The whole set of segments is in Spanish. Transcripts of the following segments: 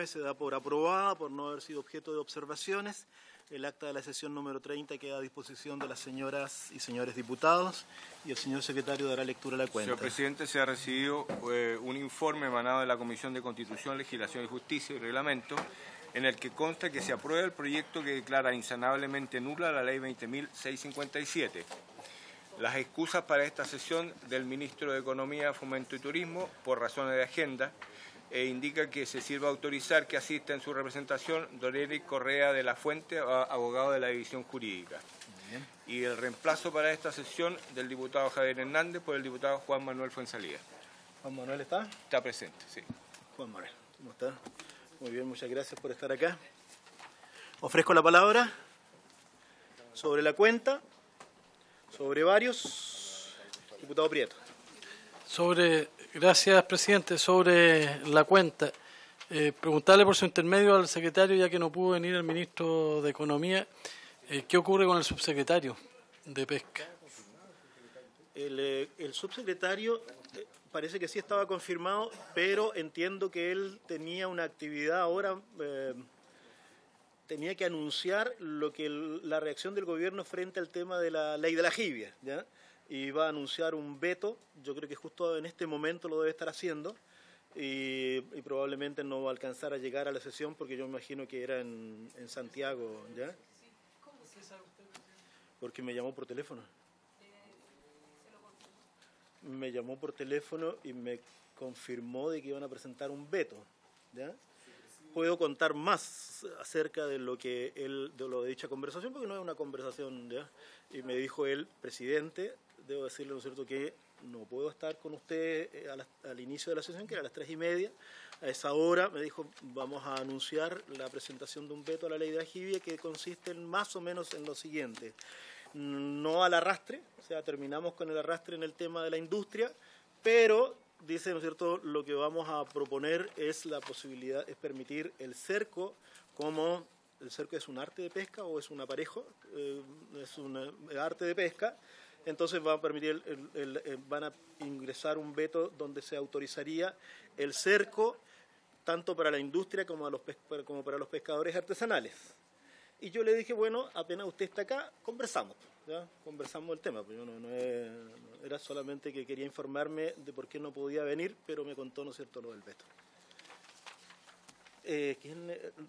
29 se da por aprobada por no haber sido objeto de observaciones. El acta de la sesión número 30 queda a disposición de las señoras y señores diputados y el señor secretario dará lectura a la cuenta. Señor presidente, se ha recibido un informe emanado de la Comisión de Constitución, Legislación y Justicia y Reglamento en el que consta que se aprueba el proyecto que declara insanablemente nula la Ley 20.657. Las excusas para esta sesión del Ministro de Economía, Fomento y Turismo por razones de agenda indica que se sirva a autorizar que asista en su representación don Eric Correa de la Fuente, abogado de la División Jurídica. Bien. Y el reemplazo para esta sesión del diputado Javier Hernández por el diputado Juan Manuel Fuenzalía. ¿Juan Manuel está? Está presente, sí. Juan Manuel, ¿cómo está? Muy bien, muchas gracias por estar acá. Ofrezco la palabra sobre la cuenta, sobre varios. Diputado Prieto. Gracias, presidente. Sobre la cuenta, preguntarle por su intermedio al secretario, ya que no pudo venir el ministro de Economía, ¿qué ocurre con el subsecretario de Pesca? El subsecretario parece que sí estaba confirmado, pero entiendo que él tenía una actividad ahora, tenía que anunciar la reacción del gobierno frente al tema de la ley de la jibia, ¿ya? Y va a anunciar un veto, yo creo que justo en este momento lo debe estar haciendo, y probablemente no va a alcanzar a llegar a la sesión porque yo me imagino que era en Santiago, ¿ya? ¿Cómo se sabe usted? Porque me llamó por teléfono. Me llamó por teléfono y me confirmó de que iban a presentar un veto, ¿ya? Puedo contar más acerca de lo de dicha conversación, porque no es una conversación, ¿ya? Y me dijo el presidente, debo decirle, ¿no es cierto?, que no puedo estar con usted al inicio de la sesión, que era a las 3:30. A esa hora me dijo, vamos a anunciar la presentación de un veto a la ley de la jibia, que consiste más o menos en lo siguiente: no al arrastre, o sea, terminamos con el arrastre en el tema de la industria, pero dice, ¿no es cierto?, lo que vamos a proponer es la posibilidad, es permitir el cerco como... ¿El cerco es un arte de pesca o es un aparejo? Es un arte de pesca. Entonces van a permitir van a ingresar un veto donde se autorizaría el cerco tanto para la industria como para los pescadores artesanales. Y yo le dije, bueno, apenas usted está acá, conversamos, ¿ya? Conversamos el tema. Pues yo era solamente que quería informarme de por qué no podía venir, pero me contó, ¿no es cierto?, lo del veto.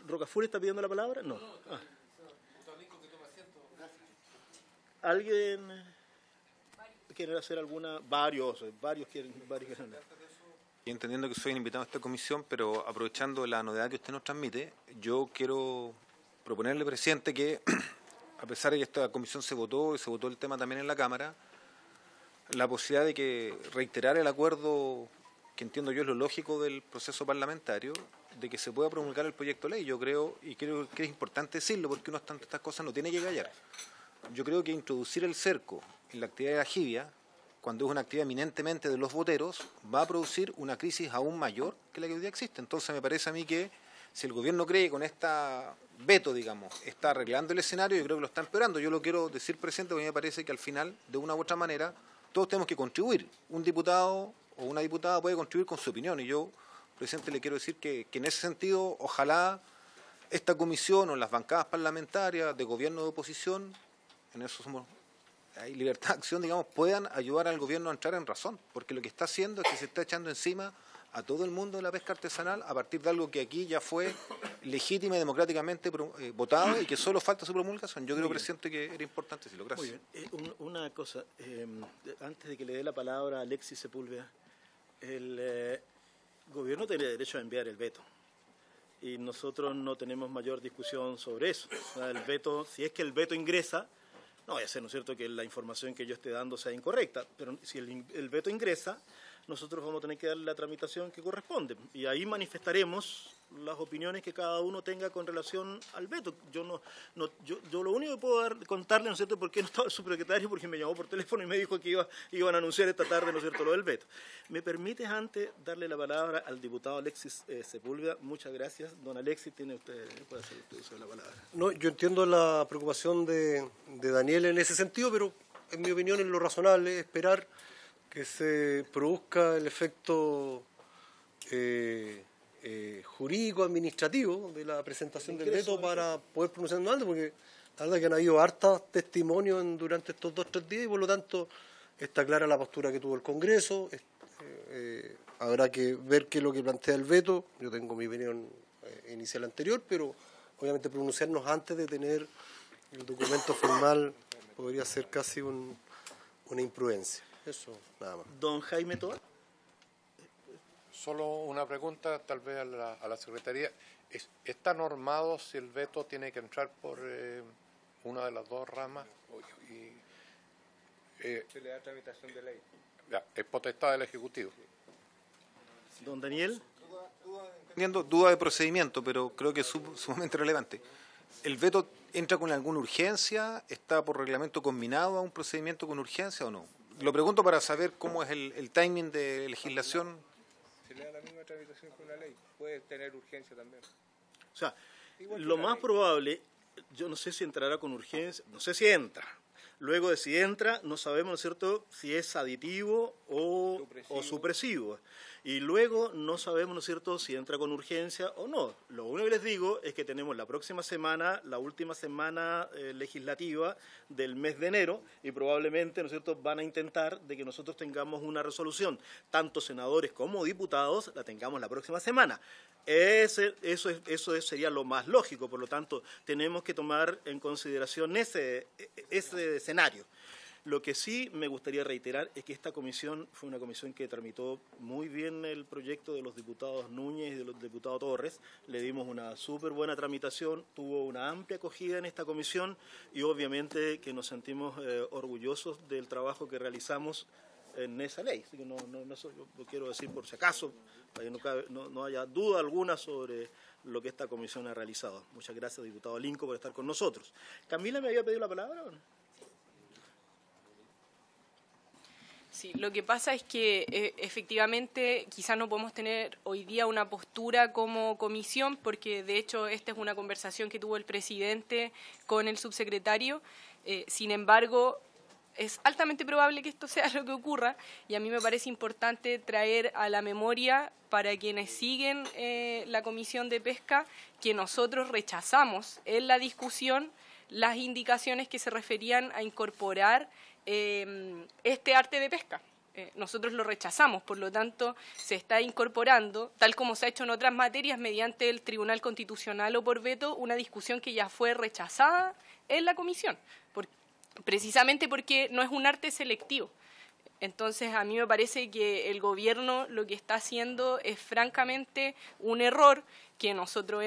¿Rocafur está pidiendo la palabra? No. Ah. ¿Alguien quiere hacer alguna? Varios quieren hablar. Entendiendo que soy invitado a esta comisión, pero aprovechando la novedad que usted nos transmite, yo quiero proponerle, presidente, que a pesar de que esta comisión se votó y se votó el tema también en la Cámara, la posibilidad de que reiterar el acuerdo, que entiendo yo es lo lógico del proceso parlamentario, de que se pueda promulgar el proyecto de ley. Yo creo, y creo que es importante decirlo, porque uno ante estas cosas no tiene que callar. Yo creo que introducir el cerco en la actividad de la jibia, cuando es una actividad eminentemente de los boteros, va a producir una crisis aún mayor que la que hoy día existe. Entonces me parece a mí que si el gobierno cree que con esta veto, digamos, está arreglando el escenario, yo creo que lo está empeorando. Yo lo quiero decir, presidente, porque me parece que al final, de una u otra manera, todos tenemos que contribuir. Un diputado o una diputada puede contribuir con su opinión, y yo, presidente, le quiero decir que en ese sentido, ojalá esta comisión o las bancadas parlamentarias de gobierno o de oposición, en eso hay libertad de acción, digamos, puedan ayudar al gobierno a entrar en razón, porque lo que está haciendo es que se está echando encima a todo el mundo de la pesca artesanal a partir de algo que aquí ya fue legítima y democráticamente votado y que solo falta su promulgación. Yo creo, presidente, que era importante decirlo. Gracias. Muy bien. Una cosa, antes de que le dé la palabra a Alexis Sepúlveda, el gobierno tiene derecho a enviar el veto y nosotros no tenemos mayor discusión sobre eso. O sea, el veto, si es que el veto ingresa, no vaya a ser, ¿no es cierto?, que la información que yo esté dando sea incorrecta, pero si el veto ingresa, nosotros vamos a tener que darle la tramitación que corresponde y ahí manifestaremos las opiniones que cada uno tenga con relación al veto. Yo lo único que puedo contarle, ¿no es cierto?, por qué no estaba el subsecretario, porque me llamó por teléfono y me dijo que iban a anunciar esta tarde, ¿no es cierto?, lo del veto. ¿Me permites antes darle la palabra al diputado Alexis Sepúlveda? Muchas gracias. Don Alexis, puede hacer usted uso de la palabra. No, yo entiendo la preocupación de Daniel en ese sentido, pero en mi opinión es lo razonable esperar que se produzca el efecto jurídico administrativo de la presentación del veto para poder pronunciarnos antes, porque la verdad que han habido hartos testimonios durante estos 2-3 días y por lo tanto está clara la postura que tuvo el Congreso. Habrá que ver qué es lo que plantea el veto. Yo tengo mi opinión inicial anterior, pero obviamente pronunciarnos antes de tener el documento formal podría ser casi una imprudencia. Eso, nada más. Don Jaime Toa. Solo una pregunta, tal vez a la Secretaría. ¿Está normado si el veto tiene que entrar por una de las dos ramas? Se le da tramitación de ley. Ya, es potestad del Ejecutivo. Don Daniel. Teniendo duda de procedimiento, pero creo que es sumamente relevante. ¿El veto entra con alguna urgencia? ¿Está por reglamento combinado a un procedimiento con urgencia o no? Lo pregunto para saber cómo es el timing de legislación. Se le da la misma tramitación que una ley. Puede tener urgencia también. O sea, lo más probable, yo no sé si entrará con urgencia, no sé si entra. Luego de si entra, no sabemos, ¿no es cierto?, si es aditivo o supresivo. Y luego no sabemos, ¿no es cierto?, si entra con urgencia o no. Lo único que les digo es que tenemos la próxima semana, la última semana legislativa del mes de enero, y probablemente, ¿no es cierto?, van a intentar de que nosotros tengamos una resolución, tanto senadores como diputados, la tengamos la próxima semana. Eso sería lo más lógico, por lo tanto, tenemos que tomar en consideración ese escenario. Lo que sí me gustaría reiterar es que esta comisión fue una comisión que tramitó muy bien el proyecto de los diputados Núñez y de los diputados Torres. Le dimos una súper buena tramitación, tuvo una amplia acogida en esta comisión y obviamente que nos sentimos orgullosos del trabajo que realizamos en esa ley. Así que yo lo quiero decir por si acaso, para que no haya duda alguna sobre lo que esta comisión ha realizado. Muchas gracias, diputado Linco, por estar con nosotros. ¿Camila me había pedido la palabra o no? Sí, lo que pasa es que efectivamente quizás no podemos tener hoy día una postura como comisión, porque de hecho esta es una conversación que tuvo el presidente con el subsecretario. Sin embargo, es altamente probable que esto sea lo que ocurra y a mí me parece importante traer a la memoria para quienes siguen la Comisión de Pesca que nosotros rechazamos en la discusión las indicaciones que se referían a incorporar este arte de pesca. Nosotros lo rechazamos, por lo tanto se está incorporando, tal como se ha hecho en otras materias, mediante el Tribunal Constitucional o por veto, una discusión que ya fue rechazada en la comisión, precisamente porque no es un arte selectivo. Entonces, a mí me parece que el gobierno lo que está haciendo es francamente un error que nosotros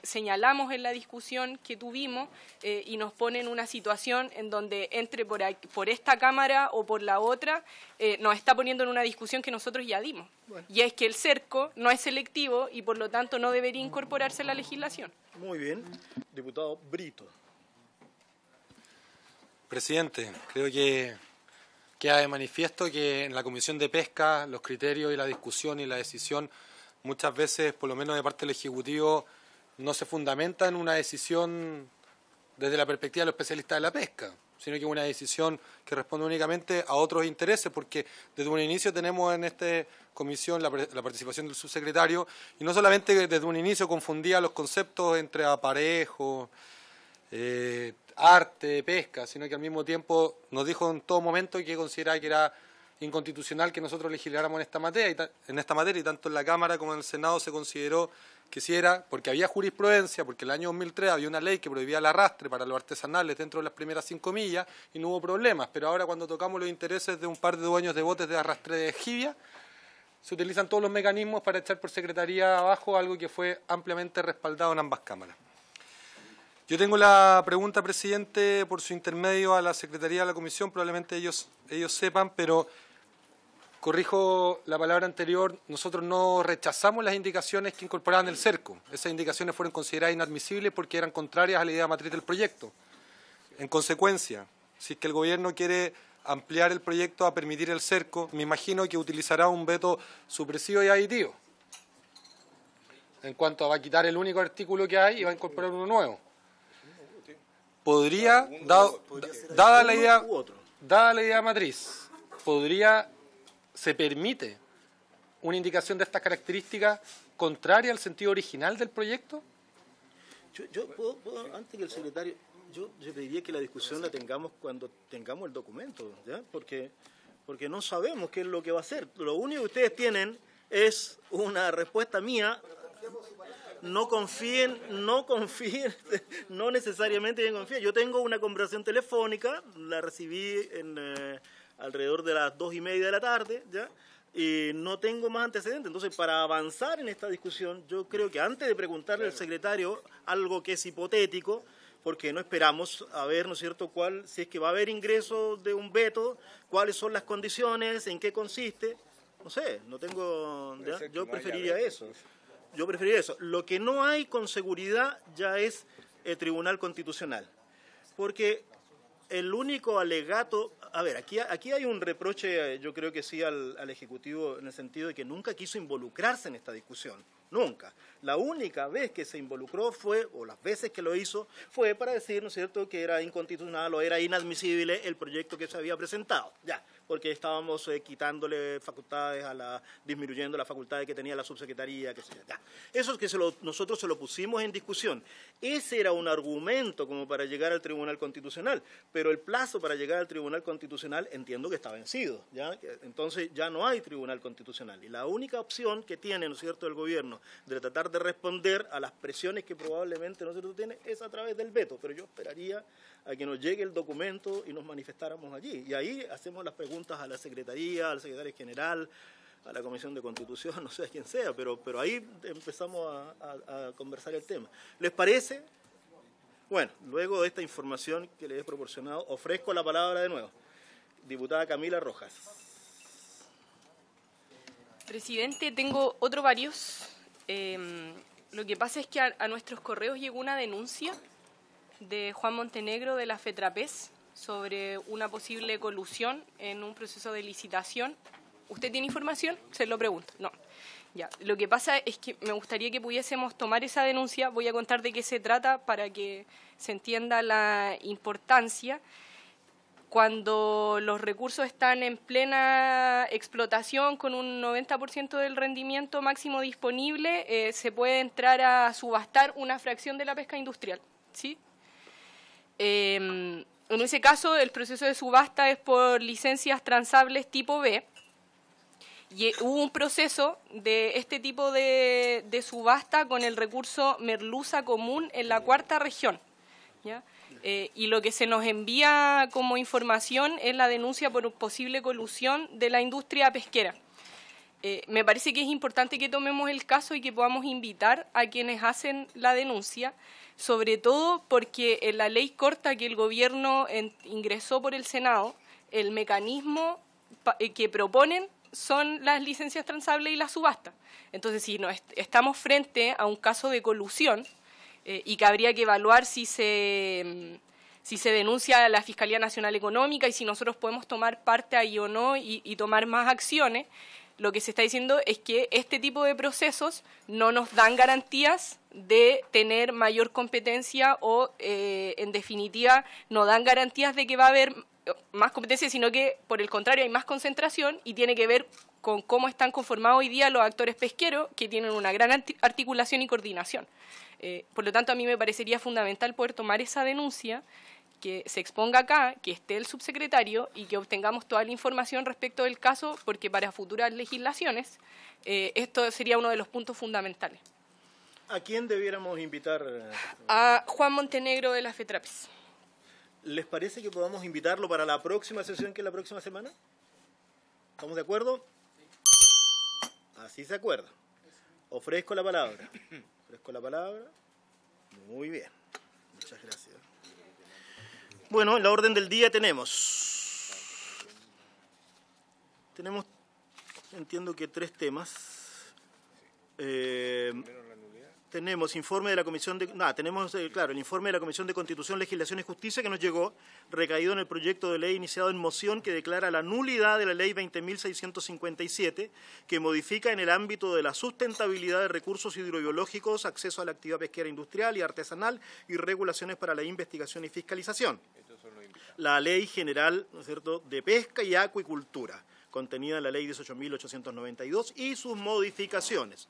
señalamos en la discusión que tuvimos y nos pone en una situación en donde entre por esta Cámara o por la otra nos está poniendo en una discusión que nosotros ya dimos. Bueno. Y es que el cerco no es selectivo y por lo tanto no debería incorporarse en la legislación. Muy bien. Diputado Brito. Presidente, creo que queda de manifiesto que en la Comisión de Pesca los criterios y la discusión y la decisión muchas veces, por lo menos de parte del Ejecutivo, no se fundamenta en una decisión desde la perspectiva de los especialistas de la pesca, sino que es una decisión que responde únicamente a otros intereses, porque desde un inicio tenemos en esta comisión la participación del subsecretario, y no solamente desde un inicio confundía los conceptos entre aparejo, arte, pesca, sino que al mismo tiempo nos dijo en todo momento que consideraba que era inconstitucional que nosotros legisláramos en esta materia y tanto en la Cámara como en el Senado se consideró que sí era, porque había jurisprudencia, porque en el año 2003 había una ley que prohibía el arrastre para los artesanales dentro de las primeras 5 millas y no hubo problemas, pero ahora cuando tocamos los intereses de un par de dueños de botes de arrastre de jibia, se utilizan todos los mecanismos para echar por secretaría abajo algo que fue ampliamente respaldado en ambas cámaras. Yo tengo la pregunta, presidente, por su intermedio a la Secretaría de la Comisión, probablemente ellos sepan, pero corrijo la palabra anterior, nosotros no rechazamos las indicaciones que incorporaban el cerco. Esas indicaciones fueron consideradas inadmisibles porque eran contrarias a la idea matriz del proyecto. En consecuencia, si es que el Gobierno quiere ampliar el proyecto a permitir el cerco, me imagino que utilizará un veto supresivo y aditivo. En cuanto a va a quitar el único artículo que hay y va a incorporar uno nuevo. Podría, dada la idea matriz, se permite una indicación de estas características contraria al sentido original del proyecto? Yo puedo, antes que el secretario, yo pediría que la discusión la tengamos cuando tengamos el documento, ¿ya? Porque no sabemos qué es lo que va a hacer. Lo único que ustedes tienen es una respuesta mía. No confíen, no necesariamente confíen. Yo tengo una conversación telefónica, la recibí alrededor de las 2:30 de la tarde, ¿ya? Y no tengo más antecedentes. Entonces, para avanzar en esta discusión, yo creo que antes de preguntarle al secretario algo que es hipotético, porque no esperamos a ver, ¿no es cierto?, si es que va a haber ingreso de un veto, cuáles son las condiciones, en qué consiste, no sé, no tengo, ¿ya? Yo preferiría eso. Lo que no hay con seguridad ya es el Tribunal Constitucional, porque el único alegato, a ver, aquí hay un reproche, yo creo que sí, al Ejecutivo, en el sentido de que nunca quiso involucrarse en esta discusión, nunca. La única vez que se involucró o las veces que lo hizo, fue para decir, ¿no es cierto?, que era inconstitucional o era inadmisible el proyecto que se había presentado, ya, porque estábamos quitándole facultades disminuyendo las facultades que tenía la subsecretaría, qué sé yo, ya. Eso es que nosotros se lo pusimos en discusión. Ese era un argumento como para llegar al Tribunal Constitucional, pero el plazo para llegar al Tribunal Constitucional entiendo que está vencido, ¿ya? Entonces ya no hay Tribunal Constitucional. Y la única opción que tiene, ¿no es cierto?, el gobierno de tratar de responder a las presiones que probablemente, ¿no es cierto?, tiene es a través del veto, pero yo esperaría a que nos llegue el documento y nos manifestáramos allí. Y ahí hacemos las preguntas a la Secretaría, al Secretario General, a la Comisión de Constitución, no sé a quién sea, pero ahí empezamos a conversar el tema. ¿Les parece? Bueno, luego de esta información que les he proporcionado, ofrezco la palabra de nuevo. Diputada Camila Rojas. Presidente, tengo varios. Lo que pasa es que a nuestros correos llegó una denuncia de Juan Montenegro de la FETRAPES sobre una posible colusión en un proceso de licitación. ¿Usted tiene información? Se lo pregunto. No. Ya. Lo que pasa es que me gustaría que pudiésemos tomar esa denuncia. Voy a contar de qué se trata para que se entienda la importancia. Cuando los recursos están en plena explotación con un 90% del rendimiento máximo disponible, se puede entrar a subastar una fracción de la pesca industrial, ¿sí? En ese caso, el proceso de subasta es por licencias transables tipo B, y hubo un proceso de este tipo de subasta con el recurso merluza común en la 4ª región, ¿ya? Y lo que se nos envía como información es la denuncia por posible colusión de la industria pesquera. Me parece que es importante que tomemos el caso y que podamos invitar a quienes hacen la denuncia, sobre todo porque en la ley corta que el gobierno ingresó por el Senado, el mecanismo que proponen son las licencias transables y la subasta. Entonces, si estamos frente a un caso de colusión, y que habría que evaluar si se denuncia a la Fiscalía Nacional Económica y si nosotros podemos tomar parte ahí o no y tomar más acciones, lo que se está diciendo es que este tipo de procesos no nos dan garantías de tener mayor competencia o, en definitiva, no dan garantías de que va a haber más competencia, sino que, por el contrario, hay más concentración y tiene que ver con cómo están conformados hoy día los actores pesqueros, que tienen una gran articulación y coordinación. Por lo tanto, a mí me parecería fundamental poder tomar esa denuncia, que se exponga acá, que esté el subsecretario y que obtengamos toda la información respecto del caso, porque para futuras legislaciones esto sería uno de los puntos fundamentales. ¿A quién debiéramos invitar? A Juan Montenegro de la FETRAPES. ¿Les parece que podamos invitarlo para la próxima sesión, que es la próxima semana? ¿Estamos de acuerdo? Así se acuerda. Ofrezco la palabra. Muy bien. Muchas gracias. Bueno, en la orden del día tenemos, entiendo que 3 temas. Tenemos informe de la Comisión de... el informe de la Comisión de Constitución, Legislación y Justicia que nos llegó, recaído en el proyecto de ley iniciado en moción que declara la nulidad de la Ley 20.657, que modifica en el ámbito de la sustentabilidad de recursos hidrobiológicos, acceso a la actividad pesquera industrial y artesanal y regulaciones para la investigación y fiscalización. La Ley General, ¿no es cierto?, de Pesca y Acuicultura, contenida en la Ley 18.892 y sus modificaciones.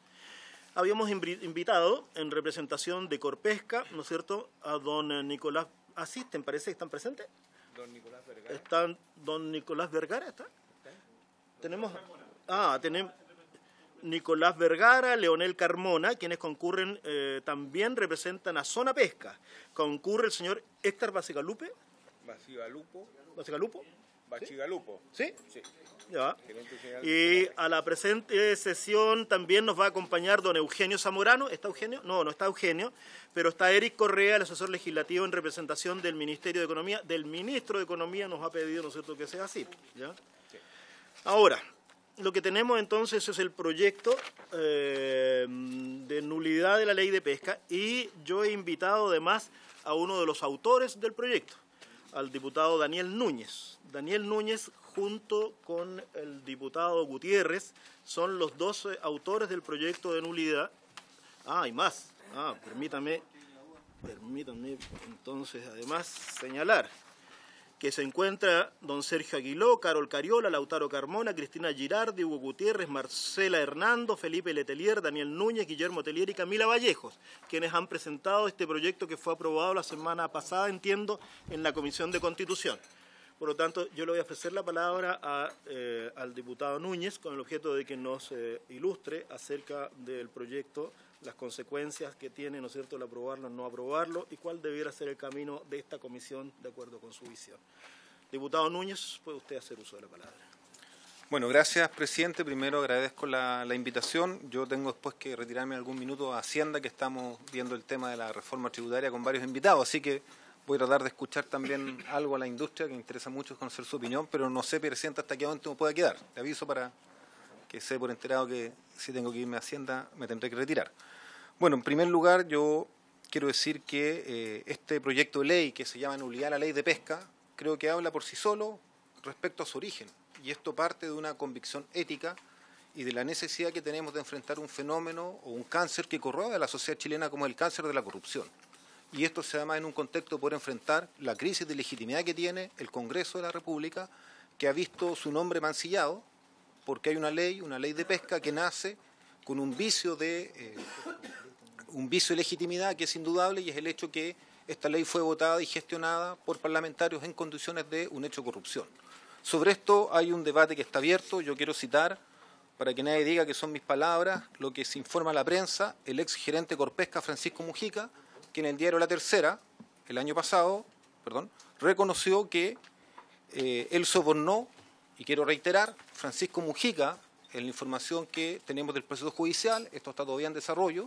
Habíamos invitado en representación de Corpesca, ¿no es cierto?, a don Nicolás. ¿Asisten? ¿Parece que están presentes? Don Nicolás Vergara. ¿Están don Nicolás Vergara? ¿Está? Tenemos Nicolás Vergara, Leonel Carmona, quienes concurren, también representan a Zona Pesca. Concurre el señor Héctor Bacigalupo. Bacigalupo. ¿Sí? Sí. Ya. Y a la presente sesión también nos va a acompañar don Eugenio Zamorano. ¿Está Eugenio? No, no está Eugenio, pero está Eric Correa, el asesor legislativo en representación del Ministerio de Economía. Del ministro de Economía nos ha pedido, ¿no es cierto?, que sea así. ¿Ya? Sí. Ahora, lo que tenemos entonces es el proyecto de nulidad de la ley de pesca, y yo he invitado además a uno de los autores del proyecto, al diputado Daniel Núñez. Daniel Núñez, junto con el diputado Gutiérrez, son los dos autores del proyecto de nulidad. Hay más. Permítame entonces además señalar que se encuentra don Sergio Aguiló, Carol Cariola, Lautaro Carmona, Cristina Girardi, Hugo Gutiérrez, Marcela Hernando, Felipe Letelier, Daniel Núñez, Guillermo Telier y Camila Vallejos, quienes han presentado este proyecto que fue aprobado la semana pasada, entiendo, en la Comisión de Constitución. Por lo tanto, yo le voy a ofrecer la palabra al diputado Núñez con el objeto de que nos ilustre acerca del proyecto, las consecuencias que tiene, ¿no es cierto?, el aprobarlo o no aprobarlo, y cuál debiera ser el camino de esta comisión de acuerdo con su visión. Diputado Núñez, puede usted hacer uso de la palabra. Bueno, gracias, presidente. Primero agradezco la invitación. Yo tengo después que retirarme algún minuto a Hacienda, que estamos viendo el tema de la reforma tributaria con varios invitados, así que voy a tratar de escuchar también algo a la industria, que me interesa mucho conocer su opinión, pero no sé, presidente, hasta qué momento me pueda quedar. Le aviso para que sé por enterado que si tengo que irme a Hacienda me tendré que retirar. Bueno, en primer lugar, yo quiero decir que este proyecto de ley que se llama nulidad a la ley de pesca, creo que habla por sí solo respecto a su origen. Y esto parte de una convicción ética y de la necesidad que tenemos de enfrentar un fenómeno o un cáncer que corroe a la sociedad chilena, como el cáncer de la corrupción. Y esto se da más en un contexto de poder enfrentar la crisis de legitimidad que tiene el Congreso de la República, que ha visto su nombre mancillado porque hay una ley de pesca que nace con un vicio de legitimidad que es indudable, y es el hecho que esta ley fue votada y gestionada por parlamentarios en condiciones de un hecho de corrupción. Sobre esto hay un debate que está abierto. Yo quiero citar, para que nadie diga que son mis palabras, lo que se informa a la prensa, el ex gerente Corpesca, Francisco Mujica, que en el diario La Tercera, el año pasado, reconoció que él sobornó, y quiero reiterar, Francisco Mujica, en la información que tenemos del proceso judicial, esto está todavía en desarrollo,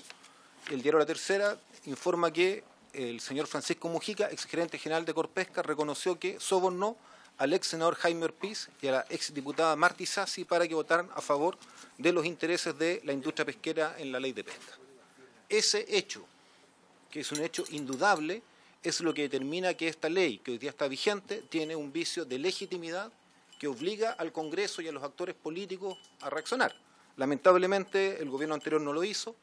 el diario La Tercera informa que el señor Francisco Mujica, ex gerente general de Corpesca, reconoció que sobornó al ex senador Jaime Orpiz y a la ex diputada Marti Sassi para que votaran a favor de los intereses de la industria pesquera en la ley de pesca. Ese hecho, que es un hecho indudable, es lo que determina que esta ley, que hoy día está vigente, tiene un vicio de legitimidad que obliga al Congreso y a los actores políticos a reaccionar. Lamentablemente, el gobierno anterior no lo hizo,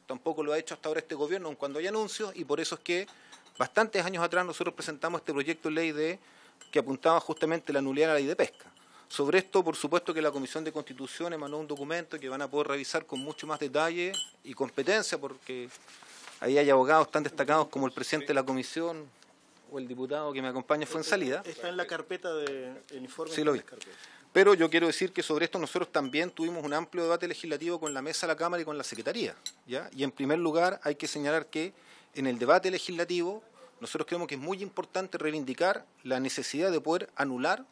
tampoco lo ha hecho hasta ahora este gobierno, aun cuando hay anuncios, y por eso es que bastantes años atrás nosotros presentamos este proyecto de ley que apuntaba justamente la nulidad de la ley de pesca. Sobre esto, por supuesto que la Comisión de Constitución emanó un documento que van a poder revisar con mucho más detalle y competencia, porque ahí hay abogados tan destacados como el presidente de la Comisión o el diputado que me acompaña fue en salida. Está en la carpeta del informe. Sí, lo vi. Pero yo quiero decir que sobre esto nosotros también tuvimos un amplio debate legislativo con la mesa de la Cámara y con la Secretaría, ¿ya? Y en primer lugar hay que señalar que en el debate legislativo nosotros creemos que es muy importante reivindicar la necesidad de poder anular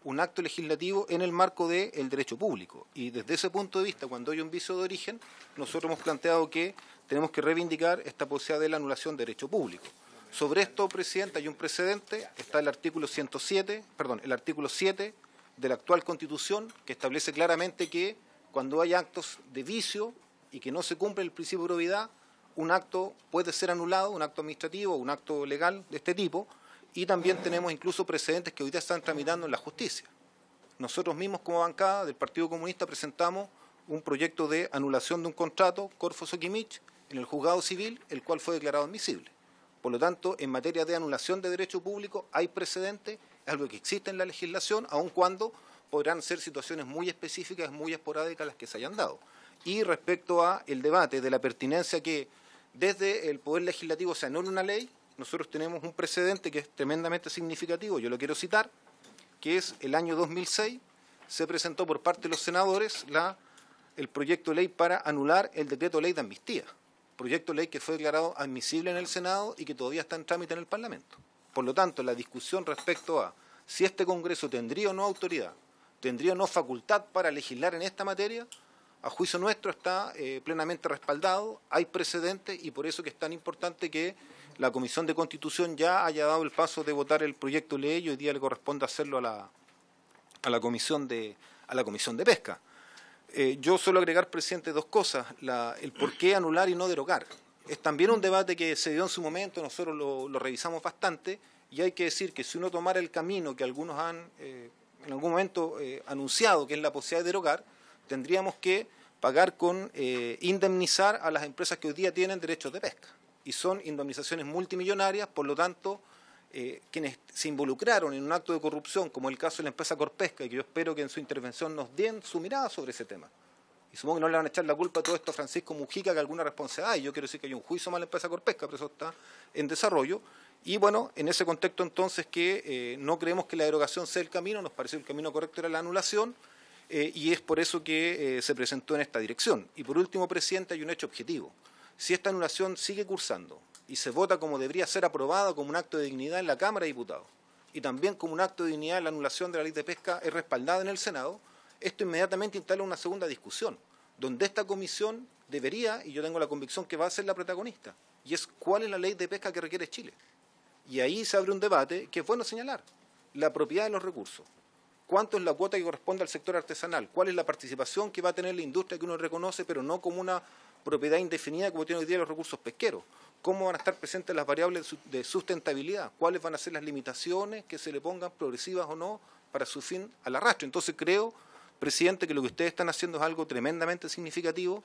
un acto legislativo en el marco del derecho público. Y desde ese punto de vista, cuando hay un vicio de origen, nosotros hemos planteado que tenemos que reivindicar esta posibilidad de la anulación de derecho público. Sobre esto, presidente, hay un precedente, está el artículo 7 de la actual Constitución, que establece claramente que cuando hay actos de vicio y que no se cumple el principio de probidad, un acto puede ser anulado, un acto administrativo, un acto legal de este tipo, y también tenemos incluso precedentes que hoy día están tramitando en la justicia. Nosotros mismos como bancada del Partido Comunista presentamos un proyecto de anulación de un contrato, Corfo-Soquimich, en el juzgado civil, el cual fue declarado admisible. Por lo tanto, en materia de anulación de derecho público hay precedentes, es algo que existe en la legislación, aun cuando podrán ser situaciones muy específicas, muy esporádicas las que se hayan dado. Y respecto a el debate de la pertinencia que desde el Poder Legislativo se anule una ley, nosotros tenemos un precedente que es tremendamente significativo, yo lo quiero citar, que es el año 2006, se presentó por parte de los senadores el proyecto de ley para anular el decreto de ley de amnistía, proyecto de ley que fue declarado admisible en el Senado y que todavía está en trámite en el Parlamento. Por lo tanto, la discusión respecto a si este Congreso tendría o no autoridad, tendría o no facultad para legislar en esta materia, a juicio nuestro está plenamente respaldado, hay precedentes y por eso que es tan importante que la Comisión de Constitución ya haya dado el paso de votar el proyecto de ley y hoy día le corresponde hacerlo a la Comisión de Pesca. Yo suelo agregar, presidente, dos cosas, el por qué anular y no derogar. Es también un debate que se dio en su momento, nosotros lo revisamos bastante y hay que decir que si uno tomara el camino que algunos han en algún momento anunciado, que es la posibilidad de derogar, tendríamos que pagar indemnizar a las empresas que hoy día tienen derechos de pesca. Y son indemnizaciones multimillonarias, por lo tanto, quienes se involucraron en un acto de corrupción, como el caso de la empresa Corpesca, y que yo espero que en su intervención nos den su mirada sobre ese tema. Y supongo que no le van a echar la culpa a todo esto a Francisco Mujica, que alguna responsabilidad hay. Yo quiero decir que hay un juicio más a la empresa Corpesca, pero eso está en desarrollo. Y bueno, en ese contexto entonces que no creemos que la derogación sea el camino, nos pareció el camino correcto era la anulación, y es por eso que se presentó en esta dirección. Y por último, presidente, hay un hecho objetivo. Si esta anulación sigue cursando y se vota como debería ser aprobada como un acto de dignidad en la Cámara de Diputados y también como un acto de dignidad la anulación de la ley de pesca es respaldada en el Senado, esto inmediatamente instala una segunda discusión, donde esta comisión debería, y yo tengo la convicción que va a ser la protagonista, y es cuál es la ley de pesca que requiere Chile. Y ahí se abre un debate que es bueno señalar, la propiedad de los recursos. ¿Cuánto es la cuota que corresponde al sector artesanal? ¿Cuál es la participación que va a tener la industria que uno reconoce, pero no como una propiedad indefinida como tienen hoy día los recursos pesqueros? ¿Cómo van a estar presentes las variables de sustentabilidad? ¿Cuáles van a ser las limitaciones que se le pongan, progresivas o no, para su fin al arrastre? Entonces creo, presidente, que lo que ustedes están haciendo es algo tremendamente significativo.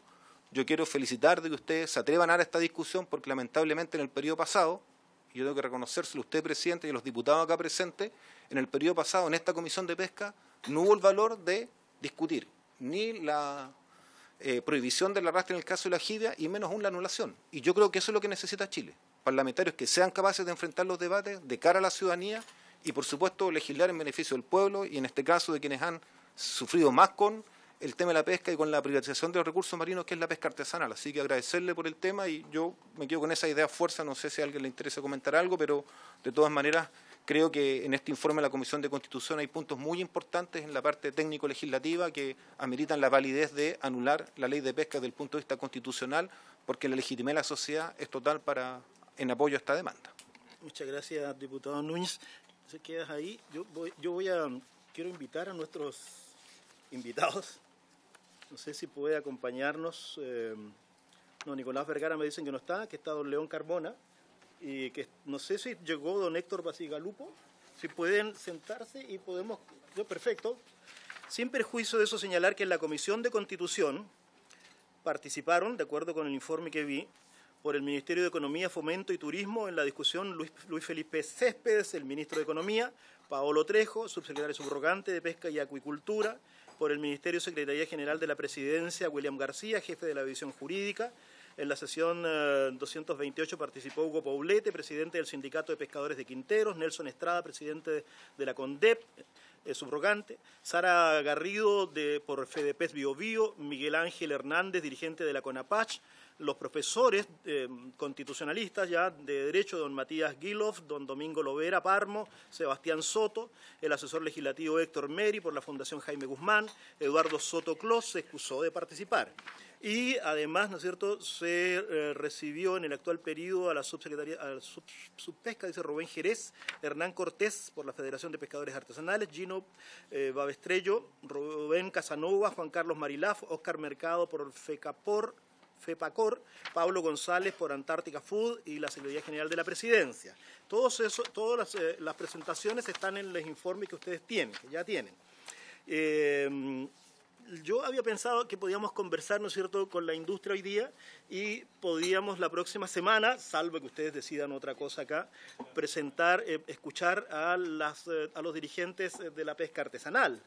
Yo quiero felicitar de que ustedes se atrevan a esta discusión, porque lamentablemente en el periodo pasado, y yo tengo que reconocérselo a usted, presidente, y a los diputados acá presentes, en el periodo pasado, en esta comisión de pesca, no hubo el valor de discutir ni la prohibición del arrastre en el caso de la jibia y menos aún la anulación. Y yo creo que eso es lo que necesita Chile. Parlamentarios que sean capaces de enfrentar los debates de cara a la ciudadanía y, por supuesto, legislar en beneficio del pueblo y, en este caso, de quienes han sufrido más con el tema de la pesca y con la privatización de los recursos marinos, que es la pesca artesanal. Así que agradecerle por el tema y yo me quedo con esa idea fuerza. No sé si a alguien le interesa comentar algo, pero de todas maneras creo que en este informe de la Comisión de Constitución hay puntos muy importantes en la parte técnico-legislativa que ameritan la validez de anular la ley de pesca desde el punto de vista constitucional, porque la legitimidad de la sociedad es total en apoyo a esta demanda. Muchas gracias, diputado Núñez. ¿Se quedas ahí? Quiero invitar a nuestros invitados. No sé si puede acompañarnos. Nicolás Vergara me dicen que no está, que está don León Carmona. Y que no sé si llegó don Héctor Basigalupo, si pueden sentarse y podemos, perfecto, sin perjuicio de eso señalar que en la Comisión de Constitución participaron, de acuerdo con el informe que vi, por el Ministerio de Economía, Fomento y Turismo en la discusión Luis Felipe Céspedes, el ministro de Economía, Paolo Trejo, subsecretario subrogante de Pesca y Acuicultura, por el Ministerio Secretaría General de la Presidencia, William García, jefe de la División Jurídica. En la sesión 228 participó Hugo Poblete, presidente del Sindicato de Pescadores de Quinteros, Nelson Estrada, presidente de la CONDEP, subrogante, Sara Garrido por FEDEPES Biobío, Miguel Ángel Hernández, dirigente de la CONAPACH, los profesores constitucionalistas ya de Derecho, don Matías Guilov, don Domingo Lovera Parmo, Sebastián Soto, el asesor legislativo Héctor Meri por la Fundación Jaime Guzmán, Eduardo Soto Clos se excusó de participar. Y además, ¿no es cierto?, se recibió en el actual periodo a la subsecretaría, a la subpesca, dice Rubén Jerez, Hernán Cortés por la Federación de Pescadores Artesanales, Gino Babestrello, Rubén Casanova, Juan Carlos Marilaf, Óscar Mercado por FEPACOR, Pablo González por Antártica Food y la Secretaría General de la Presidencia. Todas las presentaciones están en los informes que ustedes tienen, que ya tienen. Yo había pensado que podíamos conversar, ¿no es cierto?, con la industria hoy día y podíamos la próxima semana, salvo que ustedes decidan otra cosa acá, escuchar a los dirigentes de la pesca artesanal.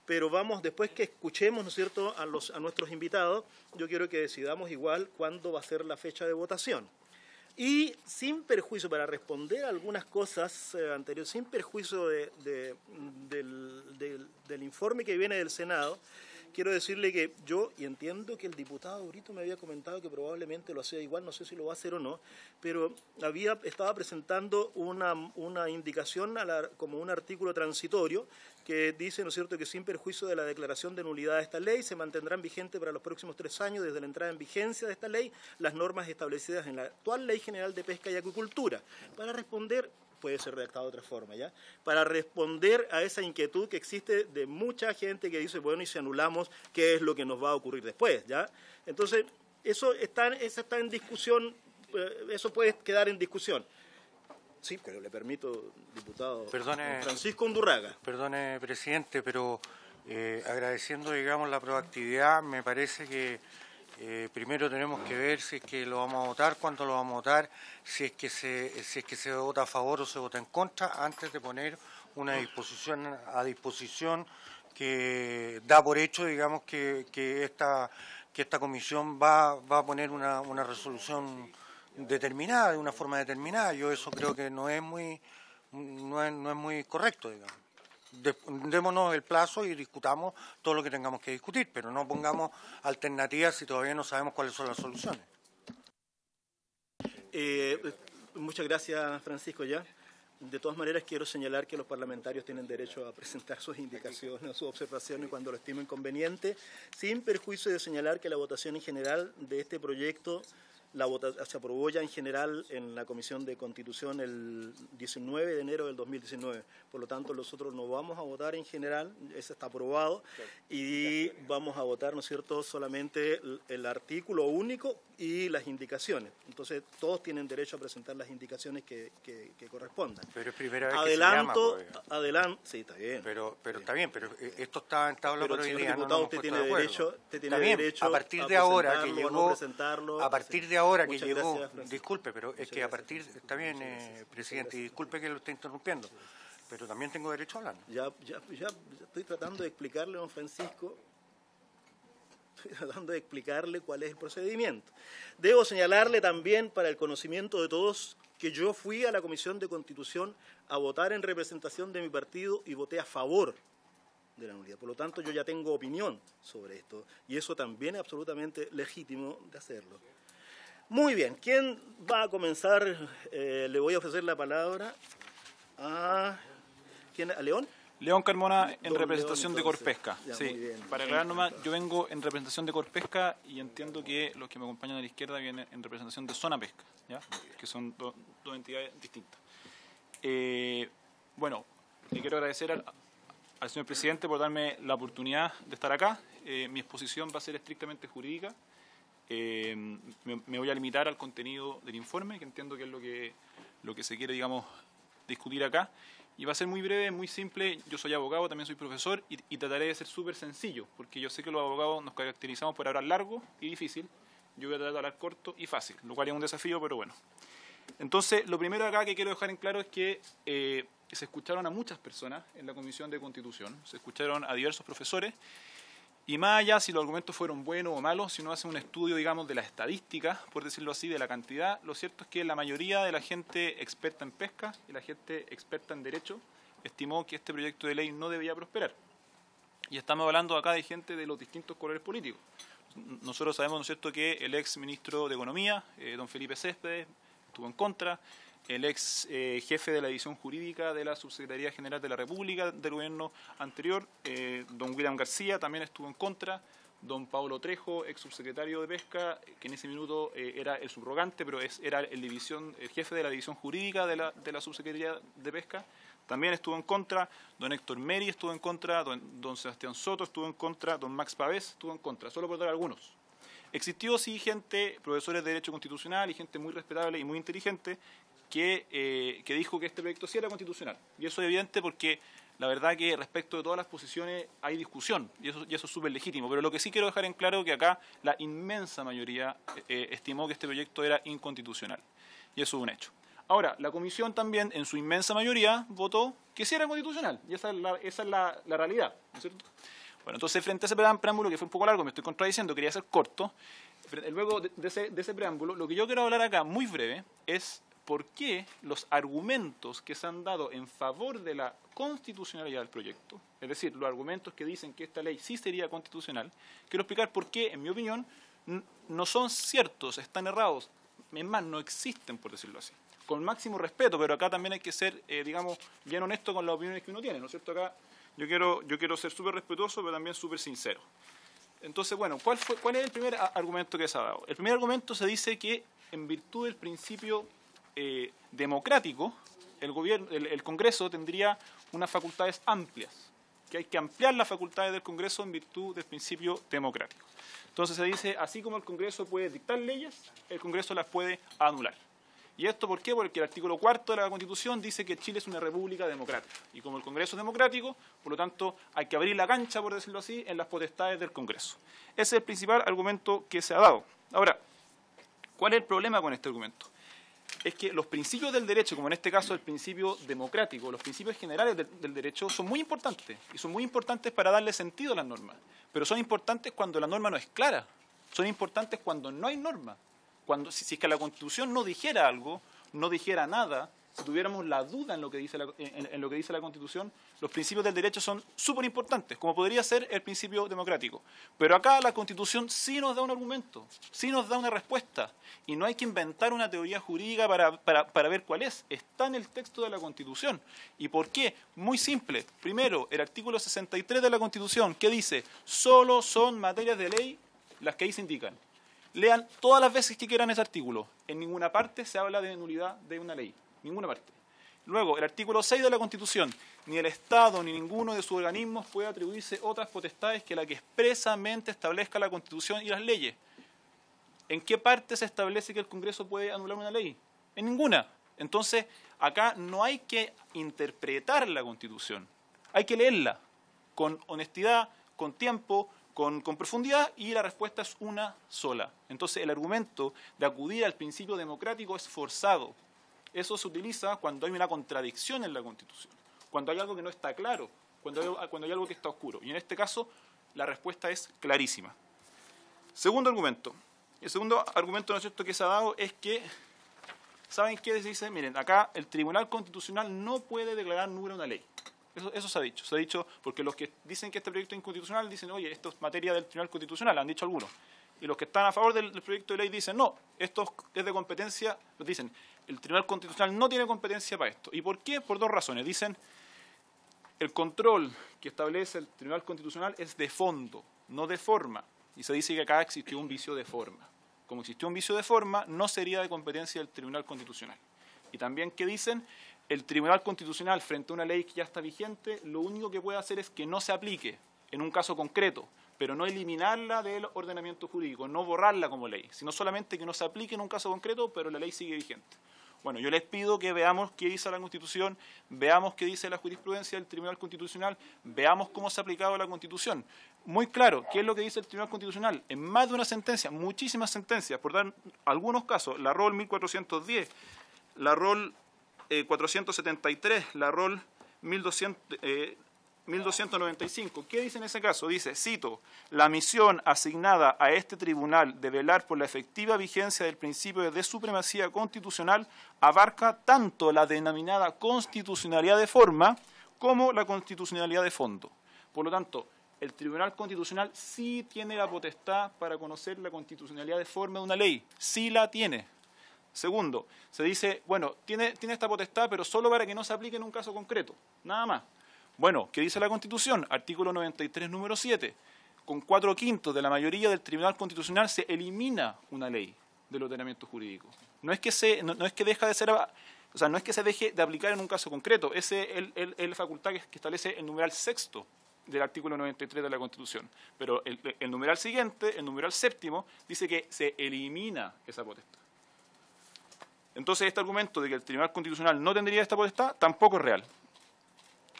pero vamos, después que escuchemos, ¿no es cierto?, a nuestros invitados, yo quiero que decidamos igual cuándo va a ser la fecha de votación. Y sin perjuicio, para responder a algunas cosas anteriores, sin perjuicio del informe que viene del Senado, quiero decirle que yo, y entiendo que el diputado Brito me había comentado que probablemente lo hacía igual, no sé si lo va a hacer o no, pero estaba presentando una indicación como un artículo transitorio que dice, ¿no es cierto?, que sin perjuicio de la declaración de nulidad de esta ley, se mantendrán vigentes para los próximos 3 años desde la entrada en vigencia de esta ley las normas establecidas en la actual Ley General de Pesca y Acuicultura. Para responder, puede ser redactado de otra forma, ¿ya? Para responder a esa inquietud que existe de mucha gente que dice, bueno, y si anulamos, ¿qué es lo que nos va a ocurrir después, ya? Entonces, eso está en discusión, eso puede quedar en discusión. Sí, pero le permito, diputado Francisco Undurraga. Perdone, presidente, pero agradeciendo, digamos, la proactividad, me parece que primero tenemos que ver si es que lo vamos a votar, cuándo lo vamos a votar, si es que se vota a favor o se vota en contra, antes de poner una disposición a disposición que da por hecho, digamos, que esta comisión va a poner una resolución determinada, de una forma determinada. Yo eso creo que no es muy correcto, digamos. Démonos el plazo y discutamos todo lo que tengamos que discutir, pero no pongamos alternativas si todavía no sabemos cuáles son las soluciones. Muchas gracias, Francisco. Ya. De todas maneras, quiero señalar que los parlamentarios tienen derecho a presentar sus indicaciones, sus observaciones cuando lo estimen conveniente, sin perjuicio de señalar que la votación en general de este proyecto se aprobó ya en general en la Comisión de Constitución el 19 de enero del 2019. Por lo tanto, nosotros no vamos a votar en general, ese está aprobado, y vamos a votar, ¿no es cierto?, solamente el artículo único y las indicaciones. Entonces, todos tienen derecho a presentar las indicaciones que correspondan. Pero es primera vez que se llama, adelanto, sí, está bien. Pero está bien, pero esto está en tabla por hoy día. Diputado, usted tiene derecho, a partir de ahora que llegó, disculpe, pero es que a partir, está bien, presidente, y disculpe que lo esté interrumpiendo, pero también tengo derecho a hablar. Ya estoy tratando de explicarle, don Francisco, cuál es el procedimiento. Debo señalarle también, para el conocimiento de todos, que yo fui a la Comisión de Constitución a votar en representación de mi partido y voté a favor de la nulidad. Por lo tanto, yo ya tengo opinión sobre esto, y eso también es absolutamente legítimo de hacerlo. Muy bien, ¿quién va a comenzar? Le voy a ofrecer la palabra a León. León Carmona, en representación León, de Corpesca. Ya, sí. bien. Para aclarar nomás, yo vengo en representación de Corpesca y entiendo que los que me acompañan a la izquierda vienen en representación de Zona Pesca, ¿ya? Que son dos entidades distintas. Bueno, le quiero agradecer al señor presidente por darme la oportunidad de estar acá. Mi exposición va a ser estrictamente jurídica. Me voy a limitar al contenido del informe, que entiendo que es lo que se quiere, digamos, discutir acá. Y va a ser muy breve, muy simple. Yo soy abogado, también soy profesor, y trataré de ser súper sencillo, porque yo sé que los abogados nos caracterizamos por hablar largo y difícil. Yo voy a tratar de hablar corto y fácil, lo cual es un desafío, pero bueno. Entonces, lo primero acá que quiero dejar en claro es que se escucharon a muchas personas en la Comisión de Constitución, se escucharon a diversos profesores, y más allá si los argumentos fueron buenos o malos, si uno hace un estudio, digamos, de la estadística, por decirlo así, de la cantidad, lo cierto es que la mayoría de la gente experta en pesca y la gente experta en derecho estimó que este proyecto de ley no debía prosperar. Y estamos hablando acá de gente de los distintos colores políticos. Nosotros sabemos, ¿no es cierto?, que el ex ministro de Economía, don Felipe Céspedes, estuvo en contra. El ex jefe de la división jurídica de la Subsecretaría General de la República del gobierno anterior, don William García, también estuvo en contra. Don Pablo Trejo, ex subsecretario de Pesca, que en ese minuto era el subrogante, pero era el jefe de la división jurídica de la Subsecretaría de Pesca, también estuvo en contra. Don Héctor Meri estuvo en contra, don Sebastián Soto estuvo en contra, don Max Pavés estuvo en contra, solo por dar algunos. Existió sí gente, profesores de Derecho Constitucional y gente muy respetable y muy inteligente, que dijo que este proyecto sí era constitucional. Y eso es evidente porque la verdad que respecto de todas las posiciones hay discusión, y eso es súper legítimo. Pero lo que sí quiero dejar en claro es que acá la inmensa mayoría estimó que este proyecto era inconstitucional. Y eso es un hecho. Ahora, la comisión también, en su inmensa mayoría, votó que sí era constitucional, y esa es la realidad, ¿no es cierto? Bueno, entonces, frente a ese preámbulo, que fue un poco largo, me estoy contradiciendo, quería ser corto, luego de ese preámbulo, lo que yo quiero hablar acá, muy breve, es por qué los argumentos que se han dado en favor de la constitucionalidad del proyecto, es decir, los argumentos que dicen que esta ley sí sería constitucional, quiero explicar por qué, en mi opinión, no son ciertos, están errados, es más, no existen, por decirlo así. Con máximo respeto, pero acá también hay que ser, digamos, bien honesto con las opiniones que uno tiene, ¿no es cierto? Acá yo quiero ser súper respetuoso, pero también súper sincero. Entonces, bueno, ¿cuál es el primer argumento que se ha dado? El primer argumento se dice que, en virtud del principio democrático, el Congreso tendría unas facultades amplias, que hay que ampliar las facultades del Congreso en virtud del principio democrático. Entonces se dice, así como el Congreso puede dictar leyes, el Congreso las puede anular. ¿Y esto por qué? Porque el artículo 4 de la Constitución dice que Chile es una república democrática. Y como el Congreso es democrático, por lo tanto, hay que abrir la cancha, por decirlo así, en las potestades del Congreso. Ese es el principal argumento que se ha dado. Ahora, ¿cuál es el problema con este argumento? Es que los principios del derecho, como en este caso el principio democrático, los principios generales del derecho, son muy importantes. Y son muy importantes para darle sentido a las normas. Pero son importantes cuando la norma no es clara. Son importantes cuando no hay norma. Si es que la Constitución no dijera algo, no dijera nada, si tuviéramos la duda en lo que dice la Constitución, los principios del derecho son súper importantes, como podría ser el principio democrático. Pero acá la Constitución sí nos da un argumento, sí nos da una respuesta, y no hay que inventar una teoría jurídica para ver cuál es. Está en el texto de la Constitución. ¿Y por qué? Muy simple. Primero, el artículo 63 de la Constitución, que dice, solo son materias de ley las que ahí se indican. Lean todas las veces que quieran ese artículo. En ninguna parte se habla de nulidad de una ley. Ninguna parte. Luego, el artículo 6 de la Constitución. Ni el Estado ni ninguno de sus organismos puede atribuirse otras potestades que la que expresamente establezca la Constitución y las leyes. ¿En qué parte se establece que el Congreso puede anular una ley? En ninguna. Entonces, acá no hay que interpretar la Constitución. Hay que leerla con honestidad, con tiempo, con profundidad, y la respuesta es una sola. Entonces, el argumento de acudir al principio democrático es forzado. Eso se utiliza cuando hay una contradicción en la Constitución, cuando hay algo que no está claro, cuando hay algo que está oscuro. Y en este caso, la respuesta es clarísima. Segundo argumento. El segundo argumento, ¿no es cierto?, que se ha dado es que, ¿saben qué? Se dice, miren, acá el Tribunal Constitucional no puede declarar nula una ley. Eso se ha dicho. Se ha dicho porque los que dicen que este proyecto es inconstitucional dicen, oye, esto es materia del Tribunal Constitucional, han dicho algunos. Y los que están a favor del proyecto de ley dicen, no, esto es de competencia, los dicen, el Tribunal Constitucional no tiene competencia para esto. ¿Y por qué? Por dos razones. Dicen, el control que establece el Tribunal Constitucional es de fondo, no de forma. Y se dice que acá existió un vicio de forma. Como existió un vicio de forma, no sería de competencia del Tribunal Constitucional. Y también que dicen, el Tribunal Constitucional, frente a una ley que ya está vigente, lo único que puede hacer es que no se aplique en un caso concreto, pero no eliminarla del ordenamiento jurídico, no borrarla como ley, sino solamente que no se aplique en un caso concreto, pero la ley sigue vigente. Bueno, yo les pido que veamos qué dice la Constitución, veamos qué dice la jurisprudencia del Tribunal Constitucional, veamos cómo se ha aplicado la Constitución. Muy claro, ¿qué es lo que dice el Tribunal Constitucional? En más de una sentencia, muchísimas sentencias, por dar algunos casos, la ROL 1410, la ROL 473, la ROL 1295. ¿Qué dice en ese caso? Dice, cito, la misión asignada a este tribunal de velar por la efectiva vigencia del principio de supremacía constitucional abarca tanto la denominada constitucionalidad de forma como la constitucionalidad de fondo. Por lo tanto, el Tribunal Constitucional sí tiene la potestad para conocer la constitucionalidad de forma de una ley, sí la tiene. Segundo, se dice, bueno, tiene esta potestad, pero solo para que no se aplique en un caso concreto, nada más. Bueno, ¿qué dice la Constitución? Artículo 93, número 7. Con 4/5 de la mayoría del Tribunal Constitucional se elimina una ley del ordenamiento jurídico. No es que deja de ser, o sea, no es que se deje de aplicar en un caso concreto. Ese es la facultad que establece el numeral 6 del artículo 93 de la Constitución. Pero el numeral siguiente, el numeral 7, dice que se elimina esa potestad. Entonces, este argumento de que el Tribunal Constitucional no tendría esta potestad tampoco es real.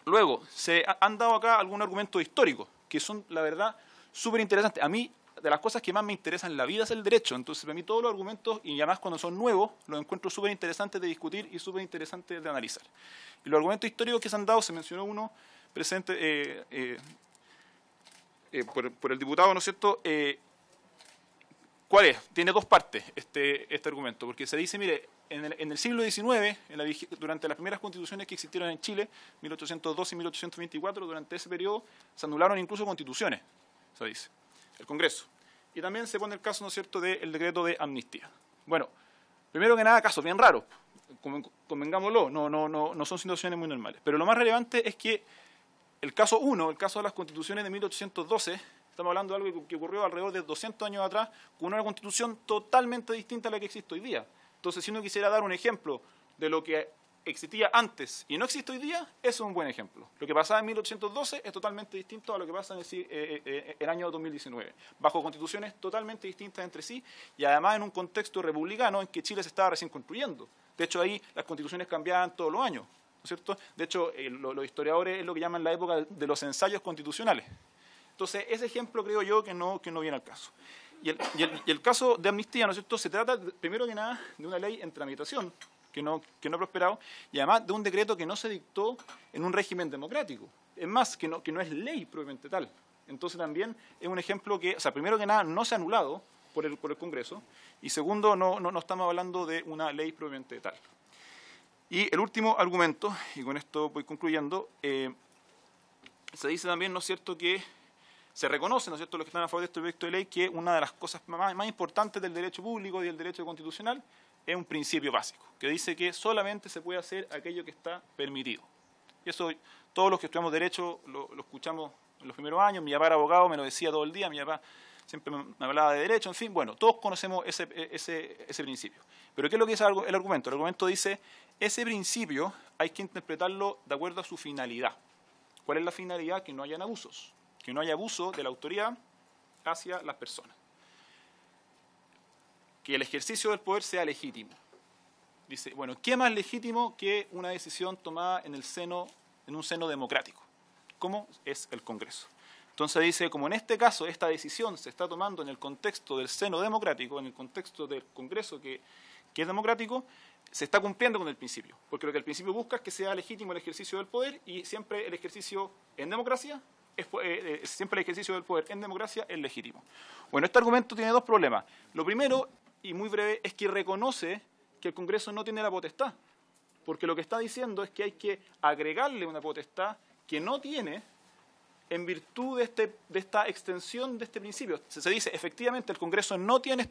Luego, se han dado acá algunos argumentos históricos que son, la verdad, súper interesantes. A mí, de las cosas que más me interesan en la vida es el derecho. Entonces, para mí todos los argumentos, y además cuando son nuevos, los encuentro súper interesantes de discutir y súper interesantes de analizar. Y los argumentos históricos que se han dado, se mencionó uno presente por el diputado, ¿no es cierto? ¿Cuál es? Tiene dos partes este argumento, porque se dice, mire, en el siglo XIX, durante las primeras constituciones que existieron en Chile, 1812 y 1824, durante ese periodo se anularon incluso constituciones, se dice, el Congreso. Y también se pone el caso, ¿no es cierto?, del decreto de amnistía. Bueno, primero que nada, casos bien raros, convengámoslo, no son situaciones muy normales. Pero lo más relevante es que el caso 1, el caso de las constituciones de 1812, estamos hablando de algo que ocurrió alrededor de 200 años atrás, con una constitución totalmente distinta a la que existe hoy día. Entonces, si uno quisiera dar un ejemplo de lo que existía antes y no existe hoy día, eso es un buen ejemplo. Lo que pasaba en 1812 es totalmente distinto a lo que pasa en el año 2019, bajo constituciones totalmente distintas entre sí y además en un contexto republicano en que Chile se estaba recién construyendo. De hecho, ahí las constituciones cambiaban todos los años, ¿no es cierto? De hecho, los historiadores es lo que llaman la época de los ensayos constitucionales. Entonces, ese ejemplo creo yo que no viene al caso. Y el caso de amnistía, ¿no es cierto?, se trata, primero que nada, de una ley en tramitación, que no ha prosperado, y además de un decreto que no se dictó en un régimen democrático. Es más, que no es ley propiamente tal. Entonces también es un ejemplo que, o sea, primero que nada, no se ha anulado por el Congreso, y segundo, no estamos hablando de una ley propiamente tal. Y el último argumento, y con esto voy concluyendo, se dice también, ¿no es cierto?, que se reconoce, ¿no es cierto?, los que están a favor de este proyecto de ley, que una de las cosas más importantes del derecho público y del derecho constitucional es un principio básico, que dice que solamente se puede hacer aquello que está permitido. Y eso todos los que estudiamos derecho lo escuchamos en los primeros años. Mi papá era abogado, me lo decía todo el día, mi papá siempre me hablaba de derecho, en fin, bueno, todos conocemos ese principio. Pero ¿qué es lo que dice el argumento? El argumento dice, ese principio hay que interpretarlo de acuerdo a su finalidad. ¿Cuál es la finalidad? Que no hayan abusos, que no haya abuso de la autoridad hacia las personas. Que el ejercicio del poder sea legítimo. Dice, bueno, ¿qué más legítimo que una decisión tomada en un seno democrático? ¿Cómo? Es el Congreso. Entonces dice, como en este caso esta decisión se está tomando en el contexto del seno democrático, en el contexto del Congreso que es democrático, se está cumpliendo con el principio. Porque lo que el principio busca es que sea legítimo el ejercicio del poder y siempre el ejercicio en democracia siempre el ejercicio del poder en democracia es legítimo. Bueno, este argumento tiene dos problemas. Lo primero, y muy breve, es que reconoce que el Congreso no tiene la potestad, porque lo que está diciendo es que hay que agregarle una potestad que no tiene en virtud de esta extensión de este principio. Se dice, efectivamente, el Congreso no tiene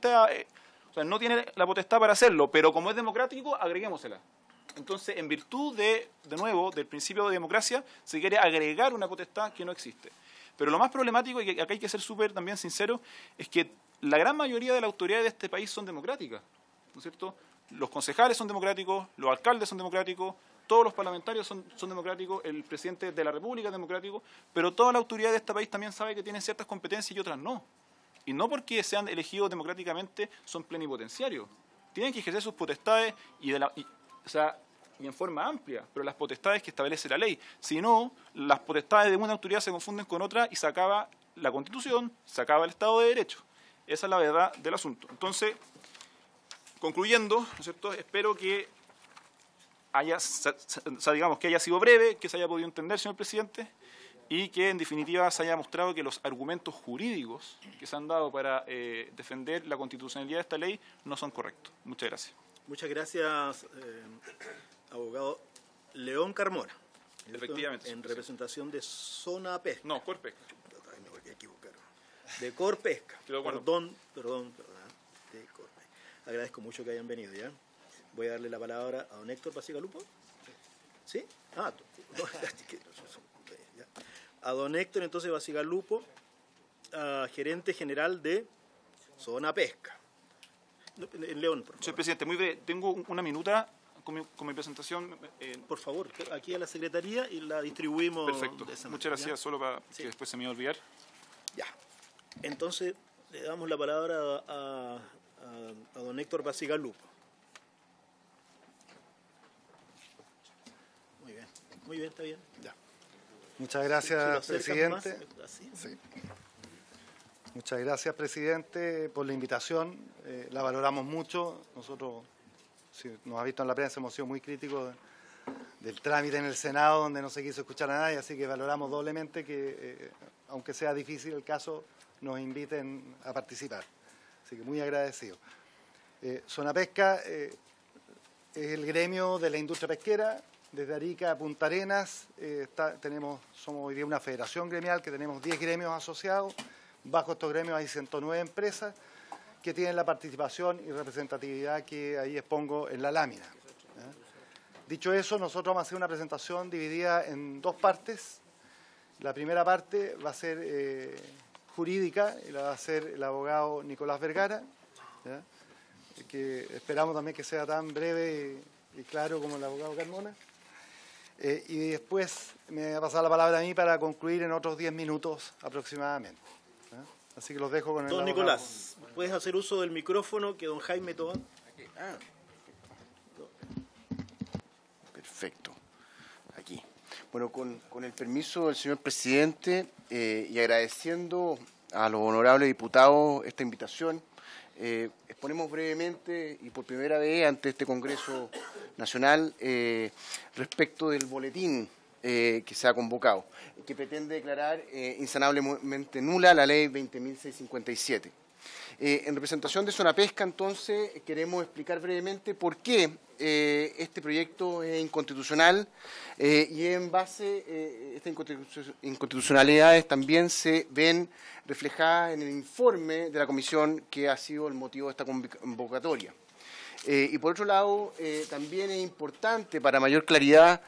no tiene la potestad para hacerlo, pero como es democrático, agreguémosela. Entonces, en virtud de nuevo, del principio de democracia, se quiere agregar una potestad que no existe. Pero lo más problemático, y acá hay que ser súper también sincero, es que la gran mayoría de las autoridades de este país son democráticas, ¿no es cierto? Los concejales son democráticos, los alcaldes son democráticos, todos los parlamentarios son democráticos, el presidente de la República es democrático, pero toda la autoridad de este país también sabe que tienen ciertas competencias y otras no. Y no porque sean elegidos democráticamente son plenipotenciarios. Tienen que ejercer sus potestades y en forma amplia, pero las potestades que establece la ley. Si no, las potestades de una autoridad se confunden con otra y se acaba la Constitución, se acaba el Estado de Derecho. Esa es la verdad del asunto. Entonces, concluyendo, ¿no es cierto?, espero que haya sido breve, que se haya podido entender, señor presidente, y que en definitiva se haya mostrado que los argumentos jurídicos que se han dado para defender la constitucionalidad de esta ley no son correctos. Muchas gracias. Muchas gracias, abogado León Carmona. Efectivamente. En representación de Zona Pesca. No, Corpesca. Me voy a equivocar. De Corpesca. Perdón. De Corpesca. Agradezco mucho que hayan venido, ¿ya? Voy a darle la palabra a don Héctor Bacigalupo. ¿Sí? A don Héctor, entonces, Bacigalupo, gerente general de Zona Pesca. León, por favor. Señor presidente, muy breve, tengo una minuta con mi presentación. Por favor, aquí a la secretaría y la distribuimos. Perfecto. De esa Muchas gracias, ¿ya? Solo para sí. Que después se me va a olvidar. Ya. Entonces, le damos la palabra a don Héctor Bacigalupo. Muy bien, está bien. Ya. Muchas gracias, presidente. Sí. Muchas gracias, presidente, por la invitación. La valoramos mucho. Nosotros, si nos ha visto en la prensa, hemos sido muy críticos del trámite en el Senado, donde no se quiso escuchar a nadie, así que valoramos doblemente que, aunque sea difícil el caso, nos inviten a participar. Así que muy agradecido. Sonapesca es el gremio de la industria pesquera, desde Arica a Punta Arenas. Somos hoy día una federación gremial que tenemos 10 gremios asociados. Bajo estos gremios hay 109 empresas que tienen la participación y representatividad que ahí expongo en la lámina. Dicho eso, nosotros vamos a hacer una presentación dividida en dos partes. La primera parte va a ser jurídica y la va a hacer el abogado Nicolás Vergara, ¿ya? Que esperamos también que sea tan breve y claro como el abogado Carmona. Y después me va a pasar la palabra a mí para concluir en otros 10 minutos aproximadamente. Así que los dejo con el Don abogado. Nicolás, puedes hacer uso del micrófono que don Jaime toma. Perfecto. Aquí. Bueno, con el permiso del señor presidente y agradeciendo a los honorables diputados esta invitación, exponemos brevemente y por primera vez ante este Congreso Nacional respecto del boletín que se ha convocado, que pretende declarar insanablemente nula la ley 20.657. En representación de Sonapesca, entonces, queremos explicar brevemente por qué este proyecto es inconstitucional y en base estas inconstitucionalidades también se ven reflejadas en el informe de la Comisión que ha sido el motivo de esta convocatoria. Y por otro lado, también es importante para mayor claridad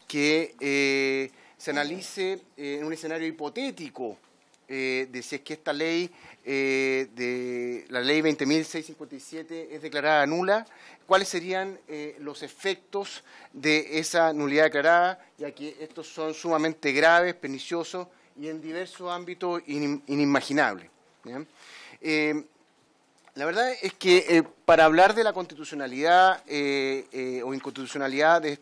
que se analice en un escenario hipotético de si es que esta ley, de la ley 20.657 es declarada nula, cuáles serían los efectos de esa nulidad declarada, ya que estos son sumamente graves, perniciosos y en diversos ámbitos inimaginables. La verdad es que para hablar de la constitucionalidad o inconstitucionalidad de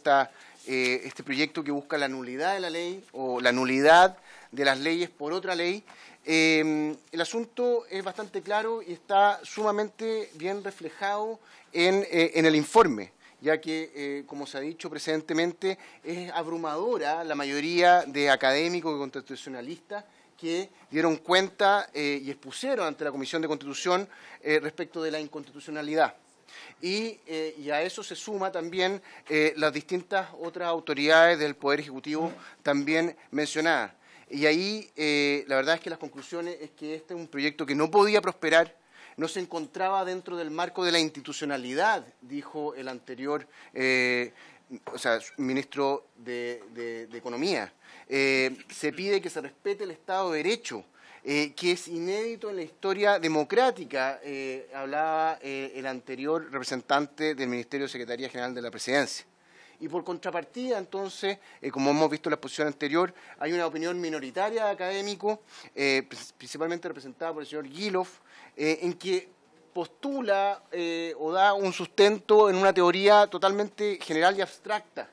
este proyecto que busca la nulidad de la ley o la nulidad de las leyes por otra ley, el asunto es bastante claro y está sumamente bien reflejado en el informe, ya que, como se ha dicho precedentemente, es abrumadora la mayoría de académicos y constitucionalistas que dieron cuenta y expusieron ante la Comisión de Constitución respecto de la inconstitucionalidad. Y a eso se suma también las distintas otras autoridades del Poder Ejecutivo también mencionadas. Y ahí la verdad es que las conclusiones es que este es un proyecto que no podía prosperar, no se encontraba dentro del marco de la institucionalidad, dijo el anterior ministro de Economía. Se pide que se respete el Estado de Derecho, que es inédito en la historia democrática, hablaba el anterior representante del Ministerio de Secretaría General de la Presidencia. Y por contrapartida, entonces, como hemos visto en la exposición anterior, hay una opinión minoritaria de académicos, principalmente representada por el señor Guilov, en que postula o da un sustento en una teoría totalmente general y abstracta,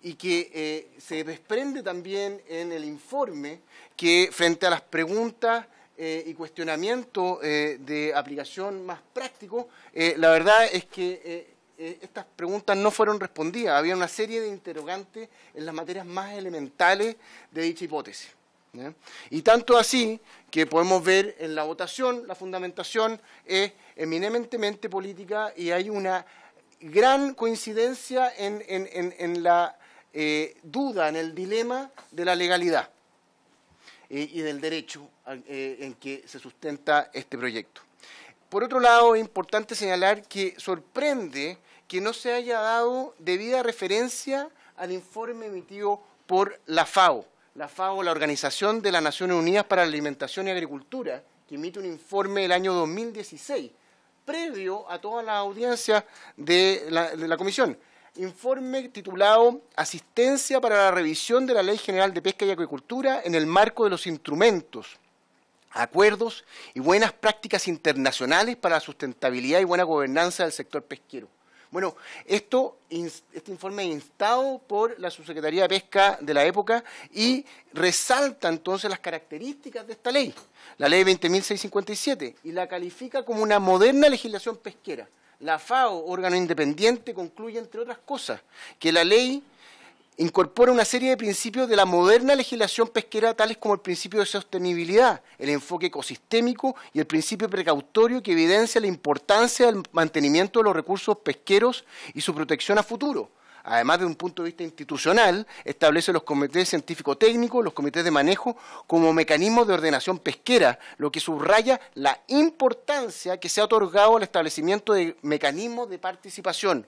y que se desprende también en el informe que frente a las preguntas y cuestionamientos de aplicación más práctico, la verdad es que estas preguntas no fueron respondidas. Había una serie de interrogantes en las materias más elementales de dicha hipótesis, ¿ya? Y tanto así que podemos ver en la votación, la fundamentación es eminentemente política y hay una gran coincidencia en la duda, en el dilema de la legalidad y del derecho en que se sustenta este proyecto. Por otro lado, es importante señalar que sorprende que no se haya dado debida referencia al informe emitido por la FAO. La FAO, la Organización de las Naciones Unidas para la Alimentación y Agricultura, que emite un informe del año 2016, previo a todas las audiencias de la Comisión. Informe titulado Asistencia para la revisión de la Ley General de Pesca y Acuicultura en el marco de los instrumentos, acuerdos y buenas prácticas internacionales para la sustentabilidad y buena gobernanza del sector pesquero. Bueno, este informe es instado por la Subsecretaría de Pesca de la época y resalta entonces las características de esta ley, la ley 20.657, y la califica como una moderna legislación pesquera. La FAO, órgano independiente, concluye, entre otras cosas, que la ley incorpora una serie de principios de la moderna legislación pesquera, tales como el principio de sostenibilidad, el enfoque ecosistémico y el principio precautorio que evidencia la importancia del mantenimiento de los recursos pesqueros y su protección a futuro. Además, de un punto de vista institucional, establece los comités científico-técnicos, los comités de manejo, como mecanismos de ordenación pesquera, lo que subraya la importancia que se ha otorgado al establecimiento de mecanismos de participación.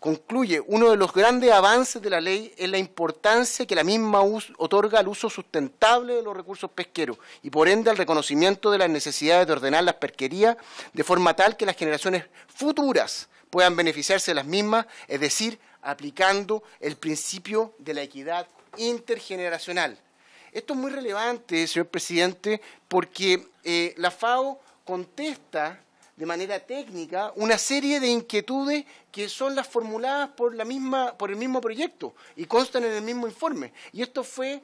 Concluye, uno de los grandes avances de la ley es la importancia que la misma otorga al uso sustentable de los recursos pesqueros y por ende al reconocimiento de las necesidades de ordenar las pesquerías de forma tal que las generaciones futuras puedan beneficiarse de las mismas, es decir, aplicando el principio de la equidad intergeneracional. Esto es muy relevante, señor presidente, porque la FAO contesta de manera técnica una serie de inquietudes que son las formuladas por el mismo proyecto y constan en el mismo informe. Y esto fue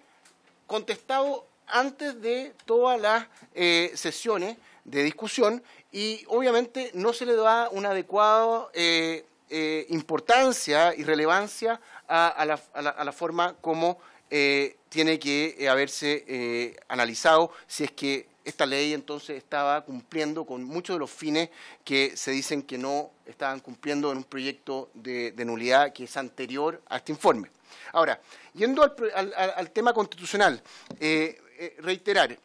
contestado antes de todas las sesiones de discusión y obviamente no se le da una adecuada importancia y relevancia a la forma como tiene que haberse analizado si es que esta ley entonces estaba cumpliendo con muchos de los fines que se dicen que no estaban cumpliendo en un proyecto de nulidad que es anterior a este informe. Ahora, yendo al tema constitucional, reiterar,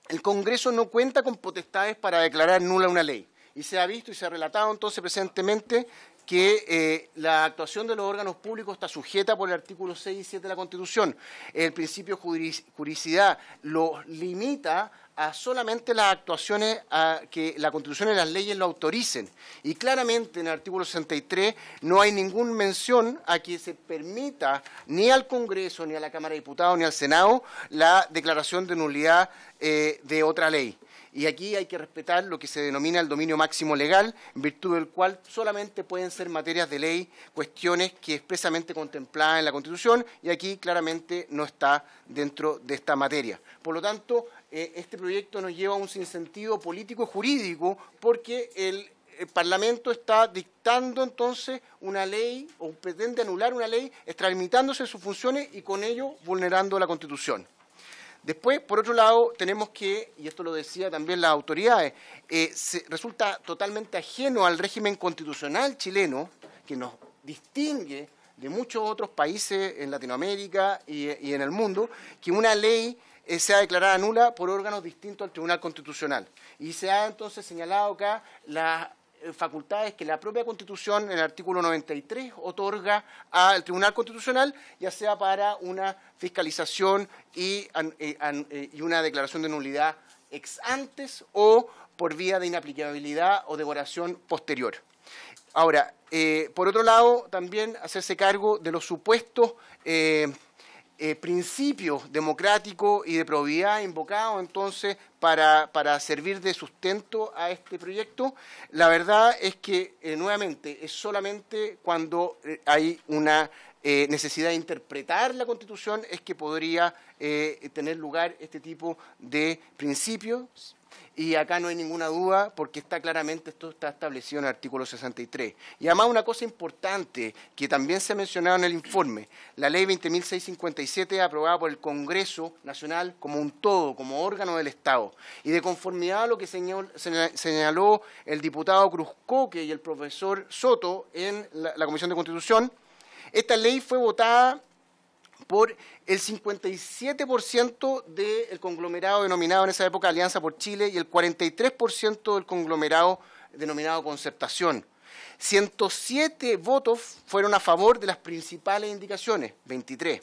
el Congreso no cuenta con potestades para declarar nula una ley. Y se ha visto y se ha relatado entonces presentemente que la actuación de los órganos públicos está sujeta por el artículo 6 y 7 de la Constitución. El principio de juridicidad lo limita a solamente las actuaciones a que la Constitución y las leyes lo autoricen. Y claramente en el artículo 63 no hay ninguna mención a que se permita ni al Congreso, ni a la Cámara de Diputados, ni al Senado la declaración de nulidad de otra ley. Y aquí hay que respetar lo que se denomina el dominio máximo legal, en virtud del cual solamente pueden ser materias de ley cuestiones que expresamente contempladas en la Constitución, y aquí claramente no está dentro de esta materia. Por lo tanto, este proyecto nos lleva a un sinsentido político y jurídico, porque el Parlamento está dictando entonces una ley, o pretende anular una ley, extralimitándose de sus funciones y con ello vulnerando la Constitución. Después, por otro lado, tenemos que, y esto lo decía también las autoridades, resulta totalmente ajeno al régimen constitucional chileno, que nos distingue de muchos otros países en Latinoamérica y en el mundo, que una ley sea declarada nula por órganos distintos al Tribunal Constitucional. Y se ha entonces señalado acá las facultades que la propia Constitución, en el artículo 93, otorga al Tribunal Constitucional, ya sea para una fiscalización y una declaración de nulidad ex antes o por vía de inaplicabilidad o derogación posterior. Ahora, por otro lado, también hacerse cargo de los supuestos principios democráticos y de probidad invocados entonces para servir de sustento a este proyecto. La verdad es que nuevamente es solamente cuando hay una necesidad de interpretar la Constitución es que podría tener lugar este tipo de principios. Y acá no hay ninguna duda porque esto está establecido en el artículo 63. Y además una cosa importante que también se ha mencionado en el informe, la ley 20.657 aprobada por el Congreso Nacional como un todo, como órgano del Estado. Y de conformidad a lo que señaló el diputado Cruzcoque y el profesor Soto en la Comisión de Constitución, esta ley fue votada por el 57% del conglomerado denominado en esa época Alianza por Chile y el 43% del conglomerado denominado Concertación. 107 votos fueron a favor de las principales indicaciones, 23.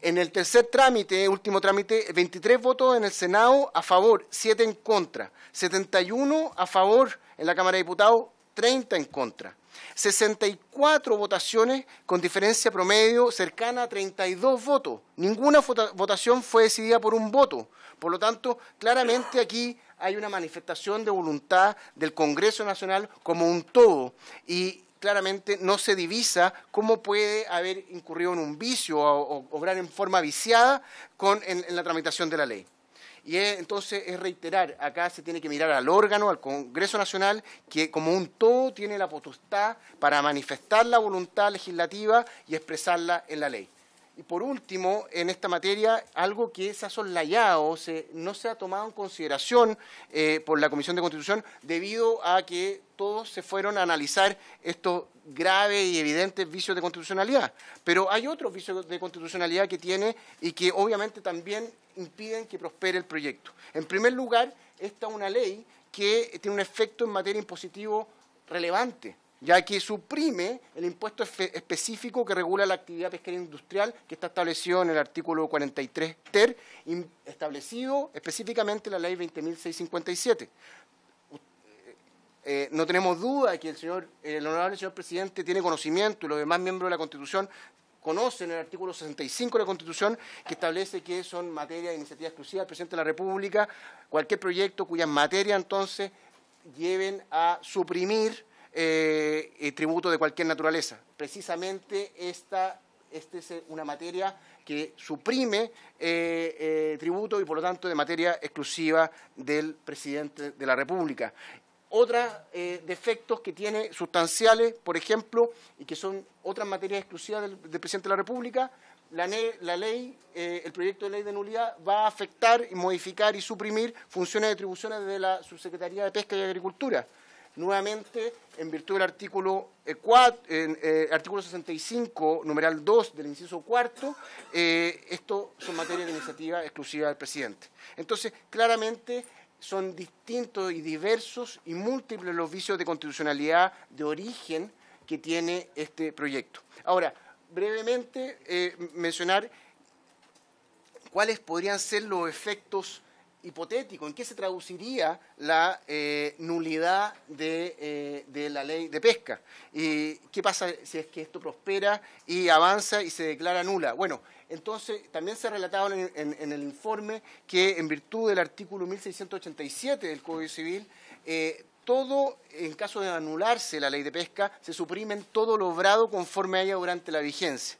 En el tercer trámite, último trámite, 23 votos en el Senado a favor, 7 en contra, 71 a favor en la Cámara de Diputados, 30 en contra. 64 votaciones con diferencia promedio cercana a 32 votos. Ninguna votación fue decidida por un voto. Por lo tanto, claramente aquí hay una manifestación de voluntad del Congreso Nacional como un todo. Y claramente no se divisa cómo puede haber incurrido en un vicio o obrar en forma viciada en la tramitación de la ley. Y entonces es reiterar, acá se tiene que mirar al órgano, al Congreso Nacional, que como un todo tiene la potestad para manifestar la voluntad legislativa y expresarla en la ley. Y por último, en esta materia, algo que se ha soslayado, no se ha tomado en consideración por la Comisión de Constitución debido a que todos se fueron a analizar estos graves y evidentes vicios de constitucionalidad. Pero hay otros vicios de constitucionalidad que tiene y que obviamente también impiden que prospere el proyecto. En primer lugar, esta es una ley que tiene un efecto en materia impositivo relevante, ya que suprime el impuesto específico que regula la actividad pesquera industrial, que está establecido en el artículo 43 ter, establecido específicamente en la ley 20.657. No tenemos duda de que el honorable señor presidente tiene conocimiento y los demás miembros de la Constitución conocen el artículo 65 de la Constitución, que establece que son materia de iniciativa exclusiva del presidente de la República cualquier proyecto cuyas materias entonces lleven a suprimir tributo de cualquier naturaleza. Precisamente esta es una materia que suprime tributo y por lo tanto de materia exclusiva del presidente de la República. Otros defectos que tiene sustanciales, por ejemplo, y que son otras materias exclusivas del presidente de la República, el proyecto de ley de nulidad va a afectar y modificar y suprimir funciones y atribuciones de la Subsecretaría de Pesca y Agricultura. Nuevamente, en virtud del artículo 65, numeral 2 del inciso cuarto, esto son materias de iniciativa exclusiva del presidente. Entonces, claramente son distintos y diversos y múltiples los vicios de constitucionalidad de origen que tiene este proyecto. Ahora, brevemente mencionar cuáles podrían ser los efectos hipotéticos, en qué se traduciría la nulidad de la ley de pesca. ¿Y qué pasa si es que esto prospera y avanza y se declara nula? Bueno, entonces también se ha relatado en el informe que en virtud del artículo 1687 del Código Civil, todo, en caso de anularse la ley de pesca, se suprimen todo lo obrado conforme haya durante la vigencia.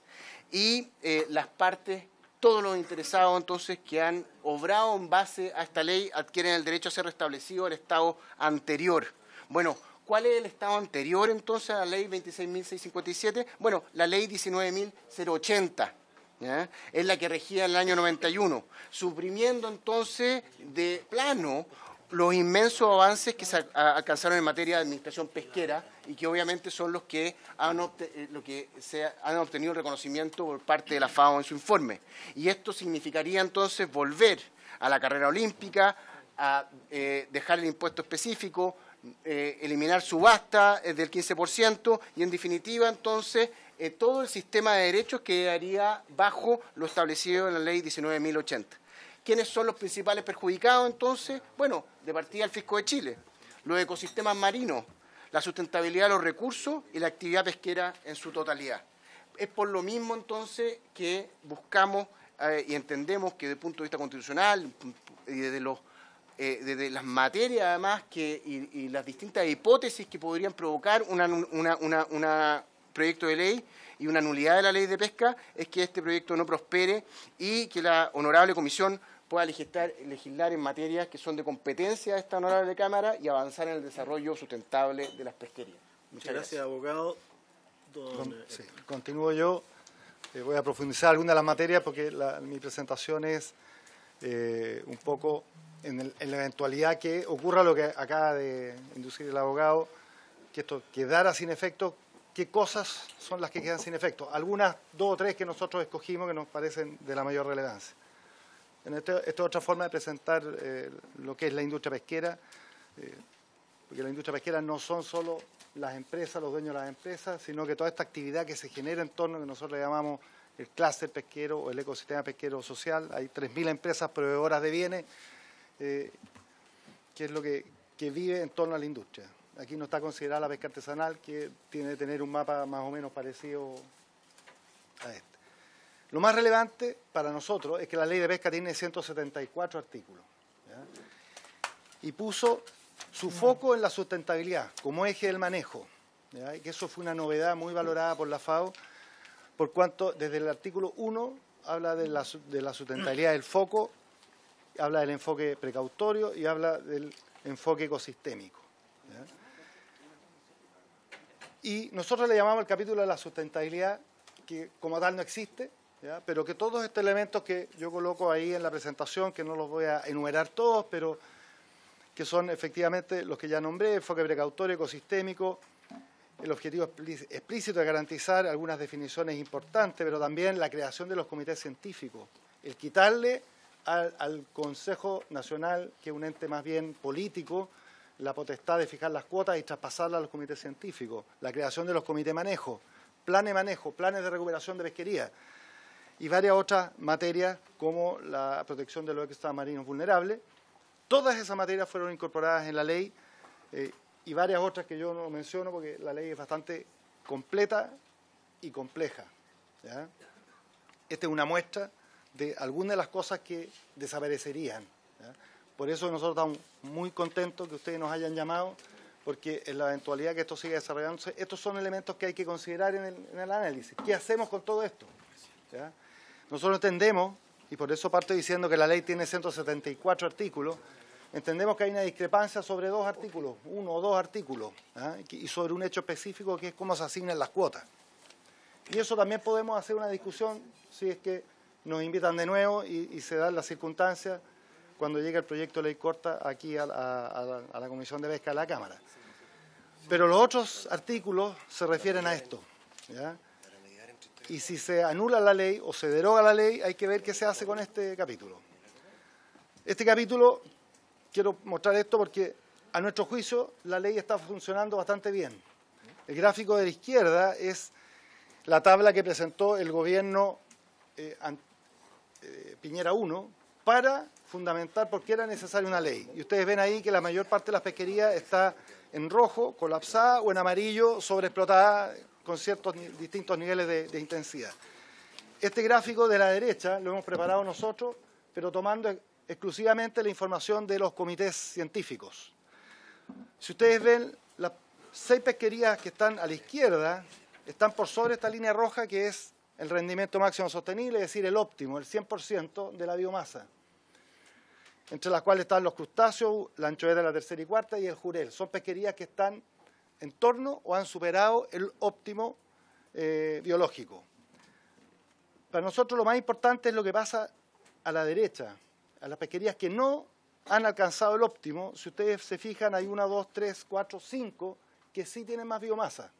Y las partes, todos los interesados entonces que han obrado en base a esta ley adquieren el derecho a ser restablecido al estado anterior. Bueno, ¿cuál es el estado anterior entonces a la ley 26.657? Bueno, la ley 19.080. ¿Ya? Es la que regía en el año 91, suprimiendo entonces de plano los inmensos avances que se alcanzaron en materia de administración pesquera y que obviamente son los que han obtenido el reconocimiento por parte de la FAO en su informe. Y esto significaría entonces volver a la carrera olímpica, a dejar el impuesto específico, eliminar subasta del 15% y en definitiva entonces todo el sistema de derechos quedaría bajo lo establecido en la ley 19.080. ¿Quiénes son los principales perjudicados entonces? Bueno, de partida el Fisco de Chile, los ecosistemas marinos, la sustentabilidad de los recursos y la actividad pesquera en su totalidad. Es por lo mismo entonces que buscamos y entendemos que desde el punto de vista constitucional y desde las materias además y las distintas hipótesis que podrían provocar una proyecto de ley y una nulidad de la ley de pesca, es que este proyecto no prospere y que la honorable comisión pueda legislar en materias que son de competencia de esta honorable Cámara y avanzar en el desarrollo sustentable de las pesquerías. Muchas gracias, abogado. Sí, continúo yo. Voy a profundizar algunas de las materias porque mi presentación es un poco en la eventualidad que ocurra lo que acaba de inducir el abogado, que esto quedara sin efecto. ¿Qué cosas son las que quedan sin efecto? Algunas, 2 o 3 que nosotros escogimos que nos parecen de la mayor relevancia. Esta es otra forma de presentar lo que es la industria pesquera, porque la industria pesquera no son solo las empresas, los dueños de las empresas, sino que toda esta actividad que se genera en torno, que nosotros le llamamos el clúster pesquero o el ecosistema pesquero social. Hay 3.000 empresas proveedoras de bienes, que es lo que vive en torno a la industria. Aquí no está considerada la pesca artesanal, que tiene que tener un mapa más o menos parecido a este. Lo más relevante para nosotros es que la ley de pesca tiene 174 artículos, ¿ya? Y puso su foco en la sustentabilidad como eje del manejo, ¿ya? Y que eso fue una novedad muy valorada por la FAO, por cuanto desde el artículo 1 habla de la sustentabilidad del foco, habla del enfoque precautorio y habla del enfoque ecosistémico, ¿ya? Y nosotros le llamamos el capítulo de la sustentabilidad, que como tal no existe, ¿ya? Pero que todos estos elementos que yo coloco ahí en la presentación, que no los voy a enumerar todos, pero que son efectivamente los que ya nombré: enfoque precautorio, ecosistémico, el objetivo explícito de garantizar algunas definiciones importantes, pero también la creación de los comités científicos, el quitarle al Consejo Nacional, que es un ente más bien político, la potestad de fijar las cuotas y traspasarlas a los comités científicos, la creación de los comités de manejo, planes de recuperación de pesquería y varias otras materias como la protección de los ecosistemas marinos vulnerables. Todas esas materias fueron incorporadas en la ley y varias otras que yo no menciono porque la ley es bastante completa y compleja, ¿ya? Esta es una muestra de algunas de las cosas que desaparecerían, ¿ya? Por eso nosotros estamos muy contentos que ustedes nos hayan llamado, porque en la eventualidad que esto siga desarrollándose, estos son elementos que hay que considerar en el análisis. ¿Qué hacemos con todo esto? ¿Ya? Nosotros entendemos, y por eso parto diciendo que la ley tiene 174 artículos, entendemos que hay una discrepancia sobre 2 artículos, 1 o 2 artículos, ¿ya? Y sobre un hecho específico que es cómo se asignan las cuotas. Y eso también podemos hacer una discusión si es que nos invitan de nuevo y se dan las circunstancias cuando llegue el proyecto de ley corta aquí a la Comisión de Pesca de la Cámara. Pero los otros artículos se refieren a esto, ¿ya? Y si se anula la ley o se deroga la ley, hay que ver qué se hace con este capítulo. Este capítulo, quiero mostrar esto porque a nuestro juicio la ley está funcionando bastante bien. El gráfico de la izquierda es la tabla que presentó el gobierno Piñera 1 para fundamentar por qué era necesaria una ley. Y ustedes ven ahí que la mayor parte de las pesquerías está en rojo, colapsada, o en amarillo, sobreexplotada, con ciertos distintos niveles de intensidad. Este gráfico de la derecha lo hemos preparado nosotros, pero tomando exclusivamente la información de los comités científicos. Si ustedes ven, las 6 pesquerías que están a la izquierda están por sobre esta línea roja, que es el rendimiento máximo sostenible, es decir, el óptimo, el 100% de la biomasa, entre las cuales están los crustáceos, la anchoveta de la tercera y cuarta y el jurel. Son pesquerías que están en torno o han superado el óptimo biológico. Para nosotros lo más importante es lo que pasa a la derecha, a las pesquerías que no han alcanzado el óptimo. Si ustedes se fijan, hay 1, 2, 3, 4, 5 que sí tienen más biomasa,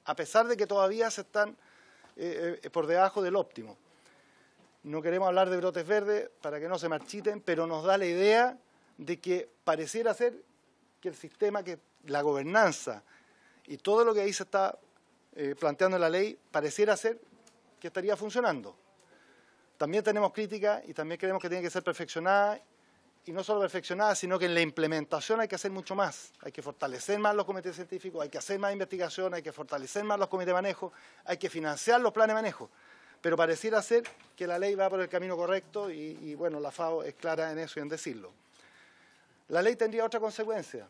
a pesar de que todavía se están por debajo del óptimo. No queremos hablar de brotes verdes para que no se marchiten, pero nos da la idea de que pareciera ser que el sistema, que la gobernanza y todo lo que ahí se está planteando en la ley, pareciera ser que estaría funcionando. También tenemos críticas y también creemos que tiene que ser perfeccionada, y no solo perfeccionada, sino que en la implementación hay que hacer mucho más. Hay que fortalecer más los comités científicos, hay que hacer más investigación, hay que fortalecer más los comités de manejo, hay que financiar los planes de manejo. Pero pareciera ser que la ley va por el camino correcto y bueno, la FAO es clara en eso y en decirlo. La ley tendría otra consecuencia.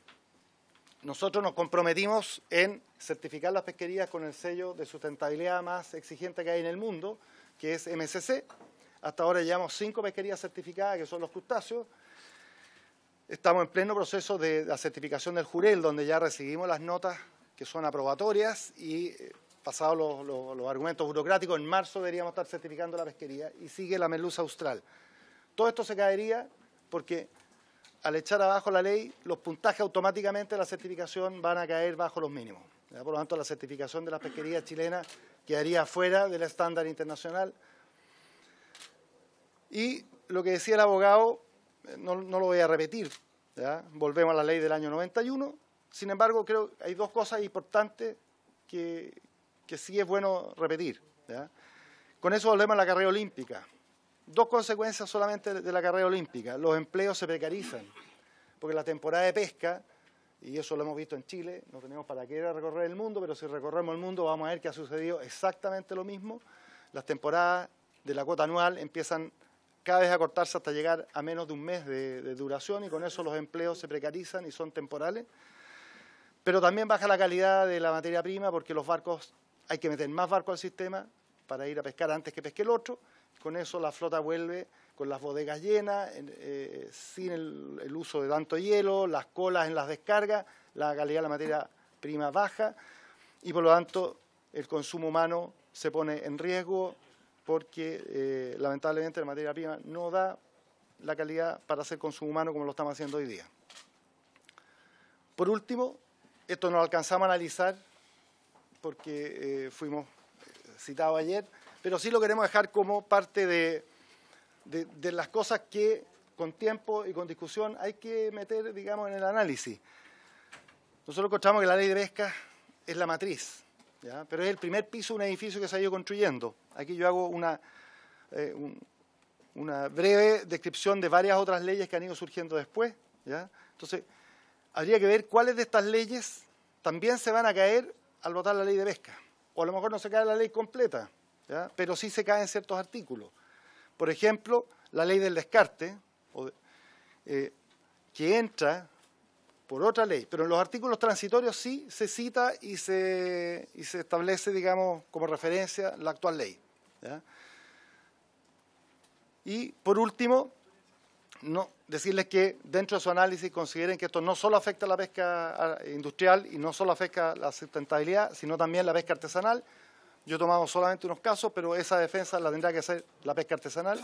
Nosotros nos comprometimos en certificar las pesquerías con el sello de sustentabilidad más exigente que hay en el mundo, que es MSC. Hasta ahora llevamos 5 pesquerías certificadas, que son los crustáceos. Estamos en pleno proceso de la certificación del jurel, donde ya recibimos las notas que son aprobatorias y pasados los argumentos burocráticos, en marzo deberíamos estar certificando la pesquería, y sigue la merluza austral. Todo esto se caería porque al echar abajo la ley, los puntajes automáticamente de la certificación van a caer bajo los mínimos. ¿Ya? Por lo tanto, la certificación de las pesquerías chilenas quedaría fuera del estándar internacional. Y lo que decía el abogado, no lo voy a repetir, ¿ya? Volvemos a la ley del año 91. Sin embargo, creo que hay 2 cosas importantes que sí es bueno repetir, ¿ya? Con eso volvemos a la carrera olímpica. 2 consecuencias solamente de la carrera olímpica. Los empleos se precarizan, porque la temporada de pesca, y eso lo hemos visto en Chile, no tenemos para qué ir a recorrer el mundo, pero si recorremos el mundo vamos a ver que ha sucedido exactamente lo mismo. Las temporadas de la cuota anual empiezan cada vez a cortarse hasta llegar a menos de un mes de duración, y con eso los empleos se precarizan y son temporales. pero también baja la calidad de la materia prima porque los barcos, hay que meter más barcos al sistema para ir a pescar antes que pesque el otro. Con eso la flota vuelve con las bodegas llenas, sin el uso de tanto hielo, las colas en las descargas, la calidad de la materia prima baja y por lo tanto el consumo humano se pone en riesgo porque lamentablemente la materia prima no da la calidad para hacer consumo humano como lo estamos haciendo hoy día. Por último, esto no lo alcanzamos a analizar porque fuimos citados ayer, pero sí lo queremos dejar como parte de las cosas que con tiempo y con discusión hay que meter, digamos, en el análisis. Nosotros encontramos que la ley de pesca es la matriz, ¿ya? Pero es el primer piso de un edificio que se ha ido construyendo. Aquí yo hago una breve descripción de varias otras leyes que han ido surgiendo después, ¿ya? Entonces, habría que ver cuáles de estas leyes también se van a caer al votar la ley de pesca. O a lo mejor no se cae la ley completa, ¿ya? Pero sí se caen ciertos artículos. Por ejemplo, la ley del descarte, que entra por otra ley, pero en los artículos transitorios sí se cita y se establece, digamos, como referencia la actual ley, ¿ya? Y, por último, decirles que dentro de su análisis consideren que esto no solo afecta a la pesca industrial y no solo afecta a la sustentabilidad, sino también la pesca artesanal. Yo he tomado solamente unos casos, pero esa defensa la tendrá que hacer la pesca artesanal.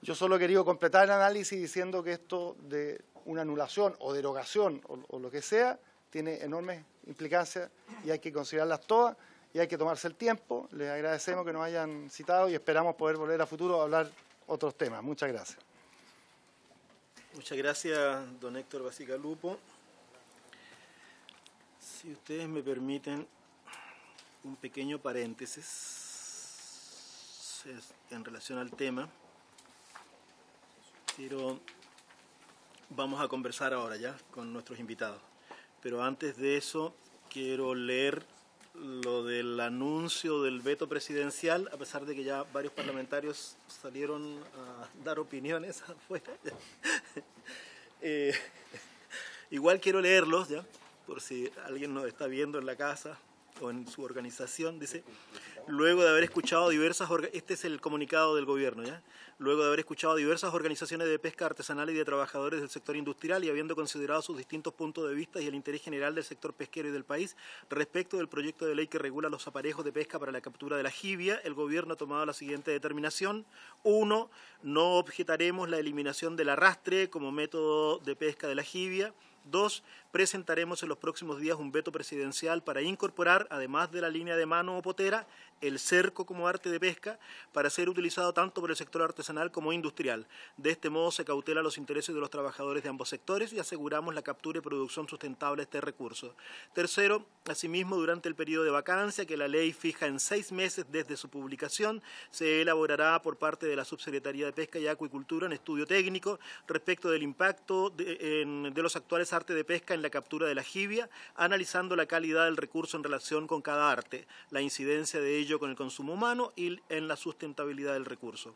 Yo solo he querido completar el análisis diciendo que esto de una anulación o derogación o lo que sea tiene enormes implicancias y hay que considerarlas todas y hay que tomarse el tiempo. Les agradecemos que nos hayan citado y esperamos poder volver a futuro a hablar otros temas. Muchas gracias. Muchas gracias, don Héctor Bacigalupo. Si ustedes me permiten un pequeño paréntesis en relación al tema, pero vamos a conversar ahora ya con nuestros invitados. Pero antes de eso, quiero leer lo del anuncio del veto presidencial, a pesar de que ya varios parlamentarios salieron a dar opiniones afuera. Igual quiero leerlos, ¿ya? Por si alguien nos está viendo en la casa o en su organización. Dice: luego de haber escuchado este es el comunicado del gobierno, ¿ya? Luego de haber escuchado diversas organizaciones de pesca artesanal y de trabajadores del sector industrial y habiendo considerado sus distintos puntos de vista y el interés general del sector pesquero y del país respecto del proyecto de ley que regula los aparejos de pesca para la captura de la jibia, el gobierno ha tomado la siguiente determinación. 1. No objetaremos la eliminación del arrastre como método de pesca de la jibia. 2. Presentaremos en los próximos días un veto presidencial para incorporar, además de la línea de mano o potera, el cerco como arte de pesca para ser utilizado tanto por el sector artesanal como industrial. De este modo se cautela los intereses de los trabajadores de ambos sectores y aseguramos la captura y producción sustentable de este recurso. 3. Asimismo, durante el periodo de vacancia que la ley fija en 6 meses desde su publicación, se elaborará por parte de la Subsecretaría de Pesca y Acuicultura un estudio técnico respecto del impacto de los actuales artes de pesca en la captura de la jibia, analizando la calidad del recurso en relación con cada arte, la incidencia de ello con el consumo humano y en la sustentabilidad del recurso.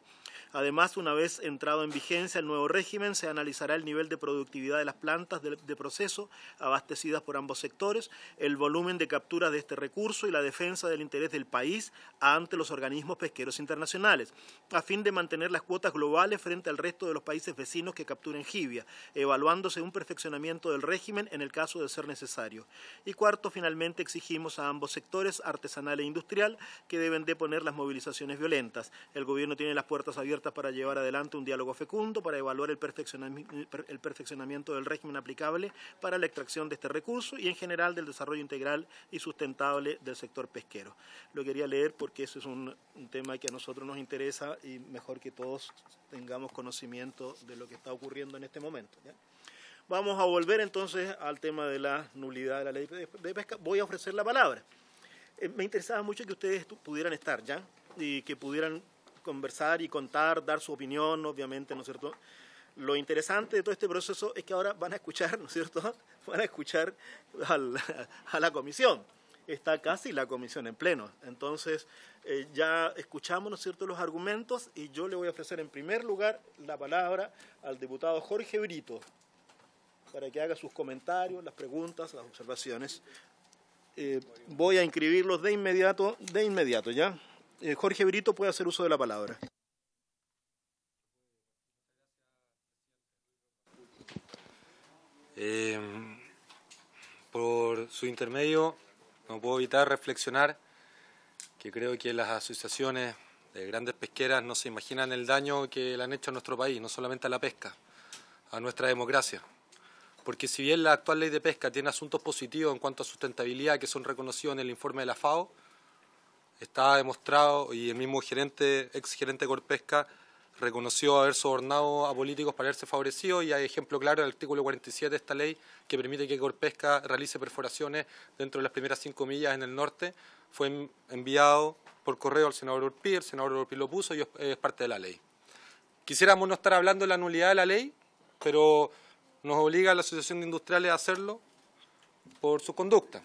Además, una vez entrado en vigencia el nuevo régimen, se analizará el nivel de productividad de las plantas de proceso abastecidas por ambos sectores, el volumen de captura de este recurso y la defensa del interés del país ante los organismos pesqueros internacionales, a fin de mantener las cuotas globales frente al resto de los países vecinos que capturen jibia, evaluándose un perfeccionamiento del régimen en el caso de ser necesario. Y 4, finalmente, exigimos a ambos sectores, artesanal e industrial, que deben deponer las movilizaciones violentas. El gobierno tiene las puertas abiertas para llevar adelante un diálogo fecundo para evaluar el perfeccionamiento del régimen aplicable para la extracción de este recurso y en general del desarrollo integral y sustentable del sector pesquero. Lo quería leer porque eso es un tema que a nosotros nos interesa y mejor que todos tengamos conocimiento de lo que está ocurriendo en este momento, ¿ya? Vamos a volver entonces al tema de la nulidad de la ley de pesca. Voy a ofrecer la palabra. Me interesaba mucho que ustedes pudieran estar, ¿ya? Y que pudieran conversar y contar, dar su opinión, obviamente, ¿no es cierto? Lo interesante de todo este proceso es que ahora van a escuchar, ¿no es cierto? Van a escuchar a la comisión. Está casi la comisión en pleno. Entonces, ya escuchamos, ¿no es cierto?, los argumentos y yo le voy a ofrecer en primer lugar la palabra al diputado Jorge Brito. para que haga sus comentarios, las preguntas, las observaciones. Voy a inscribirlos de inmediato, ¿ya? Jorge Brito puede hacer uso de la palabra. Por su intermedio, no puedo evitar reflexionar que creo que las asociaciones de grandes pesqueras no se imaginan el daño que le han hecho a nuestro país, no solamente a la pesca, a nuestra democracia. Porque si bien la actual ley de pesca tiene asuntos positivos en cuanto a sustentabilidad que son reconocidos en el informe de la FAO, está demostrado, y el mismo ex gerente de Corpesca reconoció haber sobornado a políticos para haberse favorecido, y hay ejemplo claro del artículo 47 de esta ley que permite que Corpesca realice perforaciones dentro de las primeras 5 millas en el norte. Fue enviado por correo al senador Urpí, el senador Urpí lo puso y es parte de la ley. Quisiéramos no estar hablando de la nulidad de la ley, pero nos obliga a la Asociación de Industriales a hacerlo por su conducta.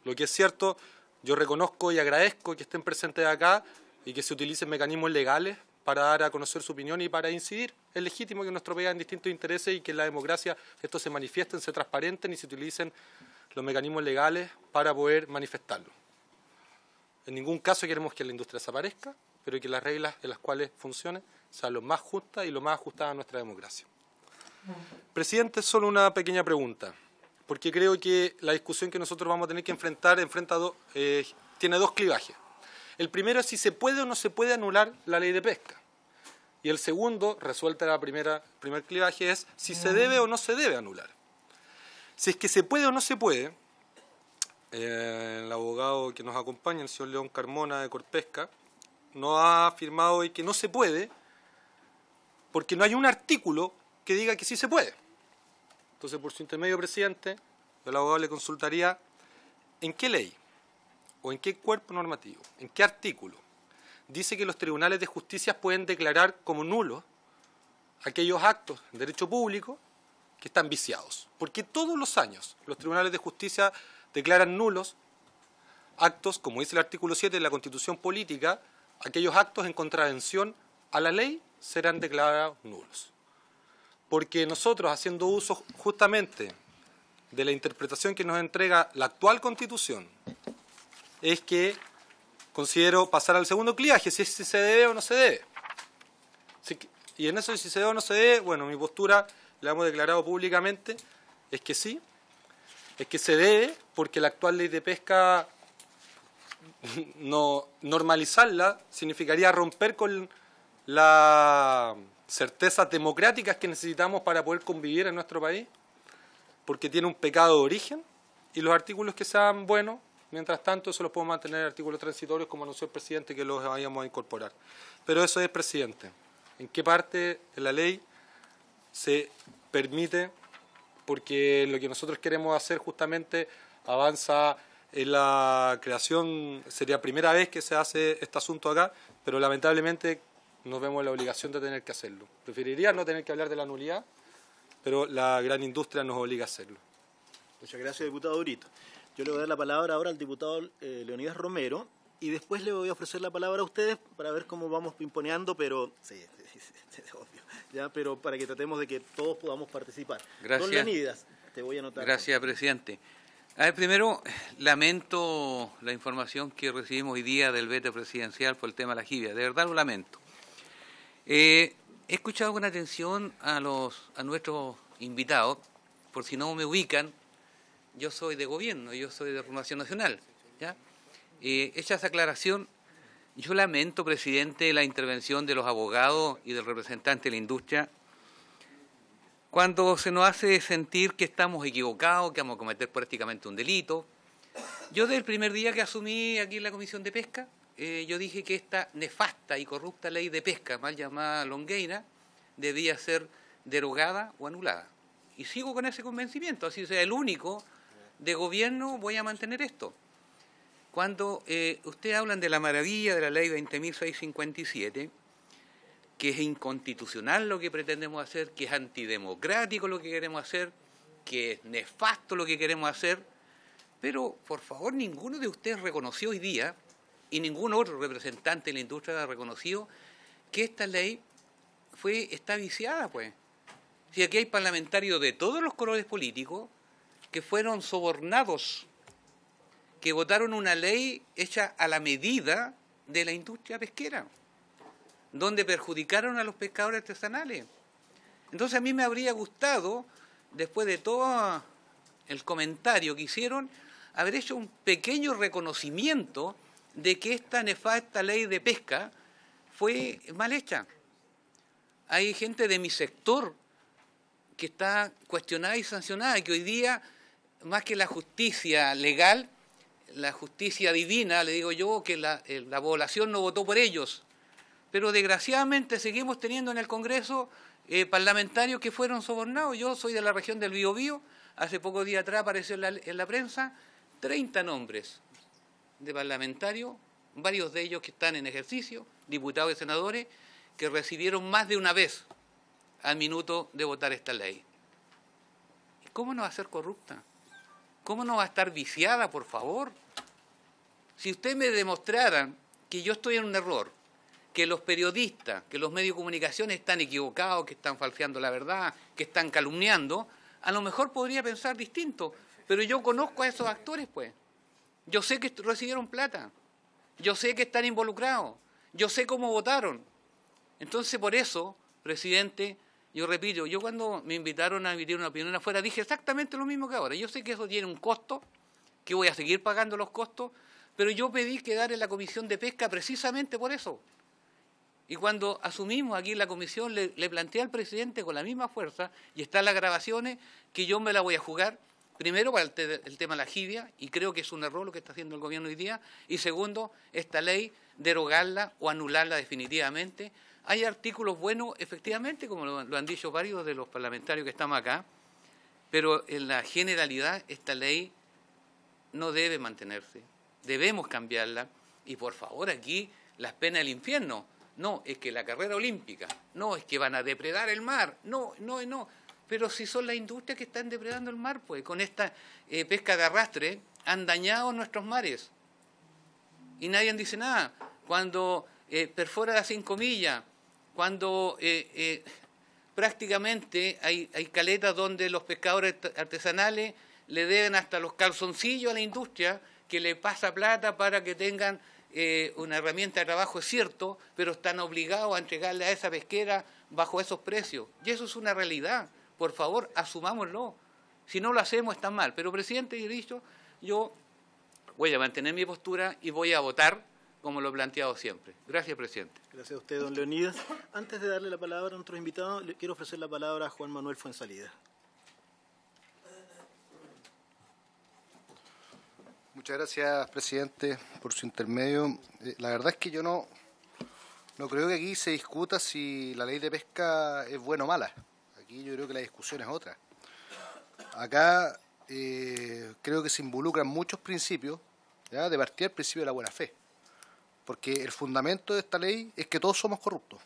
Lo que es cierto, yo reconozco y agradezco que estén presentes acá y que se utilicen mecanismos legales para dar a conocer su opinión y para incidir. Es legítimo que en nuestro país hayan distintos intereses y que en la democracia estos se manifiesten, se transparenten y se utilicen los mecanismos legales para poder manifestarlo. En ningún caso queremos que la industria desaparezca, pero que las reglas en las cuales funcione sean lo más justas y lo más ajustadas a nuestra democracia. Presidente, solo una pequeña pregunta, porque creo que la discusión que nosotros vamos a tener que enfrentar tiene dos clivajes. El primero es si se puede o no se puede anular la ley de pesca. Y el segundo, resuelta el primer clivaje, es si se debe o no se debe anular. Si es que se puede o no se puede, el abogado que nos acompaña, el señor León Carmona de Corpesca, nos ha afirmado hoy que no se puede porque no hay un artículo que diga que sí se puede. Entonces, por su intermedio, presidente, el abogado le consultaría en qué ley o en qué cuerpo normativo, en qué artículo dice que los tribunales de justicia pueden declarar como nulos aquellos actos en derecho público que están viciados. Porque todos los años los tribunales de justicia declaran nulos actos, como dice el artículo 7 de la Constitución Política, aquellos actos en contravención a la ley serán declarados nulos. Porque nosotros, haciendo uso justamente de la interpretación que nos entrega la actual Constitución, es que considero pasar al segundo clivaje, si se debe o no se debe. Y en eso, si se debe o no se debe, bueno, mi postura, la hemos declarado públicamente, es que sí, es que se debe, porque la actual ley de pesca, no normalizarla significaría romper con las certezas democráticas que necesitamos para poder convivir en nuestro país, porque tiene un pecado de origen, y los artículos que sean buenos, mientras tanto, eso los podemos mantener en artículos transitorios, como anunció el presidente, que los vayamos a incorporar. Pero eso es, presidente, ¿en qué parte de la ley se permite? Porque lo que nosotros queremos hacer justamente avanza en la creación, sería primera vez que se hace este asunto acá, pero lamentablemente nos vemos en la obligación de tener que hacerlo. Preferiría no tener que hablar de la nulidad, pero la gran industria nos obliga a hacerlo. Muchas gracias, diputado Brito. Yo le voy a dar la palabra ahora al diputado Leonidas Romero y después le voy a ofrecer la palabra a ustedes para ver cómo vamos pimponeando, pero sí, obvio, ya, pero para que tratemos de que todos podamos participar. Gracias. Don Leonidas, te voy a anotar. Gracias, presidente. A ver, primero, lamento la información que recibimos hoy día del veto presidencial por el tema de la jibia. De verdad lo lamento. He escuchado con atención a nuestros invitados. Por si no me ubican, yo soy de gobierno, yo soy de Renovación Nacional, ¿ya? Hecha esa aclaración, yo lamento, presidente, la intervención de los abogados y del representante de la industria cuando se nos hace sentir que estamos equivocados, que vamos a cometer prácticamente un delito. Yo desde el primer día que asumí aquí en la Comisión de Pesca, yo dije que esta nefasta y corrupta ley de pesca, mal llamada longueira, debía ser derogada o anulada. Y sigo con ese convencimiento, así sea el único de gobierno, voy a mantener esto. Cuando ustedes hablan de la maravilla de la ley 20.657, que es inconstitucional lo que pretendemos hacer, que es antidemocrático lo que queremos hacer, que es nefasto lo que queremos hacer, pero por favor ninguno de ustedes reconoció hoy día, y ningún otro representante de la industria ha reconocido que esta ley está viciada, pues. Si aquí hay parlamentarios de todos los colores políticos que fueron sobornados, que votaron una ley hecha a la medida de la industria pesquera, donde perjudicaron a los pescadores artesanales. Entonces a mí me habría gustado, después de todo el comentario que hicieron, haber hecho un pequeño reconocimiento de que esta nefasta ley de pesca fue mal hecha. Hay gente de mi sector que está cuestionada y sancionada, y que hoy día, más que la justicia legal, la justicia divina, le digo yo, que la población no votó por ellos. Pero desgraciadamente seguimos teniendo en el Congreso parlamentarios que fueron sobornados. Yo soy de la región del Biobío, hace pocos días atrás apareció en la prensa 30 nombres de parlamentarios, varios de ellos que están en ejercicio, diputados y senadores, que recibieron más de una vez al minuto de votar esta ley. ¿Cómo no va a ser corrupta? ¿Cómo no va a estar viciada, por favor? Si usted me demostraran que yo estoy en un error, que los periodistas, que los medios de comunicación están equivocados, que están falseando la verdad, que están calumniando, a lo mejor podría pensar distinto, pero yo conozco a esos actores, pues. Yo sé que recibieron plata, yo sé que están involucrados, yo sé cómo votaron. Entonces, por eso, presidente, yo repito, yo cuando me invitaron a emitir una opinión afuera dije exactamente lo mismo que ahora. Yo sé que eso tiene un costo, que voy a seguir pagando los costos, pero yo pedí quedar en la Comisión de Pesca precisamente por eso. Y cuando asumimos aquí en la comisión, le planteé al presidente con la misma fuerza, y están las grabaciones, que yo me la voy a jugar, primero para el tema de la jibia, y creo que es un error lo que está haciendo el gobierno hoy día, y segundo, esta ley, derogarla o anularla definitivamente. Hay artículos buenos, efectivamente, como lo han dicho varios de los parlamentarios que estamos acá, pero en la generalidad esta ley no debe mantenerse, debemos cambiarla, y por favor aquí las penas del infierno. No, es que la carrera olímpica, no, es que van a depredar el mar, no. Pero si son las industrias que están depredando el mar, pues con esta pesca de arrastre han dañado nuestros mares. Y nadie dice nada. Cuando perfora las 5 millas, cuando prácticamente hay caletas donde los pescadores artesanales le deben hasta los calzoncillos a la industria, que le pasa plata para que tengan una herramienta de trabajo, es cierto, pero están obligados a entregarle a esa pesquera bajo esos precios. Y eso es una realidad. Por favor, asumámoslo. Si no lo hacemos, está mal. Pero, presidente, he dicho, yo voy a mantener mi postura y voy a votar como lo he planteado siempre. Gracias, presidente. Gracias a usted, don Leonidas. Antes de darle la palabra a nuestros invitados, le quiero ofrecer la palabra a Juan Manuel Fuenzalida. Muchas gracias, presidente, por su intermedio. La verdad es que yo no creo que aquí se discuta si la ley de pesca es buena o mala. Aquí yo creo que la discusión es otra. Acá creo que se involucran muchos principios, ¿ya? De partida el principio de la buena fe. Porque el fundamento de esta ley es que todos somos corruptos,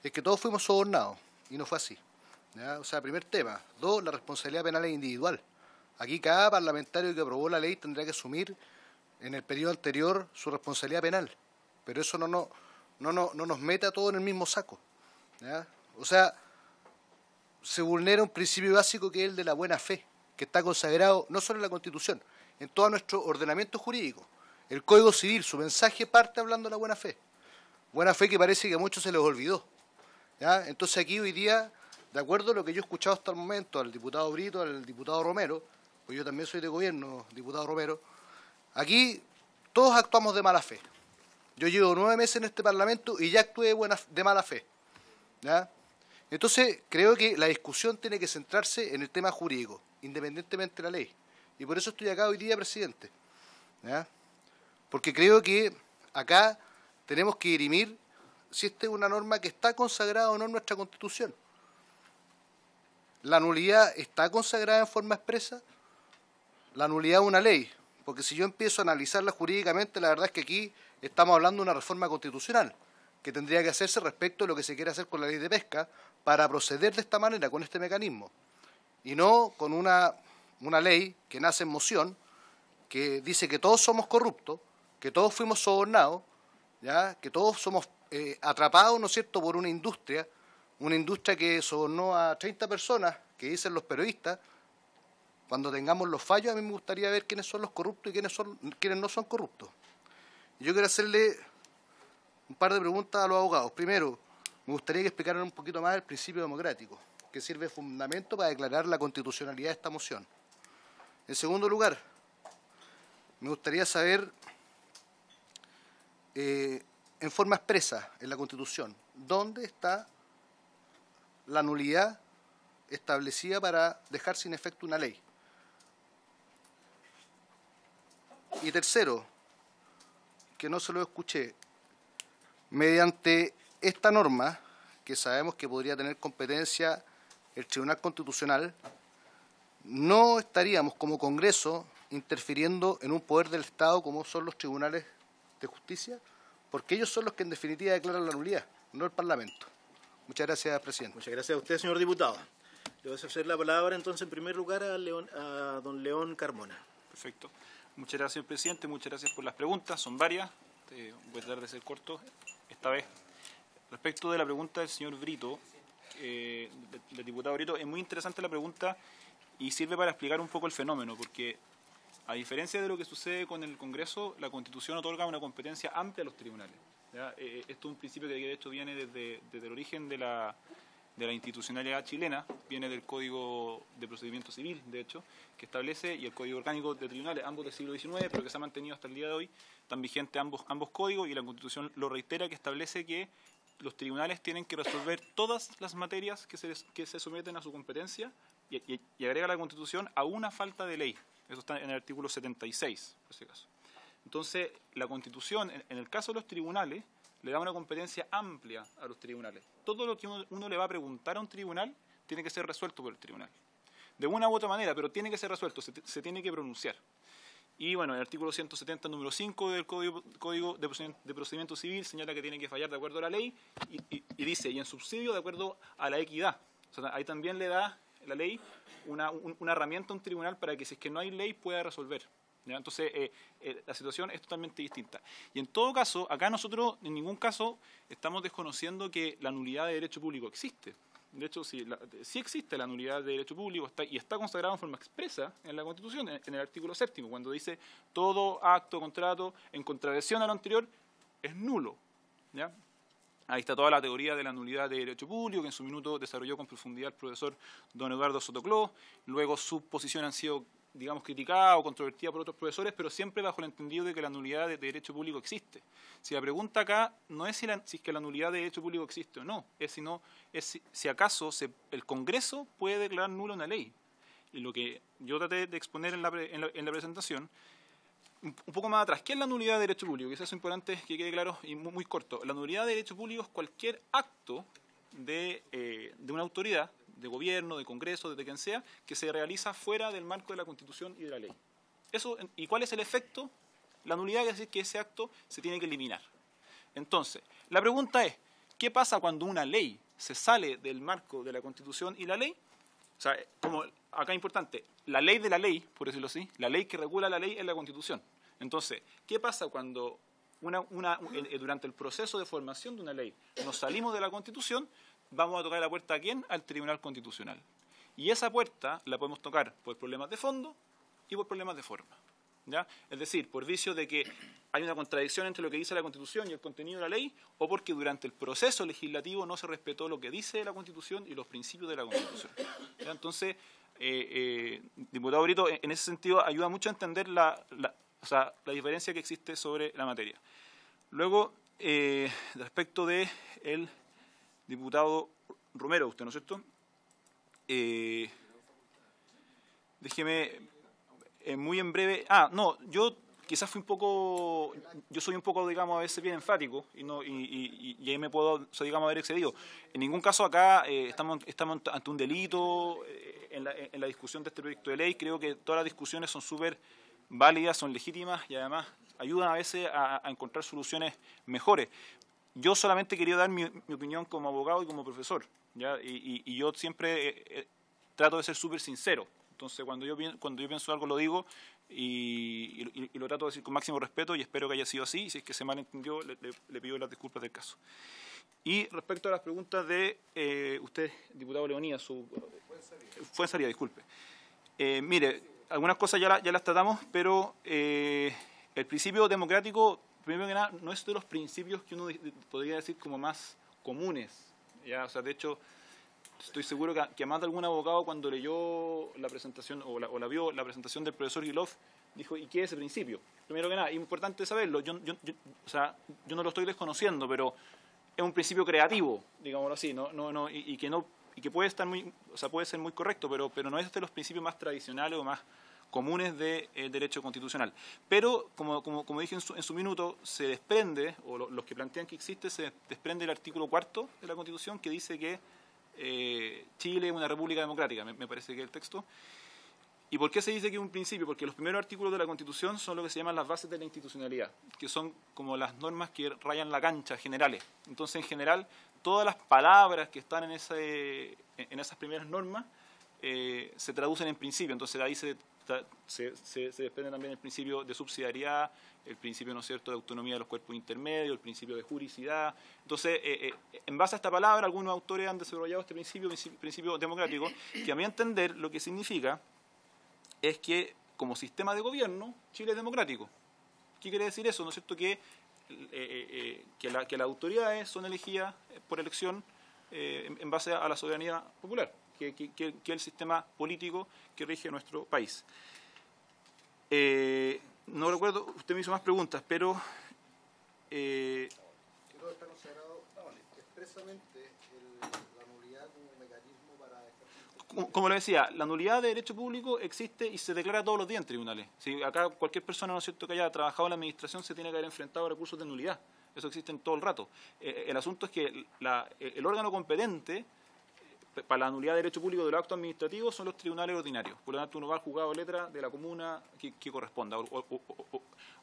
es que todos fuimos sobornados, y no fue así, ¿ya? O sea, primer tema. 2, la responsabilidad penal es individual. Aquí cada parlamentario que aprobó la ley tendrá que asumir en el periodo anterior su responsabilidad penal, pero eso no nos mete a todos en el mismo saco, ¿ya? O sea, se vulnera un principio básico que es el de la buena fe, que está consagrado no solo en la Constitución, en todo nuestro ordenamiento jurídico. El Código Civil, su mensaje parte hablando de la buena fe que parece que a muchos se les olvidó, ¿ya? Entonces aquí hoy día, de acuerdo a lo que yo he escuchado hasta el momento, al diputado Brito, al diputado Romero, pues yo también soy de gobierno, diputado Romero, aquí todos actuamos de mala fe. Yo llevo 9 meses en este Parlamento y ya actué de mala fe, ¿ya? Entonces creo que la discusión tiene que centrarse en el tema jurídico, independientemente de la ley. Y por eso estoy acá hoy día, presidente, ¿ya? Porque creo que acá tenemos que dirimir si esta es una norma que está consagrada o no en nuestra Constitución. ¿La nulidad está consagrada en forma expresa? La nulidad es una ley, porque si yo empiezo a analizarla jurídicamente, la verdad es que aquí estamos hablando de una reforma constitucional que tendría que hacerse respecto a lo que se quiere hacer con la ley de pesca para proceder de esta manera, con este mecanismo, y no con una ley que nace en moción, que dice que todos somos corruptos, que todos fuimos sobornados, ¿ya? Que todos somos atrapados, ¿no es cierto?, por una industria una industria que sobornó a 30 personas, que dicen los periodistas. Cuando tengamos los fallos, a mí me gustaría ver quiénes son los corruptos y quiénes no son corruptos. Yo quiero hacerle un par de preguntas a los abogados. Primero, me gustaría que explicaran un poquito más el principio democrático, que sirve de fundamento para declarar la constitucionalidad de esta moción. En segundo lugar, me gustaría saber, en forma expresa en la Constitución, ¿dónde está la nulidad establecida para dejar sin efecto una ley? Y tercero, que no se lo escuché, mediante esta norma, que sabemos que podría tener competencia el Tribunal Constitucional, no estaríamos como Congreso interfiriendo en un poder del Estado como son los tribunales de justicia, porque ellos son los que en definitiva declaran la nulidad, no el Parlamento. Muchas gracias, presidente. Muchas gracias a usted, señor diputado. Le voy a hacer la palabra entonces en primer lugar a don León Carmona. Perfecto. Muchas gracias, señor presidente. Muchas gracias por las preguntas. Son varias. Voy a tratar de ser corto esta vez. Respecto de la pregunta del señor Brito, del diputado Brito, es muy interesante la pregunta y sirve para explicar un poco el fenómeno, porque a diferencia de lo que sucede con el Congreso, la Constitución otorga una competencia amplia a los tribunales. Esto es un principio que de hecho viene desde el origen de la institucionalidad chilena, viene del Código de Procedimiento Civil, de hecho, que establece, y el Código Orgánico de Tribunales, ambos del siglo XIX, pero que se ha mantenido hasta el día de hoy, están vigentes ambos códigos, y la Constitución lo reitera, que establece que los tribunales tienen que resolver todas las materias que se someten a su competencia, y agrega la Constitución a una falta de ley. Eso está en el artículo 76, por ese caso. Entonces, la Constitución, en el caso de los tribunales, le da una competencia amplia a los tribunales. Todo lo que uno le va a preguntar a un tribunal tiene que ser resuelto por el tribunal. De una u otra manera, pero tiene que ser resuelto, se tiene que pronunciar. Y bueno, el artículo 170, número 5 del Código de Procedimiento Civil señala que tiene que fallar de acuerdo a la ley y dice, y en subsidio de acuerdo a la equidad. O sea, ahí también le da la ley una herramienta a un tribunal para que si es que no hay ley pueda resolver. ¿Ya? Entonces, la situación es totalmente distinta. Y en todo caso, acá nosotros en ningún caso estamos desconociendo que la nulidad de derecho público existe. De hecho, sí existe la nulidad de derecho público y está consagrada en forma expresa en la Constitución, en el artículo 7º, cuando dice todo acto, contrato en contravención a lo anterior es nulo. ¿Ya? Ahí está toda la teoría de la nulidad de derecho público, que en su minuto desarrolló con profundidad el profesor don Eduardo Sotocló. Luego sus posiciones han sido, digamos, criticadas o controvertidas por otros profesores, pero siempre bajo el entendido de que la nulidad de derecho público existe. Si la pregunta acá no es si es que la nulidad de derecho público existe o no, es si acaso el Congreso puede declarar nula una ley. Y lo que yo traté de exponer en la presentación, un poco más atrás, ¿qué es la nulidad de derecho público? Que eso es importante que quede claro y muy corto. La nulidad de derecho público es cualquier acto de una autoridad, de gobierno, de Congreso, de quien sea, que se realiza fuera del marco de la Constitución y de la ley. ¿Y cuál es el efecto? La nulidad quiere decir que ese acto se tiene que eliminar. Entonces, la pregunta es, ¿qué pasa cuando una ley se sale del marco de la Constitución y la ley? O sea, como acá es importante, la ley de la ley, por decirlo así, la ley que regula la ley es la Constitución. Entonces, ¿qué pasa cuando durante el proceso de formación de una ley nos salimos de la Constitución? Vamos a tocar la puerta ¿a quién? Al Tribunal Constitucional. Y esa puerta la podemos tocar por problemas de fondo y por problemas de forma. ¿Ya? Es decir, por vicio de que hay una contradicción entre lo que dice la Constitución y el contenido de la ley, o porque durante el proceso legislativo no se respetó lo que dice la Constitución y los principios de la Constitución. ¿Ya? Entonces, diputado Brito, en ese sentido ayuda mucho a entender la diferencia que existe sobre la materia. Luego, respecto de el diputado Romero, usted, ¿no es cierto? Déjeme muy en breve. Yo quizás yo soy un poco, digamos, a veces bien enfático y ahí me puedo, digamos, haber excedido. En ningún caso acá estamos ante un delito en la discusión de este proyecto de ley. Creo que todas las discusiones son súper válidas, son legítimas y además ayudan a veces a encontrar soluciones mejores. Yo solamente quería dar mi opinión como abogado y como profesor, ¿ya? Y yo siempre trato de ser súper sincero. Entonces, cuando yo pienso algo lo digo y lo trato de decir con máximo respeto y espero que haya sido así. Y si es que se malentendió, le pido las disculpas del caso. Y respecto a las preguntas de usted, diputado Leonía, Fuenzalía, disculpe. Mire, algunas cosas ya las tratamos, pero el principio democrático, primero que nada, no es de los principios que uno podría decir como más comunes. ¿Ya? O sea, de hecho, estoy seguro que más de algún abogado cuando leyó la presentación o la vio la presentación del profesor Guilov, dijo, ¿y qué es ese principio? Primero que nada, es importante saberlo. Yo no lo estoy desconociendo, pero es un principio creativo, digámoslo así, y que puede estar puede ser muy correcto, pero no es de los principios más tradicionales o más comunes de derecho constitucional. Pero, como dije en su minuto, se desprende, o los que plantean que existe, se desprende el artículo 4 de la Constitución que dice que Chile es una república democrática, me parece que es el texto. ¿Y por qué se dice que es un principio? Porque los primeros artículos de la Constitución son lo que se llaman las bases de la institucionalidad, que son como las normas que rayan la cancha generales. Entonces, en general, todas las palabras que están en esas primeras normas se traducen en principio. Entonces, de ahí se desprende también el principio de subsidiariedad, el principio, ¿no es cierto?, de autonomía de los cuerpos intermedios, el principio de juridicidad. Entonces, en base a esta palabra, algunos autores han desarrollado este principio democrático, que a mi entender lo que significa es que como sistema de gobierno Chile es democrático. ¿Qué quiere decir eso? ¿No es cierto? Que las autoridades son elegidas por elección en base a la soberanía popular, que es el sistema político que rige nuestro país. No recuerdo, usted me hizo más preguntas, pero... Creo que está considerado expresamente la nulidad como mecanismo para... Como le decía, la nulidad de derecho público existe y se declara todos los días en tribunales. Si acá cualquier persona, ¿no es cierto?, que haya trabajado en la administración se tiene que haber enfrentado a recursos de nulidad. Eso existe todo el rato. El asunto es que el órgano competente para la nulidad de derecho público de los actos administrativos son los tribunales ordinarios. Por lo tanto, uno va al juzgado de letra de la comuna que corresponda o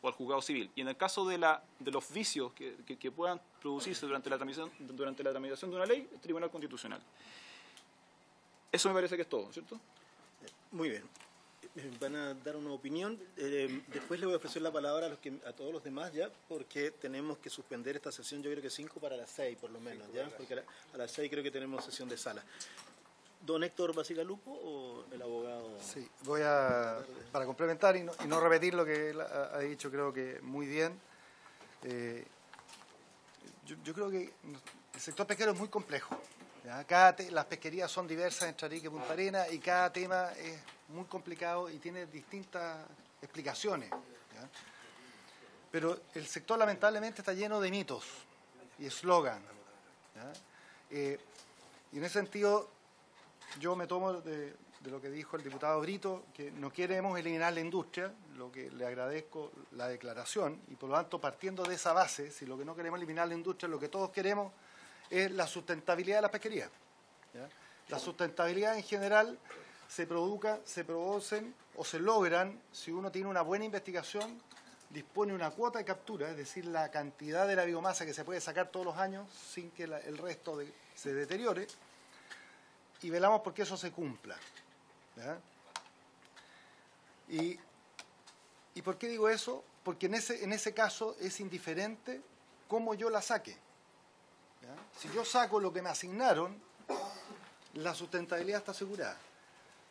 al juzgado civil. Y en el caso de los vicios que puedan producirse durante la tramitación de una ley, el Tribunal Constitucional. Eso me parece que es todo, ¿cierto? Muy bien. Van a dar una opinión. Después le voy a ofrecer la palabra a todos los demás ya, porque tenemos que suspender esta sesión, yo creo que 5 para las 6 por lo menos, ¿ya? Porque a las 6 creo que tenemos sesión de sala. ¿Don Héctor Basigalupo o el abogado? Sí, voy para complementar y no repetir lo que él ha dicho, creo que muy bien. Yo creo que el sector pesquero es muy complejo. Las pesquerías son diversas entre Arica y Punta Arenas y cada tema es muy complicado y tiene distintas explicaciones. ¿Ya? Pero el sector lamentablemente está lleno de mitos y eslogan. Y en ese sentido yo me tomo de lo que dijo el diputado Brito, que no queremos eliminar la industria, lo que le agradezco la declaración, y por lo tanto partiendo de esa base, si lo que no queremos eliminar la industria, lo que todos queremos es la sustentabilidad de la pesquería. ¿Ya? La sustentabilidad en general se producen o se logran si uno tiene una buena investigación, dispone una cuota de captura, es decir, la cantidad de la biomasa que se puede sacar todos los años sin que el resto se deteriore, y velamos porque eso se cumpla. ¿Ya? ¿Y por qué digo eso? Porque en ese caso es indiferente cómo yo la saque. ¿Ya? Si yo saco lo que me asignaron, la sustentabilidad está asegurada.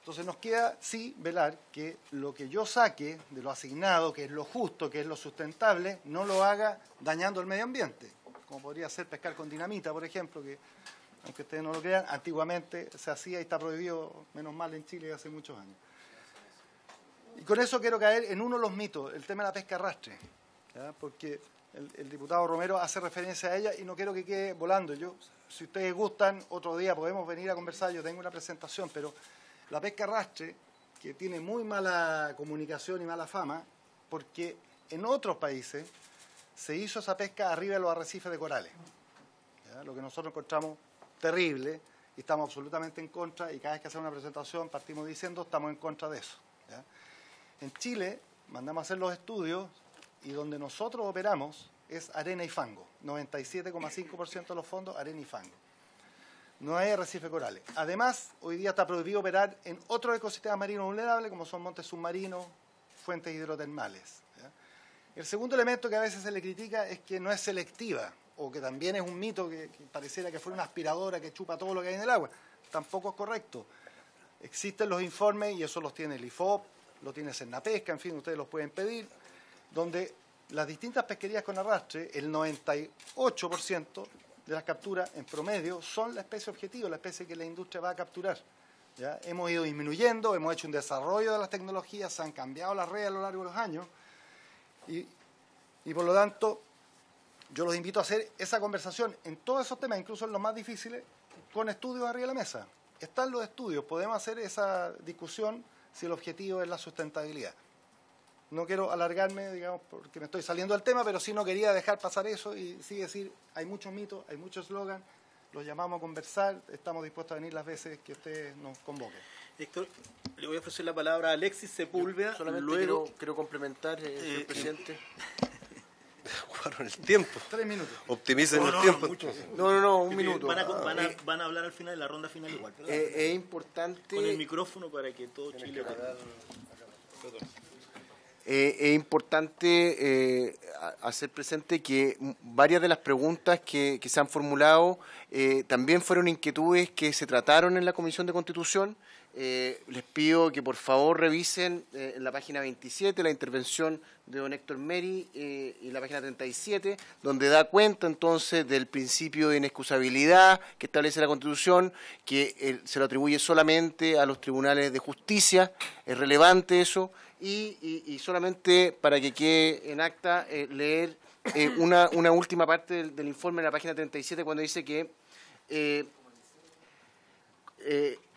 Entonces nos queda, sí, velar que lo que yo saque de lo asignado, que es lo justo, que es lo sustentable, no lo haga dañando el medio ambiente. Como podría ser pescar con dinamita, por ejemplo, que, aunque ustedes no lo crean, antiguamente se hacía y está prohibido, menos mal en Chile, hace muchos años. Y con eso quiero caer en uno de los mitos, el tema de la pesca arrastre, ¿ya? Porque el diputado Romero hace referencia a ella y no quiero que quede volando. Si ustedes gustan, otro día podemos venir a conversar, yo tengo una presentación, pero la pesca arrastre, que tiene muy mala comunicación y mala fama, porque en otros países se hizo esa pesca arriba de los arrecifes de corales, ¿ya? Lo que nosotros encontramos terrible y estamos absolutamente en contra, y cada vez que hacemos una presentación partimos diciendo estamos en contra de eso, ¿ya? En Chile mandamos a hacer los estudios y donde nosotros operamos es arena y fango, 97,5% de los fondos arena y fango. No hay arrecife corales. Además, hoy día está prohibido operar en otros ecosistemas marinos vulnerables como son montes submarinos, fuentes hidrotermales, ¿ya? El segundo elemento que a veces se le critica es que no es selectiva o que también es un mito que pareciera que fuera una aspiradora que chupa todo lo que hay en el agua. Tampoco es correcto. Existen los informes, y eso los tiene el IFOP, lo tiene Cernapesca, en fin, ustedes los pueden pedir, donde las distintas pesquerías con arrastre, el 98% de las capturas en promedio son la especie objetivo, la especie que la industria va a capturar. ¿Ya? Hemos ido disminuyendo, hemos hecho un desarrollo de las tecnologías, se han cambiado las redes a lo largo de los años y por lo tanto yo los invito a hacer esa conversación en todos esos temas, incluso en los más difíciles, con estudios arriba de la mesa. Están los estudios, podemos hacer esa discusión si el objetivo es la sustentabilidad. No quiero alargarme, digamos, porque me estoy saliendo del tema, pero sí no quería dejar pasar eso y sí decir, hay muchos mitos, hay muchos eslogans, los llamamos a conversar, estamos dispuestos a venir las veces que ustedes nos convoquen. Héctor, le voy a ofrecer la palabra a Alexis Sepúlveda. Solamente luego quiero complementar, señor presidente. Jugaron el tiempo. 3 minutos. Optimicen el tiempo. No, un minuto. Van a hablar al final, de la ronda final igual. Es importante... Con el micrófono para que todo Chile... Es importante hacer presente que varias de las preguntas que se han formulado también fueron inquietudes que se trataron en la Comisión de Constitución. Les pido que por favor revisen en la página 27 la intervención de don Héctor Meri y la página 37, donde da cuenta entonces del principio de inexcusabilidad que establece la Constitución, que se lo atribuye solamente a los tribunales de justicia. Es relevante eso. Y solamente para que quede en acta leer una última parte del informe en la página 37, cuando dice que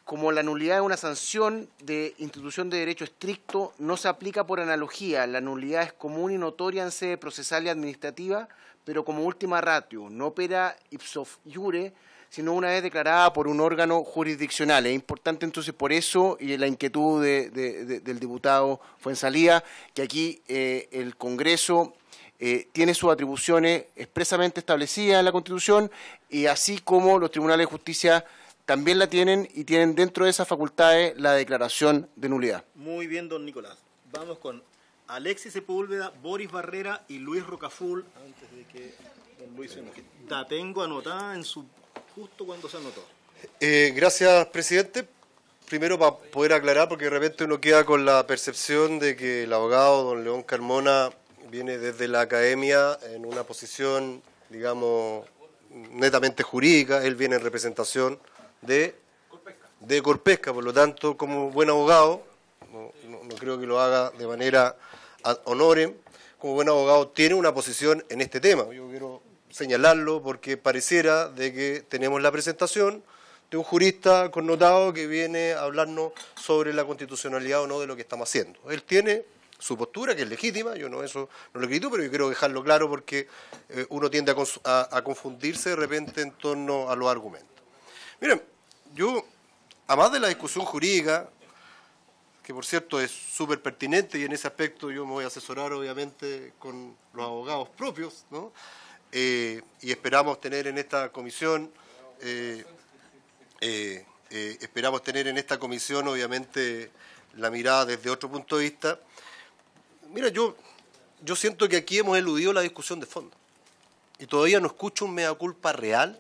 como la nulidad de una sanción de institución de derecho estricto no se aplica por analogía, la nulidad es común y notoria en sede procesal y administrativa, pero como última ratio, no opera ipso iure, sino una vez declarada por un órgano jurisdiccional. Es importante entonces por eso, y la inquietud del diputado Fuenzalía, que aquí el Congreso tiene sus atribuciones expresamente establecidas en la Constitución, y así como los tribunales de justicia también la tienen, y tienen dentro de esas facultades la declaración de nulidad. Muy bien, don Nicolás. Vamos con Alexis Sepúlveda, Boris Barrera y Luis Rocaful, antes de que don Luis se enoje. La tengo anotada en su... justo cuando se anotó. Gracias, presidente. Primero, para poder aclarar, porque de repente uno queda con la percepción de que el abogado don León Carmona viene desde la academia en una posición, digamos, netamente jurídica. Él viene en representación de Corpesca, por lo tanto, como buen abogado, no creo que lo haga de manera ad honorem, como buen abogado tiene una posición en este tema. Yo quiero señalarlo porque pareciera de que tenemos la presentación de un jurista connotado que viene a hablarnos sobre la constitucionalidad o no de lo que estamos haciendo. Él tiene su postura, que es legítima, yo eso no lo critico, pero yo quiero dejarlo claro porque uno tiende a confundirse de repente en torno a los argumentos. Miren, yo, además de la discusión jurídica, que por cierto es súper pertinente y en ese aspecto yo me voy a asesorar obviamente con los abogados propios, ¿no? Y esperamos tener en esta comisión obviamente la mirada desde otro punto de vista. Mira, yo siento que aquí hemos eludido la discusión de fondo y todavía no escucho un mea culpa real,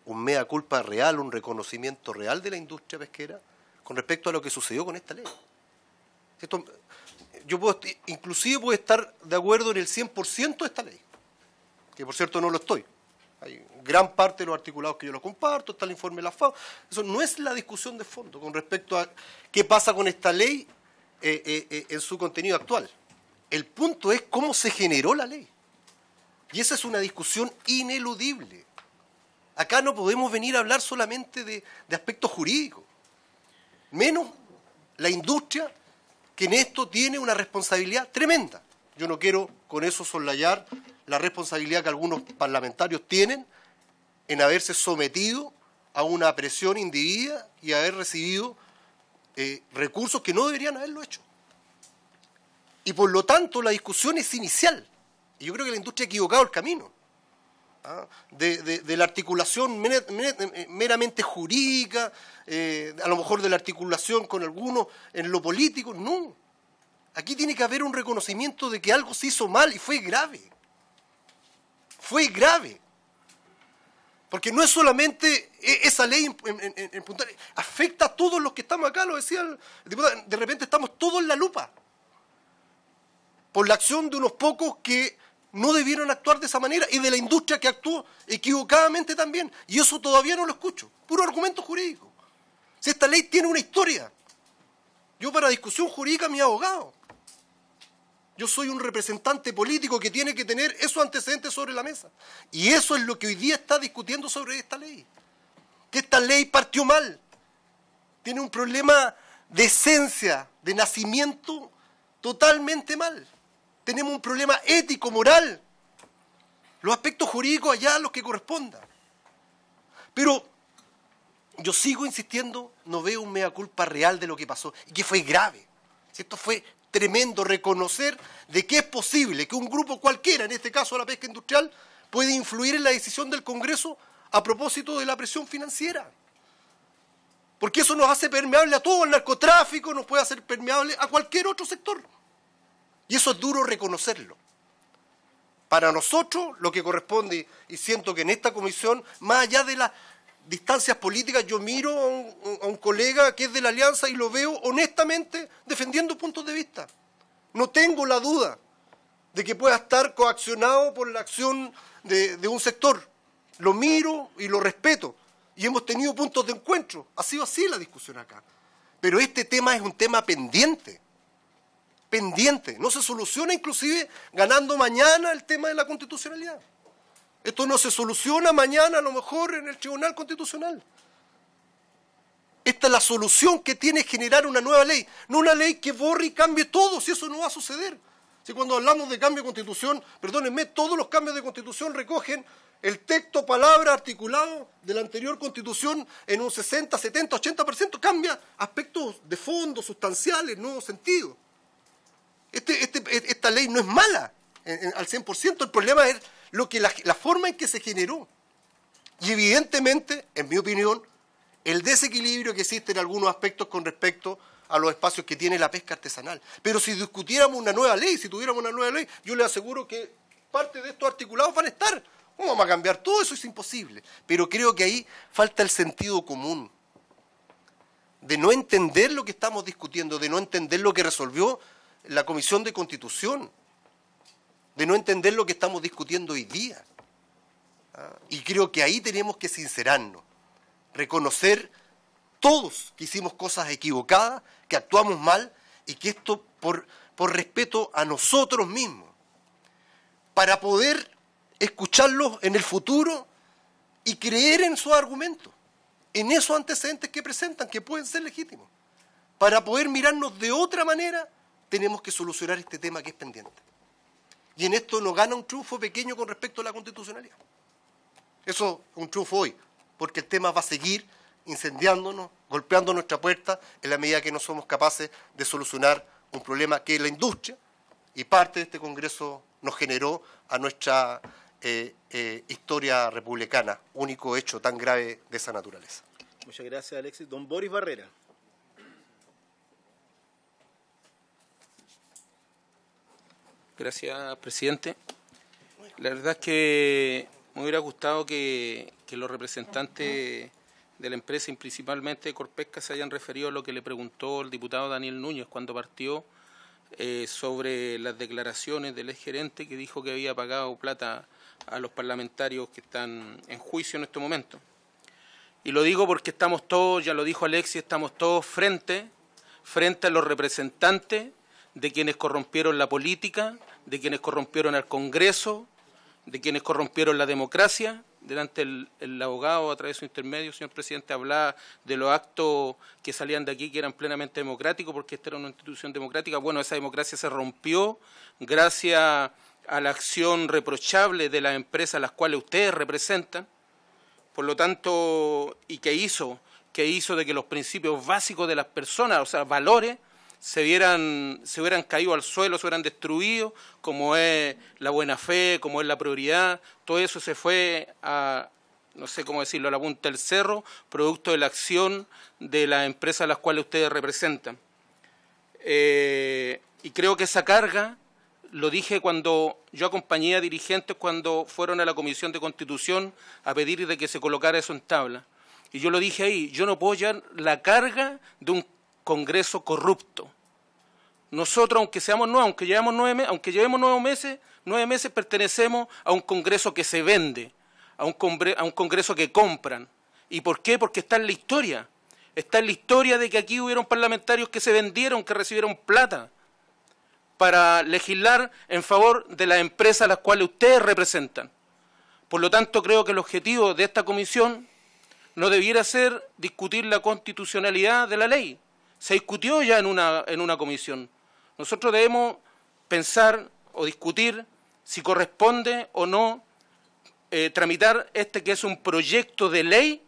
un reconocimiento real de la industria pesquera con respecto a lo que sucedió con esta ley. Inclusive puedo estar de acuerdo en el 100% de esta ley, que por cierto no lo estoy. Hay gran parte de los articulados que yo los comparto, está el informe de la FAO. Eso no es la discusión de fondo con respecto a qué pasa con esta ley en su contenido actual. El punto es cómo se generó la ley. Y esa es una discusión ineludible. Acá no podemos venir a hablar solamente de aspectos jurídicos, menos la industria, que en esto tiene una responsabilidad tremenda. Yo no quiero con eso soslayar la responsabilidad que algunos parlamentarios tienen en haberse sometido a una presión indebida y haber recibido recursos que no deberían haberlo hecho. Y por lo tanto la discusión es inicial. Y yo creo que la industria ha equivocado el camino. De la articulación meramente jurídica, a lo mejor de la articulación con algunos en lo político. No. Aquí tiene que haber un reconocimiento de que algo se hizo mal y fue grave. Fue grave. Porque no es solamente esa ley en puntual, afecta a todos los que estamos acá, lo decía el diputado, de repente estamos todos en la lupa por la acción de unos pocos que no debieron actuar de esa manera y de la industria que actuó equivocadamente también. Y eso todavía no lo escucho, puro argumento jurídico. Si esta ley tiene una historia, yo para discusión jurídica mi abogado. Yo soy un representante político que tiene que tener esos antecedentes sobre la mesa. Y eso es lo que hoy día está discutiendo sobre esta ley. Que esta ley partió mal. Tiene un problema de esencia, de nacimiento totalmente mal. Tenemos un problema ético, moral. Los aspectos jurídicos allá los que correspondan. Pero yo sigo insistiendo, no veo un mea culpa real de lo que pasó. Y que fue grave. Si esto fue tremendo, reconocer de que es posible que un grupo cualquiera, en este caso la pesca industrial, puede influir en la decisión del Congreso a propósito de la presión financiera. Porque eso nos hace permeable a todo el narcotráfico, nos puede hacer permeable a cualquier otro sector. Y eso es duro reconocerlo. Para nosotros, lo que corresponde, y siento que en esta comisión, más allá de las distancias políticas, yo miro a un colega que es de la Alianza y lo veo honestamente defendiendo puntos de vista. No tengo la duda de que pueda estar coaccionado por la acción de un sector. Lo miro y lo respeto. Y hemos tenido puntos de encuentro. Ha sido así la discusión acá. Pero este tema es un tema pendiente. Pendiente. No se soluciona inclusive ganando mañana el tema de la constitucionalidad. Esto no se soluciona mañana a lo mejor en el Tribunal Constitucional. Esta es la solución que tiene generar una nueva ley. No una ley que borre y cambie todo, si eso no va a suceder. Si cuando hablamos de cambio de constitución, perdónenme, todos los cambios de constitución recogen el texto, palabra, articulado de la anterior constitución en un 60, 70, 80%. Cambia aspectos de fondo, sustanciales, nuevos sentidos. Esta ley no es mala al 100%. El problema es la forma en que se generó. Y evidentemente, en mi opinión, el desequilibrio que existe en algunos aspectos con respecto a los espacios que tiene la pesca artesanal. Pero si discutiéramos una nueva ley, si tuviéramos una nueva ley, yo le aseguro que parte de estos articulados van a estar. ¿Cómo vamos a cambiar todo eso? Es imposible. Pero creo que ahí falta el sentido común. De no entender lo que estamos discutiendo, de no entender lo que resolvió la Comisión de Constitución, de no entender lo que estamos discutiendo hoy día. Y creo que ahí tenemos que sincerarnos, reconocer todos que hicimos cosas equivocadas, que actuamos mal y que esto por respeto a nosotros mismos, para poder escucharlos en el futuro y creer en sus argumentos, en esos antecedentes que presentan, que pueden ser legítimos. Para poder mirarnos de otra manera, tenemos que solucionar este tema que es pendiente. Y en esto nos gana un triunfo pequeño con respecto a la constitucionalidad. Eso es un triunfo hoy, porque el tema va a seguir incendiándonos, golpeando nuestra puerta en la medida que no somos capaces de solucionar un problema que la industria y parte de este Congreso nos generó a nuestra historia republicana, único hecho tan grave de esa naturaleza. Muchas gracias, Alexis. Don Boris Barrera. Gracias, presidente. La verdad es que me hubiera gustado que los representantes de la empresa y principalmente de Corpesca se hayan referido a lo que le preguntó el diputado Daniel Núñez cuando partió sobre las declaraciones del exgerente que dijo que había pagado plata a los parlamentarios que están en juicio en este momento. Y lo digo porque estamos todos, ya lo dijo Alexis, estamos todos frente a los representantes de quienes corrompieron la política, de quienes corrompieron al Congreso, de quienes corrompieron la democracia. Delante el abogado, a través de su intermedio, señor presidente, hablaba de los actos que salían de aquí que eran plenamente democráticos, porque esta era una institución democrática. Bueno, esa democracia se rompió gracias a la acción reprochable de las empresas a las cuales ustedes representan. Por lo tanto, ¿y qué hizo? ¿Qué hizo de que los principios básicos de las personas, o sea, valores, se hubieran caído al suelo, se hubieran destruido, como es la buena fe, como es la prioridad? Todo eso se fue a, no sé cómo decirlo, a la punta del cerro, producto de la acción de las empresas a las cuales ustedes representan. Y creo que esa carga lo dije cuando yo acompañé a dirigentes cuando fueron a la Comisión de Constitución a pedir de que se colocara eso en tabla. Y yo lo dije ahí, yo no puedo llevar la carga de un Congreso corrupto. Nosotros, aunque seamos nuevos, aunque llevemos 9 meses, pertenecemos a un Congreso que se vende, a un Congreso que compran. ¿Y por qué? Porque está en la historia. Está en la historia de que aquí hubieron parlamentarios que se vendieron, que recibieron plata para legislar en favor de las empresas a las cuales ustedes representan. Por lo tanto, creo que el objetivo de esta comisión no debiera ser discutir la constitucionalidad de la ley. Se discutió ya en una comisión. Nosotros debemos pensar o discutir si corresponde o no tramitar que es un proyecto de ley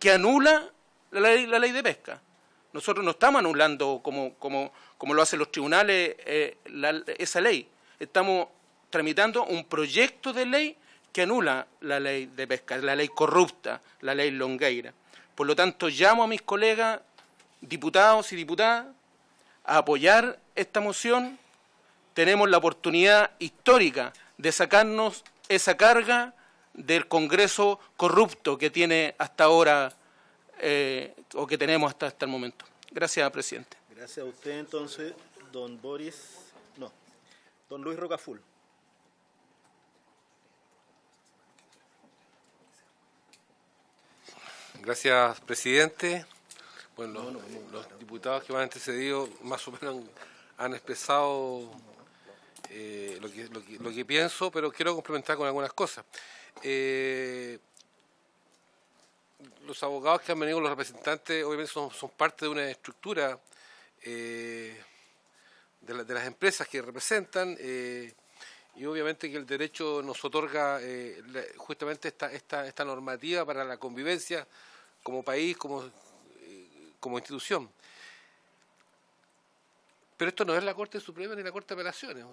que anula la ley de pesca. Nosotros no estamos anulando, como lo hacen los tribunales, esa ley. Estamos tramitando un proyecto de ley que anula la ley de pesca, la ley corrupta, la ley Longueira. Por lo tanto, llamo a mis colegas, diputados y diputadas, a apoyar esta moción. Tenemos la oportunidad histórica de sacarnos esa carga del Congreso corrupto que tiene hasta ahora, o que tenemos hasta el momento. Gracias, presidente. Gracias a usted, entonces, don Luis Rocaful. Gracias, presidente. Bueno, los diputados que me han antecedido más o menos han expresado lo que pienso, pero quiero complementar con algunas cosas. Los abogados que han venido, los representantes, obviamente son parte de una estructura de las empresas que representan, y obviamente que el derecho nos otorga justamente esta normativa para la convivencia como país, como institución. Pero esto no es la Corte Suprema ni la Corte de Apelaciones.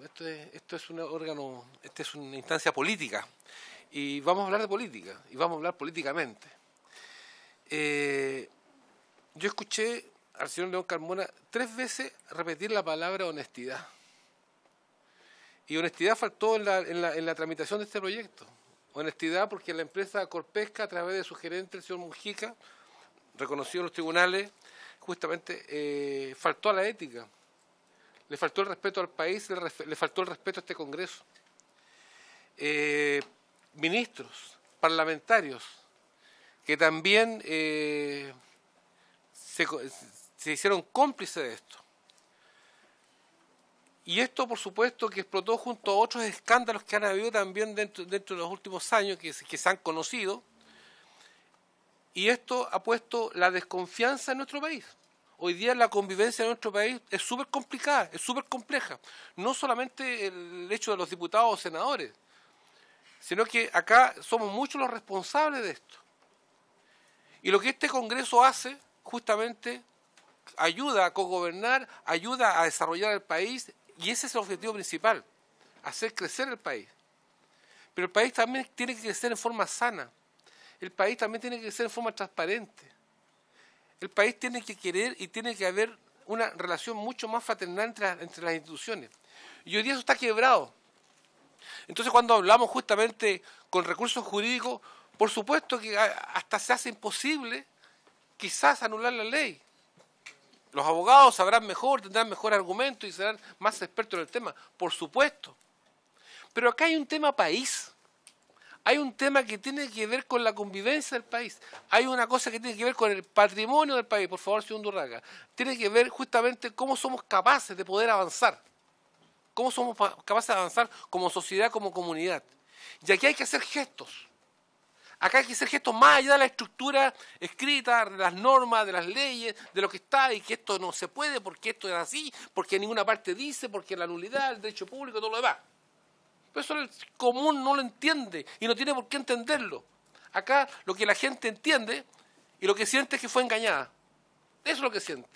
Esto es un órgano, esta es una instancia política. Y vamos a hablar de política, y vamos a hablar políticamente. Yo escuché al señor León Carmona 3 veces repetir la palabra honestidad. Y honestidad faltó en la tramitación de este proyecto. Honestidad porque la empresa Corpesca, a través de su gerente, el señor Mujica, reconocido en los tribunales, justamente faltó a la ética. Le faltó el respeto al país, le faltó el respeto a este Congreso. Ministros, parlamentarios, que también se hicieron cómplices de esto. Y esto, por supuesto, que explotó junto a otros escándalos que han habido también dentro de los últimos años, que se han conocido. Y esto ha puesto la desconfianza en nuestro país. Hoy día la convivencia en nuestro país es súper complicada, es súper compleja. No solamente el hecho de los diputados o senadores, sino que acá somos muchos los responsables de esto. Y lo que este Congreso hace, justamente, ayuda a cogobernar, ayuda a desarrollar el país, y ese es el objetivo principal, hacer crecer el país. Pero el país también tiene que crecer en forma sana, el país también tiene que crecer en forma transparente. El país tiene que querer y tiene que haber una relación mucho más fraternal entre las instituciones. Y hoy día eso está quebrado. Entonces, cuando hablamos justamente con recursos jurídicos, por supuesto que hasta se hace imposible quizás anular la ley. Los abogados sabrán mejor, tendrán mejor argumentos y serán más expertos en el tema, por supuesto. Pero acá hay un tema país. Hay un tema que tiene que ver con la convivencia del país. Hay una cosa que tiene que ver con el patrimonio del país. Por favor, señor Undurraga. Tiene que ver justamente cómo somos capaces de poder avanzar. Cómo somos capaces de avanzar como sociedad, como comunidad. Y aquí hay que hacer gestos. Acá hay que hacer gestos más allá de la estructura escrita, de las normas, de las leyes, de lo que está, y que esto no se puede, porque esto es así, porque en ninguna parte dice, porque la nulidad, el derecho público, todo lo demás. Pero eso el común no lo entiende y no tiene por qué entenderlo. Acá lo que la gente entiende y lo que siente es que fue engañada. Eso es lo que siente.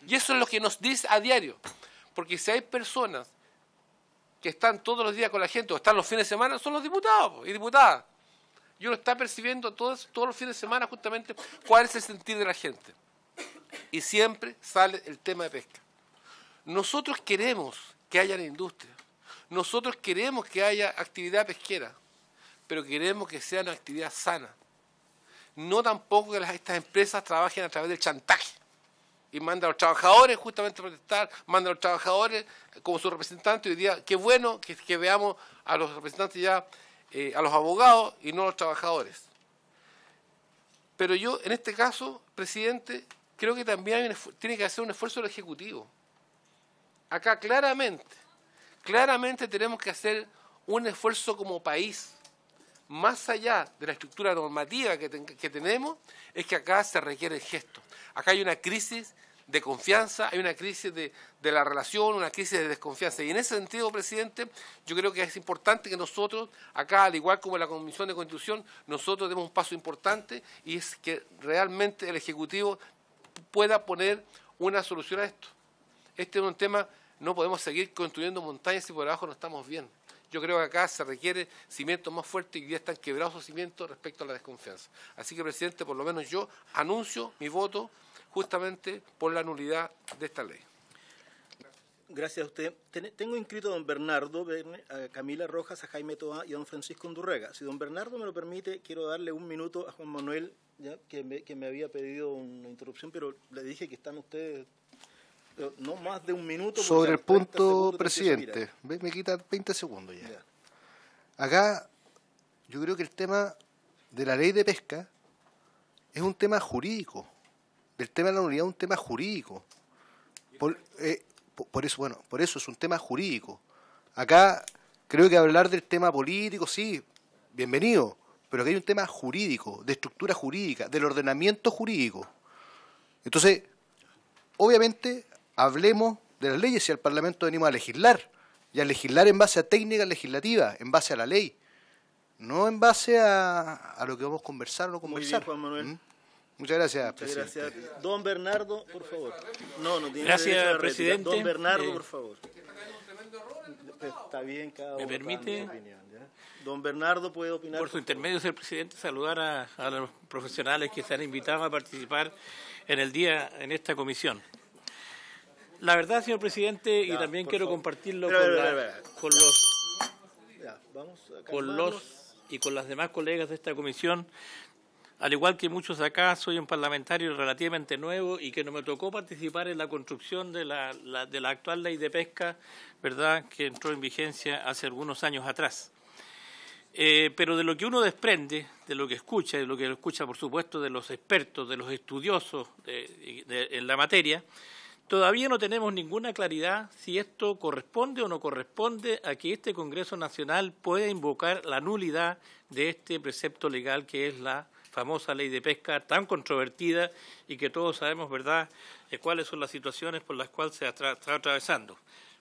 Y eso es lo que nos dice a diario. Porque si hay personas que están todos los días con la gente o están los fines de semana, son los diputados y diputadas. Y uno está percibiendo todos los fines de semana justamente cuál es el sentir de la gente. Y siempre sale el tema de pesca. Nosotros queremos que haya industria. Nosotros queremos que haya actividad pesquera, pero queremos que sea una actividad sana. No tampoco que estas empresas trabajen a través del chantaje y mandan a los trabajadores justamente a protestar, mandan a los trabajadores como sus representantes. Hoy día, qué bueno que veamos a los representantes ya, a los abogados y no a los trabajadores. Pero yo, en este caso, presidente, creo que también tiene que hacer un esfuerzo del Ejecutivo. Acá claramente tenemos que hacer un esfuerzo como país, más allá de la estructura normativa que tenemos, es que acá se requiere gesto. Acá hay una crisis de confianza, hay una crisis de la relación, una crisis de desconfianza. Y en ese sentido, presidente, yo creo que es importante que nosotros, acá, al igual como en la Comisión de Constitución, nosotros demos un paso importante, y es que realmente el Ejecutivo pueda poner una solución a esto. Este es un tema, no podemos seguir construyendo montañas y por abajo no estamos bien. Yo creo que acá se requiere cimientos más fuertes y ya están quebrados esos cimientos respecto a la desconfianza. Así que, presidente, por lo menos yo anuncio mi voto justamente por la nulidad de esta ley. Gracias a usted. Tengo inscrito a don Bernardo, a Camila Rojas, a Jaime Toá y a don Francisco Undurrega. Si don Bernardo me lo permite, quiero darle un minuto a Juan Manuel, ya que me había pedido una interrupción, pero le dije que están ustedes no más de un minuto. Sobre el punto, presidente, me quita 20 segundos ya. Acá yo creo que el tema de la ley de pesca es un tema jurídico. El tema de la nulidad es un tema jurídico. Por eso es un tema jurídico. Acá creo que hablar del tema político, sí, bienvenido, pero aquí hay un tema jurídico, de estructura jurídica, del ordenamiento jurídico. Entonces, obviamente, hablemos de las leyes. Si al Parlamento venimos a legislar, y a legislar en base a técnicas legislativas, en base a la ley, no en base a lo que vamos a conversar o no conversar. Muy bien, Juan Manuel. Muchas gracias, presidente. Gracias. Don Bernardo, por favor. No tiene gracias, presidente. Don Bernardo, por favor. Está bien, cada uno. ¿Me permite? Opinión, ¿ya? Don Bernardo puede opinar. Por su intermedio, señor presidente, saludar a los profesionales que se han invitado a participar en esta comisión. La verdad, señor presidente, y también quiero compartirlo con los y con las demás colegas de esta comisión. Al igual que muchos acá, soy un parlamentario relativamente nuevo y que no me tocó participar en la construcción de la actual ley de pesca, ¿verdad?, que entró en vigencia hace algunos años atrás. Pero de lo que uno desprende, de lo que escucha, por supuesto, de los expertos, de los estudiosos en la materia, todavía no tenemos ninguna claridad si esto corresponde o no corresponde a que este Congreso Nacional pueda invocar la nulidad de este precepto legal que es la famosa ley de pesca tan controvertida y que todos sabemos, ¿verdad?, cuáles son las situaciones por las cuales se está atravesando.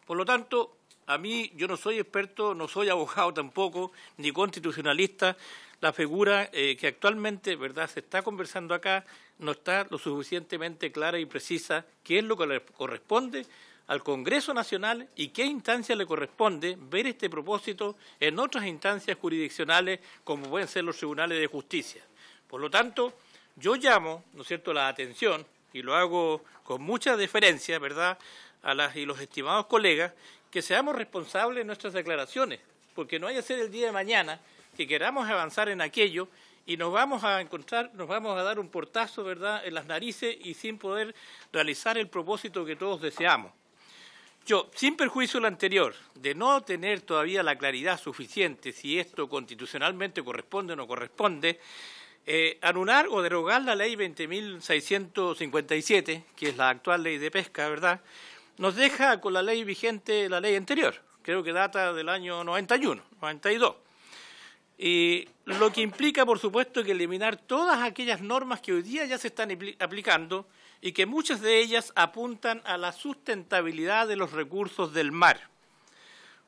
Por lo tanto, a mí, yo no soy experto, no soy abogado tampoco, ni constitucionalista. La figura que actualmente, ¿verdad?, se está conversando acá no está lo suficientemente clara y precisa qué es lo que le corresponde al Congreso Nacional y qué instancia le corresponde ver este propósito en otras instancias jurisdiccionales como pueden ser los tribunales de justicia. Por lo tanto, yo llamo, ¿no es cierto?, la atención, y lo hago con mucha deferencia, ¿verdad?, a las y los estimados colegas, que seamos responsables de nuestras declaraciones, porque no vaya a ser el día de mañana que queramos avanzar en aquello y nos vamos a dar un portazo, ¿verdad?, en las narices y sin poder realizar el propósito que todos deseamos. Yo, sin perjuicio de lo anterior, de no tener todavía la claridad suficiente si esto constitucionalmente corresponde o no corresponde, anular o derogar la ley 20.657, que es la actual ley de pesca, ¿verdad?, nos deja con la ley vigente, la ley anterior, creo que data del año 91, 92. Y lo que implica, por supuesto, que eliminar todas aquellas normas que hoy día ya se están aplicando y que muchas de ellas apuntan a la sustentabilidad de los recursos del mar,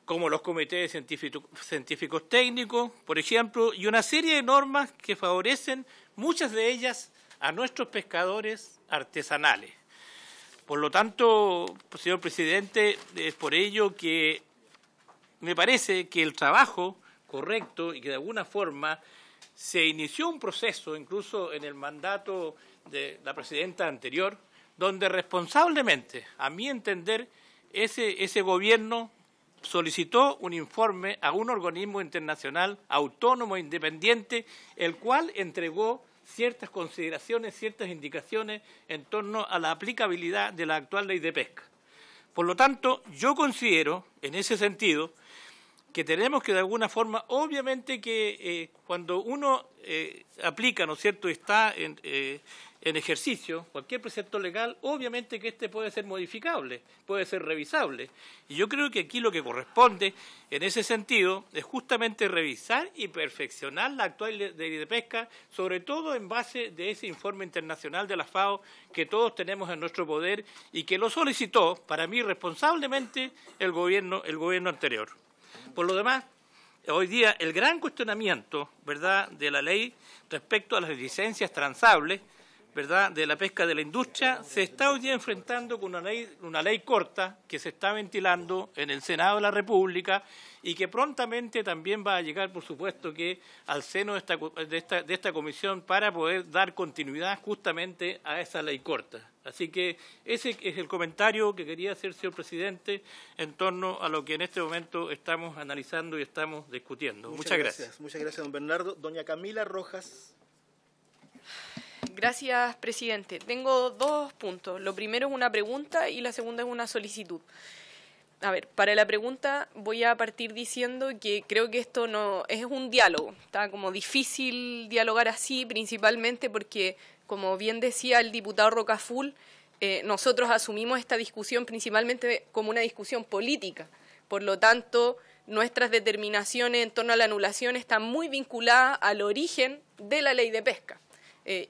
como los comités científicos técnicos, por ejemplo, y una serie de normas que favorecen, muchas de ellas, a nuestros pescadores artesanales. Por lo tanto, señor presidente, es por ello que me parece que el trabajo correcto y que de alguna forma se inició un proceso, incluso en el mandato de la presidenta anterior, donde responsablemente, a mi entender, ese gobierno solicitó un informe a un organismo internacional autónomo e independiente, el cual entregó ciertas consideraciones, ciertas indicaciones en torno a la aplicabilidad de la actual ley de pesca. Por lo tanto, yo considero, en ese sentido, que tenemos que de alguna forma, obviamente que cuando uno aplica, ¿no es cierto?, está en ejercicio, cualquier precepto legal, obviamente que este puede ser modificable, puede ser revisable. Y yo creo que aquí lo que corresponde, en ese sentido, es justamente revisar y perfeccionar la actual ley de pesca, sobre todo en base de ese informe internacional de la FAO que todos tenemos en nuestro poder y que lo solicitó, para mí, responsablemente el gobierno anterior. Por lo demás, hoy día el gran cuestionamiento, ¿verdad?, de la ley respecto a las licencias transables, ¿verdad?, de la pesca de la industria, se está hoy día enfrentando con una ley corta que se está ventilando en el Senado de la República y que prontamente también va a llegar, por supuesto, que al seno de esta comisión para poder dar continuidad justamente a esa ley corta. Así que ese es el comentario que quería hacer, señor presidente, en torno a lo que en este momento estamos analizando y estamos discutiendo. Muchas gracias. Muchas gracias, don Bernardo. Doña Camila Rojas. Gracias, presidente. Tengo dos puntos. Lo primero es una pregunta y la segunda es una solicitud. A ver, para la pregunta voy a partir diciendo que creo que esto no es un diálogo. Está como difícil dialogar así, principalmente porque, como bien decía el diputado Rocaful, nosotros asumimos esta discusión principalmente como una discusión política. Por lo tanto, nuestras determinaciones en torno a la anulación están muy vinculadas al origen de la ley de pesca.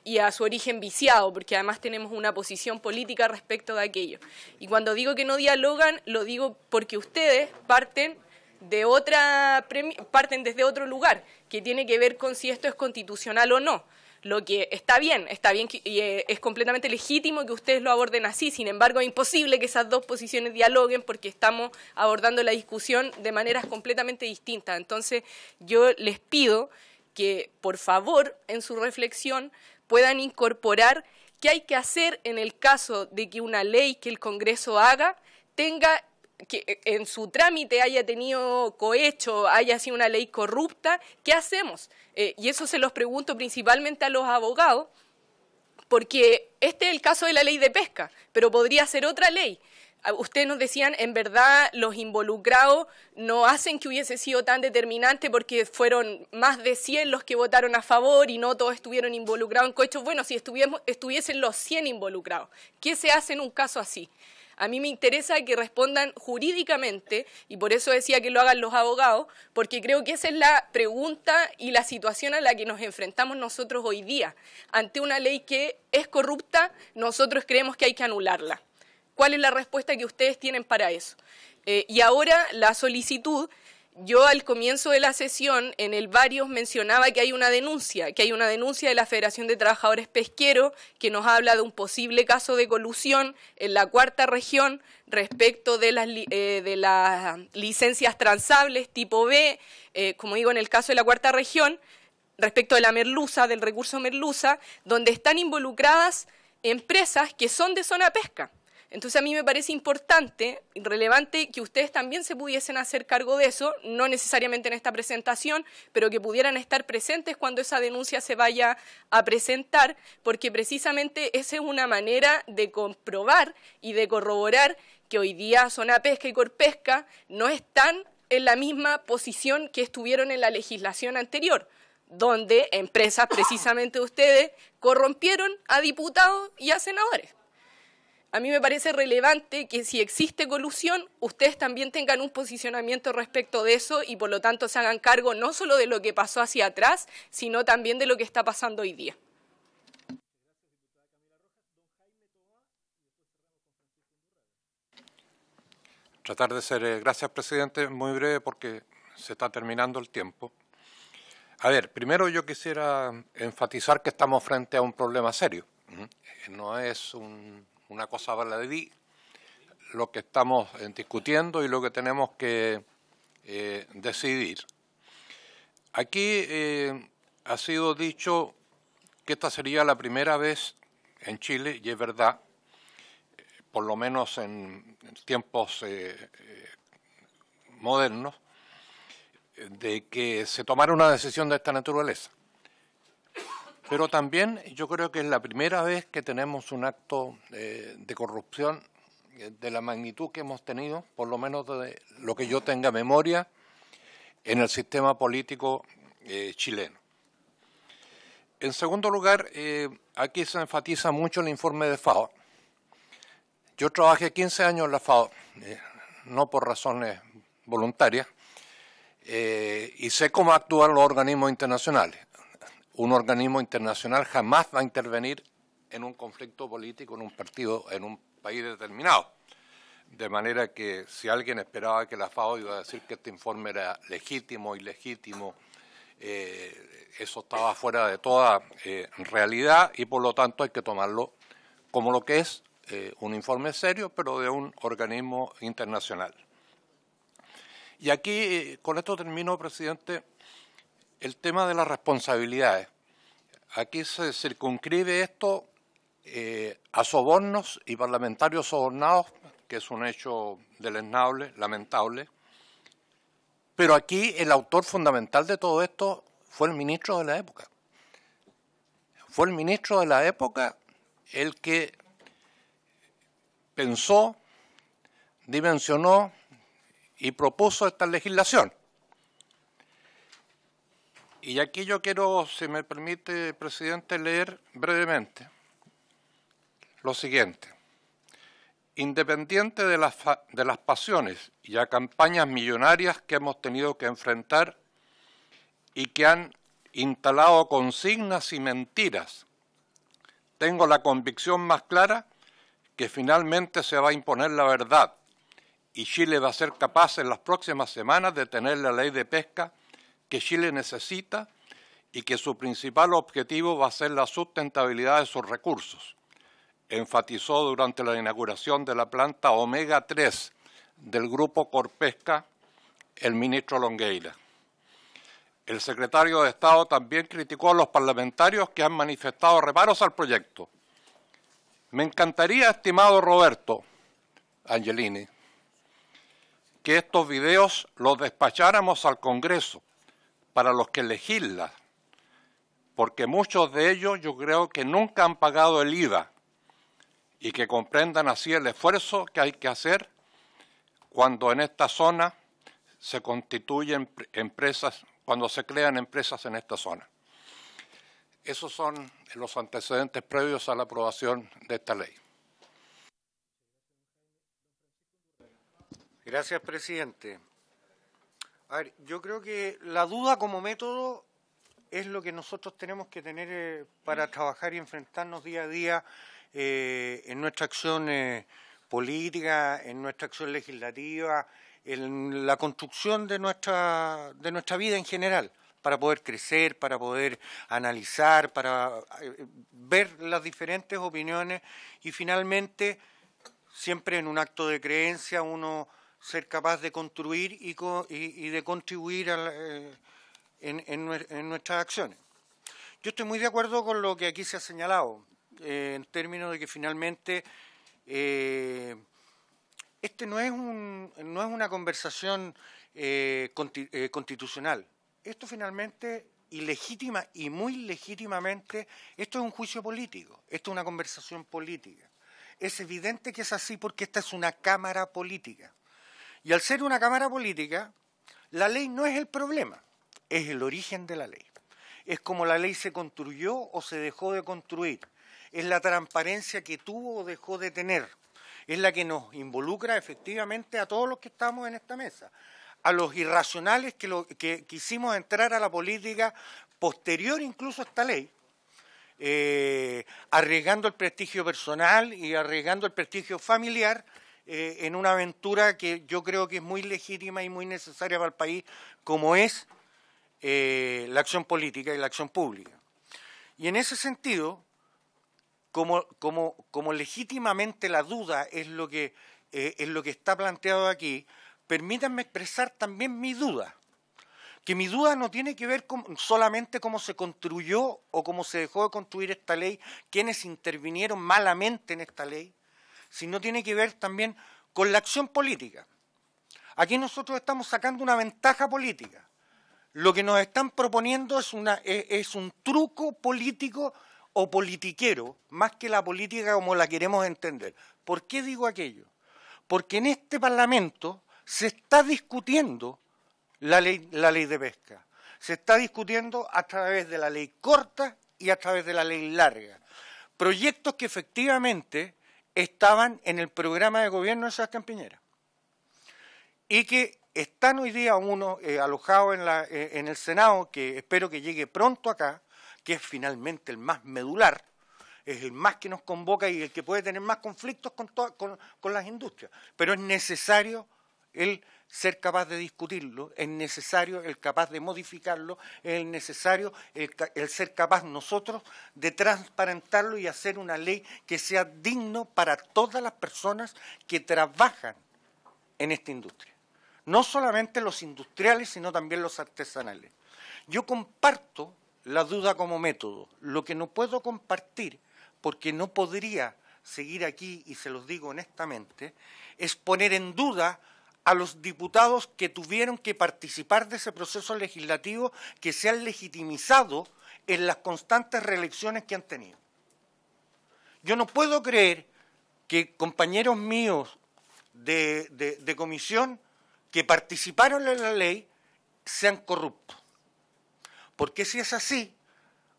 Y a su origen viciado, porque además tenemos una posición política respecto de aquello. Y cuando digo que no dialogan, lo digo porque ustedes parten desde otro lugar, que tiene que ver con si esto es constitucional o no. Lo que está bien y es completamente legítimo que ustedes lo aborden así. Sin embargo, es imposible que esas dos posiciones dialoguen porque estamos abordando la discusión de maneras completamente distintas. Entonces, yo les pido que, por favor, en su reflexión puedan incorporar qué hay que hacer en el caso de que una ley que el Congreso haga tenga, que en su trámite haya tenido cohecho, haya sido una ley corrupta. ¿Qué hacemos? Y eso se los pregunto principalmente a los abogados, porque este es el caso de la ley de pesca, pero podría ser otra ley. Ustedes nos decían, en verdad, los involucrados no hacen que hubiese sido tan determinante porque fueron más de 100 los que votaron a favor y no todos estuvieron involucrados en cohechos. Bueno, si estuviesen los 100 involucrados, ¿qué se hace en un caso así? A mí me interesa que respondan jurídicamente, y por eso decía que lo hagan los abogados, porque creo que esa es la pregunta y la situación a la que nos enfrentamos nosotros hoy día. Ante una ley que es corrupta, nosotros creemos que hay que anularla. ¿Cuál es la respuesta que ustedes tienen para eso? Y ahora la solicitud. Yo al comienzo de la sesión en el Varios mencionaba que hay una denuncia de la Federación de Trabajadores Pesqueros que nos habla de un posible caso de colusión en la cuarta región respecto de las licencias transables tipo B, como digo en el caso de la cuarta región, respecto de la merluza, del recurso merluza, donde están involucradas empresas que son de zona pesca. Entonces a mí me parece importante y relevante que ustedes también se pudiesen hacer cargo de eso, no necesariamente en esta presentación, pero que pudieran estar presentes cuando esa denuncia se vaya a presentar, porque precisamente esa es una manera de comprobar y de corroborar que hoy día Zona Pesca y Corpesca no están en la misma posición que estuvieron en la legislación anterior, donde empresas precisamente de ustedes corrompieron a diputados y a senadores. A mí me parece relevante que si existe colusión, ustedes también tengan un posicionamiento respecto de eso y por lo tanto se hagan cargo no solo de lo que pasó hacia atrás, sino también de lo que está pasando hoy día. Tratar de ser, gracias presidente, muy breve porque se está terminando el tiempo. A ver, primero yo quisiera enfatizar que estamos frente a un problema serio. No es una cosa baladí lo que estamos discutiendo y lo que tenemos que decidir. Aquí ha sido dicho que esta sería la primera vez en Chile, y es verdad, por lo menos en tiempos modernos, de que se tomara una decisión de esta naturaleza. Pero también yo creo que es la primera vez que tenemos un acto de corrupción de la magnitud que hemos tenido, por lo menos de lo que yo tenga memoria, en el sistema político chileno. En segundo lugar, aquí se enfatiza mucho el informe de FAO. Yo trabajé 15 años en la FAO, no por razones voluntarias, y sé cómo actúan los organismos internacionales. Un organismo internacional jamás va a intervenir en un conflicto político, en un partido, en un país determinado. De manera que si alguien esperaba que la FAO iba a decir que este informe era legítimo, ilegítimo, eso estaba fuera de toda realidad y por lo tanto hay que tomarlo como lo que es, un informe serio, pero de un organismo internacional. Y aquí, con esto termino, presidente, el tema de las responsabilidades. Aquí se circunscribe esto a sobornos y parlamentarios sobornados, que es un hecho deleznable, lamentable. Pero aquí el autor fundamental de todo esto fue el ministro de la época. Fue el ministro de la época el que pensó, dimensionó y propuso esta legislación. Y aquí yo quiero, si me permite, presidente, leer brevemente lo siguiente. Independiente de las pasiones y a campañas millonarias que hemos tenido que enfrentar y que han instalado consignas y mentiras, tengo la convicción más clara que finalmente se va a imponer la verdad y Chile va a ser capaz en las próximas semanas de tener la ley de pesca que Chile necesita y que su principal objetivo va a ser la sustentabilidad de sus recursos, enfatizó durante la inauguración de la planta Omega 3 del Grupo Corpesca el ministro Longueira. El secretario de Estado también criticó a los parlamentarios que han manifestado reparos al proyecto. Me encantaría, estimado Roberto Angelini, que estos videos los despacháramos al Congreso para los que legislan, porque muchos de ellos yo creo que nunca han pagado el IVA y que comprendan así el esfuerzo que hay que hacer cuando en esta zona se constituyen empresas, cuando se crean empresas en esta zona. Esos son los antecedentes previos a la aprobación de esta ley. Gracias, presidente. A ver, yo creo que la duda como método es lo que nosotros tenemos que tener para trabajar y enfrentarnos día a día en nuestra acción política, en nuestra acción legislativa, en la construcción de nuestra vida en general, para poder crecer, para poder analizar, para ver las diferentes opiniones y finalmente, siempre en un acto de creencia, uno ser capaz de construir y de contribuir en nuestras acciones. Yo estoy muy de acuerdo con lo que aquí se ha señalado, en términos de que finalmente este no es una conversación constitucional. Esto finalmente, ilegítima y muy legítimamente, esto es un juicio político, esto es una conversación política. Es evidente que es así porque esta es una cámara política. Y al ser una cámara política, la ley no es el problema, es el origen de la ley. Es como la ley se construyó o se dejó de construir. Es la transparencia que tuvo o dejó de tener. Es la que nos involucra efectivamente a todos los que estamos en esta mesa. A los irracionales que quisimos entrar a la política posterior incluso a esta ley, arriesgando el prestigio personal y arriesgando el prestigio familiar en una aventura que yo creo que es muy legítima y muy necesaria para el país, como es la acción política y la acción pública. Y en ese sentido, como legítimamente la duda es lo que está planteado aquí, permítanme expresar también mi duda, que mi duda no tiene que ver solamente cómo se construyó o cómo se dejó de construir esta ley, quienes intervinieron malamente en esta ley, sino tiene que ver también con la acción política. Aquí nosotros estamos sacando una ventaja política. Lo que nos están proponiendo es un truco político o politiquero, más que la política como la queremos entender. ¿Por qué digo aquello? Porque en este Parlamento se está discutiendo la ley de pesca. Se está discutiendo a través de la ley corta y a través de la ley larga. Proyectos que efectivamente estaban en el programa de gobierno de Sebastián Piñera y que están hoy día alojados en el Senado, que espero que llegue pronto acá, que es finalmente el más medular, es el más que nos convoca y el que puede tener más conflictos con las industrias. Pero es necesario el ser capaz de discutirlo, es necesario el capaz de modificarlo, es necesario el ser capaz nosotros de transparentarlo y hacer una ley que sea digno para todas las personas que trabajan en esta industria. No solamente los industriales, sino también los artesanales. Yo comparto la duda como método. Lo que no puedo compartir, porque no podría seguir aquí, y se los digo honestamente, es poner en duda a los diputados que tuvieron que participar de ese proceso legislativo, que se han legitimizado en las constantes reelecciones que han tenido. Yo no puedo creer que compañeros míos de comisión que participaron en la ley sean corruptos. Porque si es así,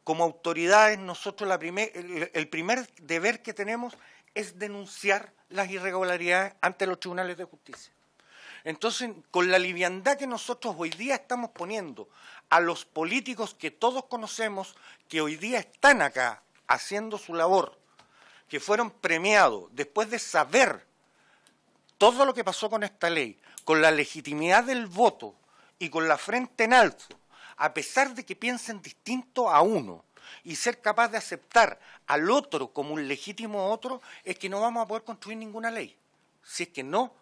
como autoridades nosotros el primer deber que tenemos es denunciar las irregularidades ante los tribunales de justicia. Entonces, con la liviandad que nosotros hoy día estamos poniendo a los políticos que todos conocemos, que hoy día están acá haciendo su labor, que fueron premiados después de saber todo lo que pasó con esta ley, con la legitimidad del voto y con la frente en alto, a pesar de que piensen distinto a uno, y ser capaz de aceptar al otro como un legítimo otro, es que no vamos a poder construir ninguna ley. Si es que no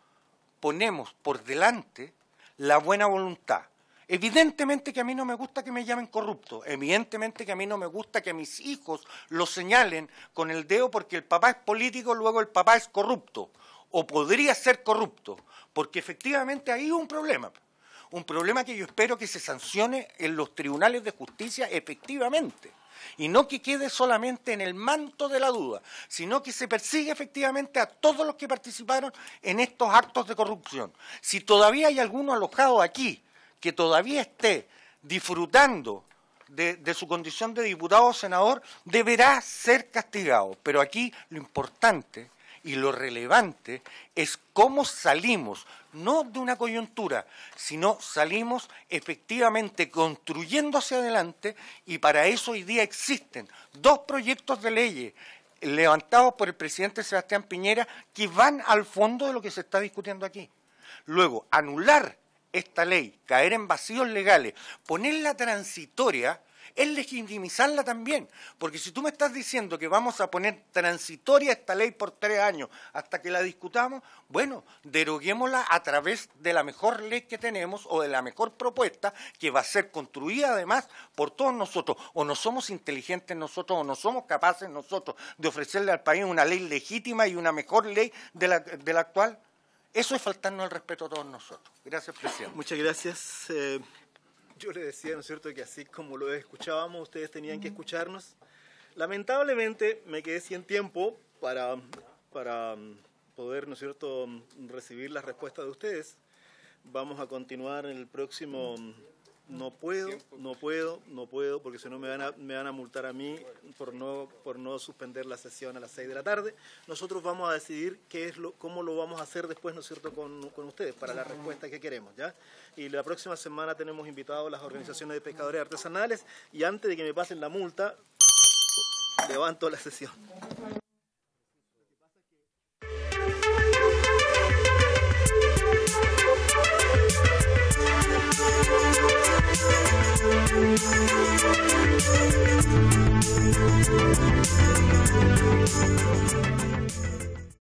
ponemos por delante la buena voluntad. Evidentemente que a mí no me gusta que me llamen corrupto, evidentemente que a mí no me gusta que a mis hijos lo señalen con el dedo porque el papá es político, luego el papá es corrupto, o podría ser corrupto, porque efectivamente ahí hay un problema que yo espero que se sancione en los tribunales de justicia efectivamente, y no que quede solamente en el manto de la duda, sino que se persigue efectivamente a todos los que participaron en estos actos de corrupción. Si todavía hay alguno alojado aquí que todavía esté disfrutando de su condición de diputado o senador, deberá ser castigado. Pero aquí lo importante y lo relevante es cómo salimos, no de una coyuntura, sino salimos efectivamente construyendo hacia adelante, y para eso hoy día existen 2 proyectos de ley levantados por el presidente Sebastián Piñera que van al fondo de lo que se está discutiendo aquí. Luego, anular esta ley, caer en vacíos legales, ponerla transitoria, es legitimizarla también, porque si tú me estás diciendo que vamos a poner transitoria esta ley por 3 años hasta que la discutamos, bueno, deroguémosla a través de la mejor ley que tenemos o de la mejor propuesta que va a ser construida además por todos nosotros. O no somos inteligentes nosotros o no somos capaces nosotros de ofrecerle al país una ley legítima y una mejor ley de la actual. Eso es faltarnos el respeto a todos nosotros. Gracias, presidente. Muchas gracias. Yo le decía, ¿no es cierto?, que así como lo escuchábamos, ustedes tenían que escucharnos. Lamentablemente me quedé sin tiempo para poder, ¿no es cierto?, recibir las respuestas de ustedes. Vamos a continuar en el próximo. No puedo, porque si no me van a multar a mí por no suspender la sesión a las 6 de la tarde. Nosotros vamos a decidir cómo lo vamos a hacer después, ¿no es cierto?, con ustedes, para la respuesta que queremos, ¿ya? Y la próxima semana tenemos invitados a las organizaciones de pescadores artesanales, y antes de que me pasen la multa, levanto la sesión. Thank you.